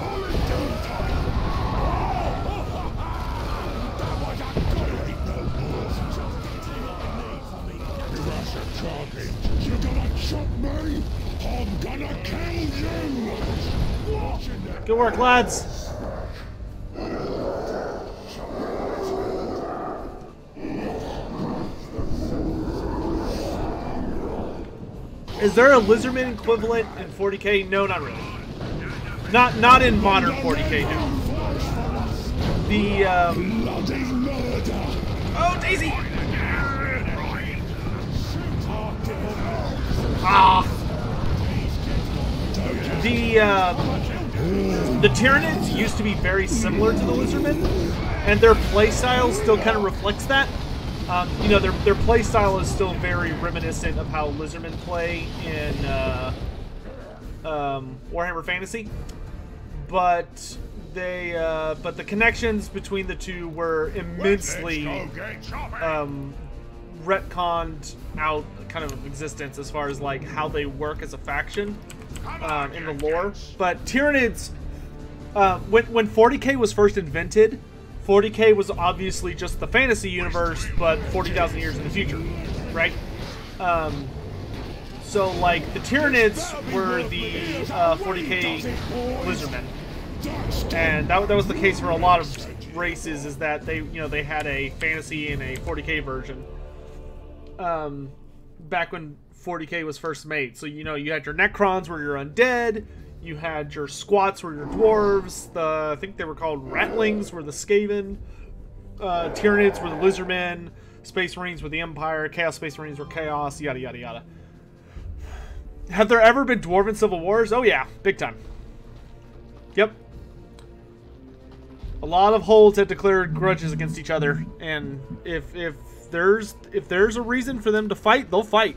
You're gonna chop me? I'm gonna kill you! Good work, lads! Is there a Lizardman equivalent in 40k? No, not really. Not in modern 40k, no. The Bloody murder! oh, Daisy! Ah! The Tyranids used to be very similar to the Lizardmen, and their playstyle still kind of reflects that. You know, their playstyle is still very reminiscent of how Lizardmen play in Warhammer Fantasy, but the connections between the two were immensely retconned out kind of existence as far as like how they work as a faction in the lore. But Tyranids, when 40k was first invented, 40k was obviously just the fantasy universe, but 40,000 years in the future, right? So like the Tyranids were the 40k Lizardmen, and that was the case for a lot of races. Is that they had a fantasy and a 40k version. Back when 40k was first made. So, you had your Necrons where you're undead, you had your Squats where you're dwarves, I think they were called Ratlings were the Skaven, Tyranids were the Lizardmen, Space Marines were the Empire, Chaos Space Marines were Chaos, yada yada yada. Have there ever been Dwarven Civil Wars? Oh yeah, big time. Yep. A lot of holds had declared grudges against each other, and if there's a reason for them to fight, they'll fight.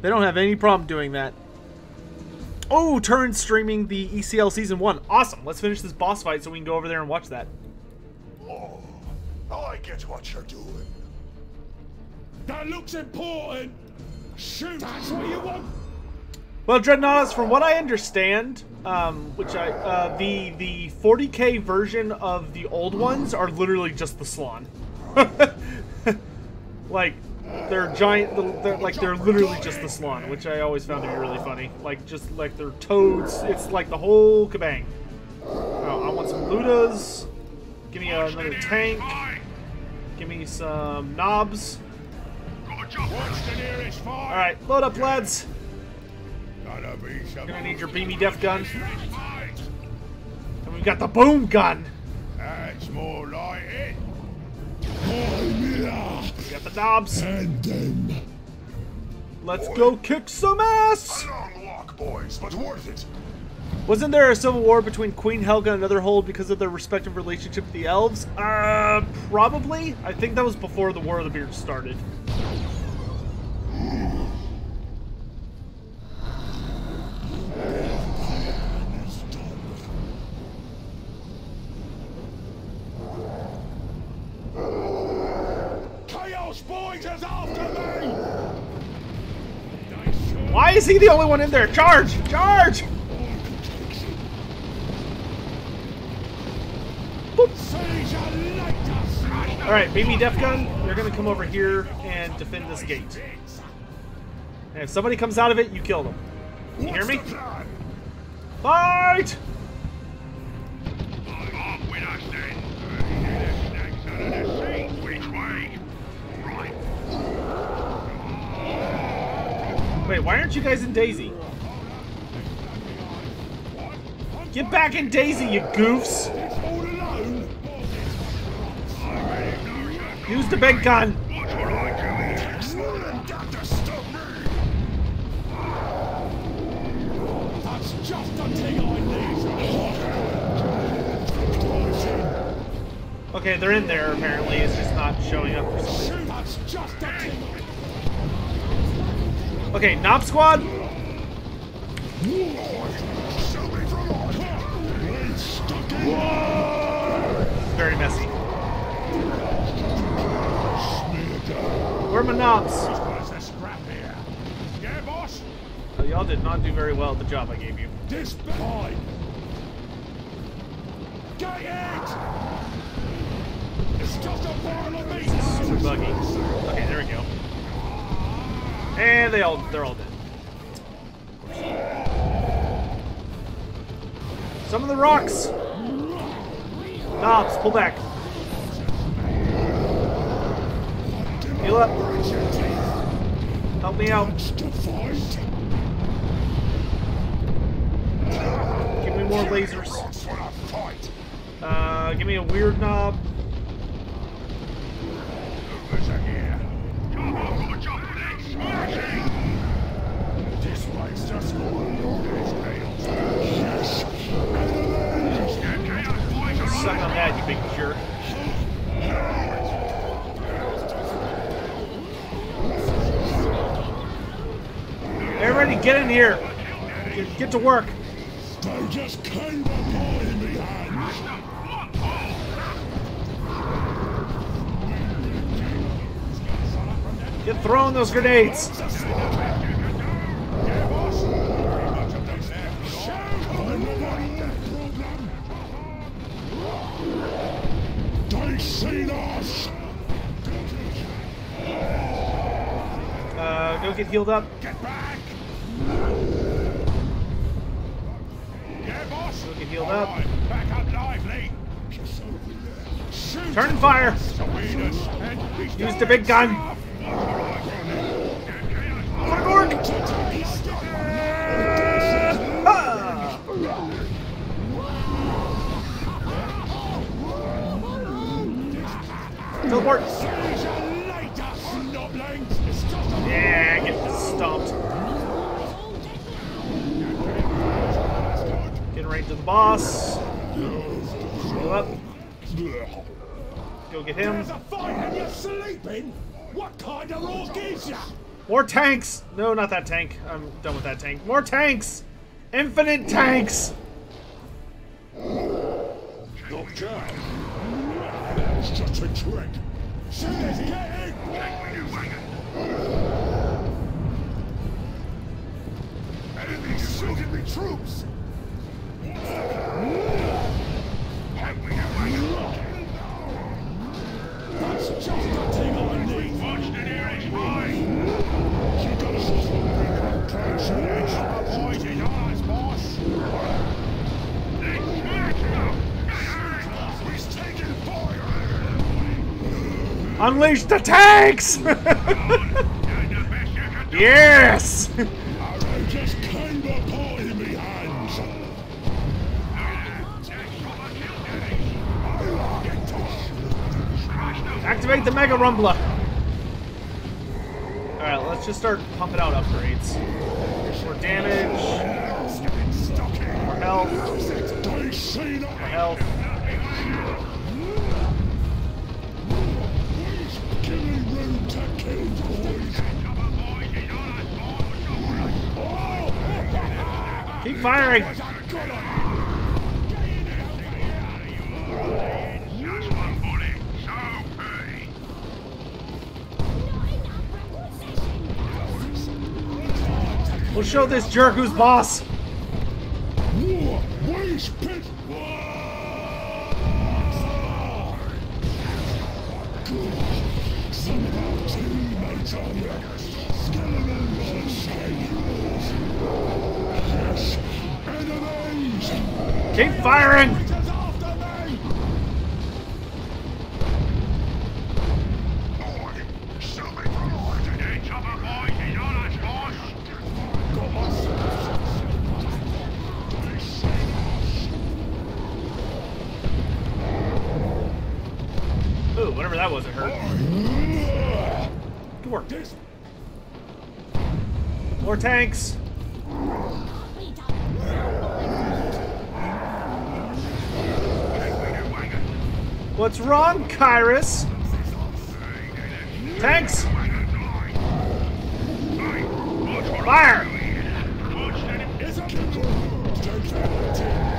They don't have any problem doing that. Oh, Turin's streaming the ECL Season 1. Awesome. Let's finish this boss fight so we can go over there and watch that. Oh, I get what you're doing. That looks important. Shoot, that's what you want. Well, Dreadnoughts, from what I understand, the 40k version of the old ones are literally just the Slann. Like, they're giant, they're literally just the Slann, which I always found to be really funny. Like, just like they're toads, it's like the whole kabang. Oh, I want some Ludas. Give me another tank. Give me some knobs. Alright, load up, lads. Gonna need your beamy def gun. And we've got the boom gun. That's more like it. We got the knobs. And then Let's go kick some ass! a long walk, boys, but worth it. Wasn't there a civil war between Queen Helga and another hold because of their respective relationship with the elves? Probably. I think that was before the War of the Beards started. Chaos Boys is after me! Why is he the only one in there? Charge! Charge! Alright, baby Def Gun, you're gonna come over here and defend this gate. And if somebody comes out of it, you kill them. You hear me? Fight! Wait, why aren't you guys in Daisy? Get back in Daisy, you goofs! Use the big gun! Okay, they're in there apparently, it's just not showing up for some reason. Okay, Knob Squad! Very messy. Where are my knobs? Yeah, boss. Oh, y'all did not do very well at the job I gave you. This behind. Get it! It's just a pile of meat. Super buggy. Okay, there we go. And they're all dead. Some of the rocks. Knobs, pull back. Heal up. Help me out. Give me more lasers. Give me a weird knob. This place just Suck on that, you big jerk. Everybody get in here. Get to work. They just came apart in me hands. Get throwing those grenades. They seen us. Go get healed up. Get back. Yeah, boss. Go get healed up. Back up lively. Turn and fire. Use the big gun. Teleport. Yeah, get stomped. Getting right to the boss. Heal up. Go get him. There's a fight and you're sleeping? What kind of orc is ya? More tanks! No, not that tank. I'm done with that tank. More tanks! Infinite tanks! Doctor. It's just a trick. Shooters, get in! Enemies shooting me troops! That's just the thing I need! Watch the nearest mine! You got us poison on us, boss! He's taking fire! Unleash the tanks! Yes! I just came apart in me hands! Activate the Mega Rumbler! Alright, let's just start pumping out upgrades. More damage. More health. More health. Keep firing! We'll show this jerk who's boss. War, waste pit. Some of our teammates are skeletons and sailors. Yes, enemies. Keep firing. Ooh, whatever that was, it hurt. Good work. More tanks. What's wrong, Kyrus? Tanks! Fire!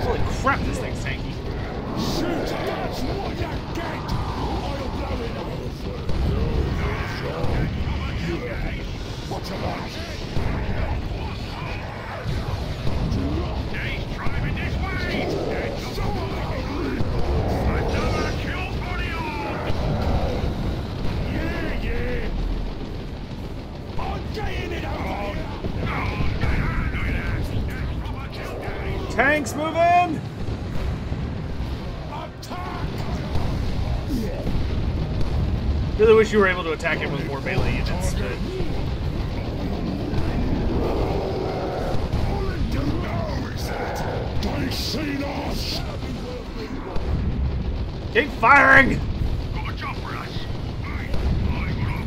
Holy crap, this thing's tanky. Shoot, that's what you get. What's your watch? He's driving this way! Another kill for the orc! Yeah! I'm getting it over! Tanks moving! Really wish you were able to attack him with more melee units, but... They seen us! Keep firing!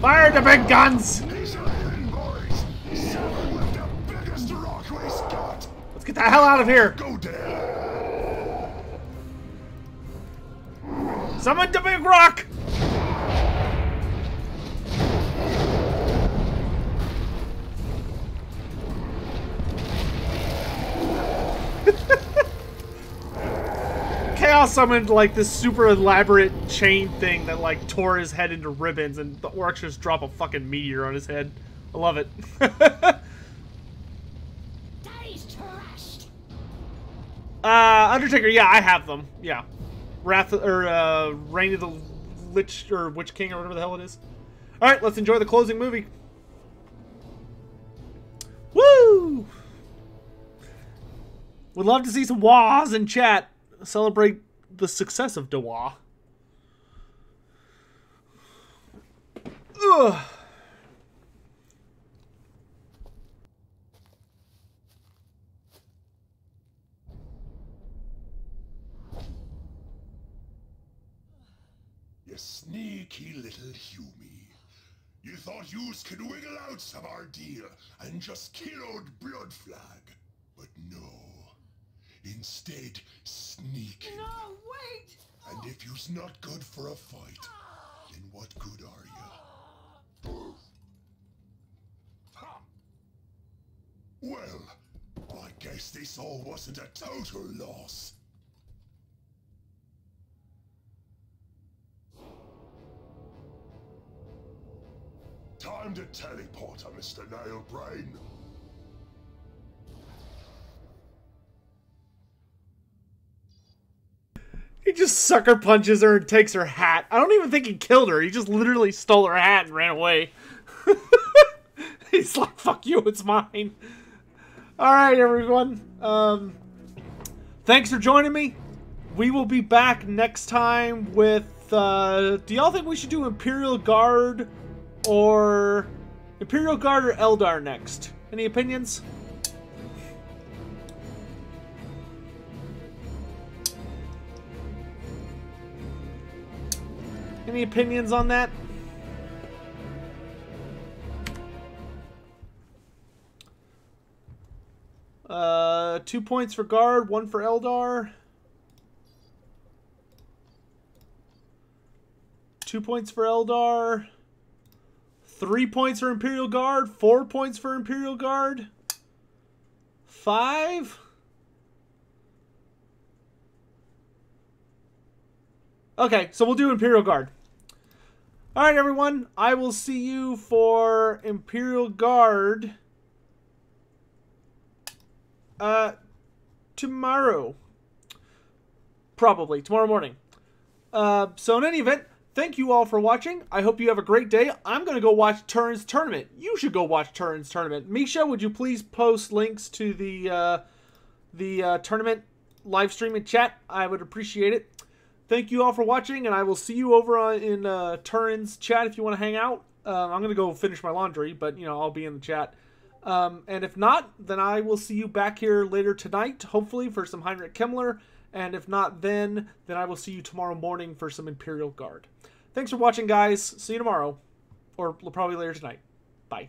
Fire the big guns! Let's get the hell out of here! Summon the big rock! Chaos summoned like this super elaborate chain thing that like tore his head into ribbons, and the orcs just drop a fucking meteor on his head. I love it. Undertaker, yeah, I have them. Yeah, Wrath or Reign of the Lich or Witch King or whatever the hell it is. All right, let's enjoy the closing movie. Woo! Would love to see some wahs in chat. Celebrate the success of Dawa. Ugh. You sneaky little Humie. You thought yous could wiggle out some our deal and just kill old Blood Flag. But no. Instead, sneaking. No, wait! And if you's not good for a fight, then what good are you? Well, I guess this all wasn't a total loss. Time to teleport, Mr. Nailbrain. He just sucker punches her and takes her hat. I don't even think he killed her. He just literally stole her hat and ran away. He's like, fuck you, it's mine. Alright, everyone. Thanks for joining me. We will be back next time with... do y'all think we should do Imperial Guard or... Imperial Guard or Eldar next? Any opinions? Any opinions on that? Uh, 2 points for Guard, 1 for Eldar. 2 points for Eldar. 3 points for Imperial Guard. 4 points for Imperial Guard. 5. Okay, so we'll do Imperial Guard. Alright, everyone. I will see you for Imperial Guard tomorrow. Probably. Tomorrow morning. So in any event, thank you all for watching. I hope you have a great day. I'm going to go watch Turin's Tournament. You should go watch Turin's Tournament. Misha, would you please post links to the tournament live stream in chat? I would appreciate it. Thank you all for watching, and I will see you over in Turin's chat if you want to hang out. I'm going to go finish my laundry, but, you know, I'll be in the chat. And if not, then I will see you back here later tonight, hopefully, for some Heinrich Himmler. And if not then I will see you tomorrow morning for some Imperial Guard. Thanks for watching, guys. See you tomorrow. Or probably later tonight. Bye.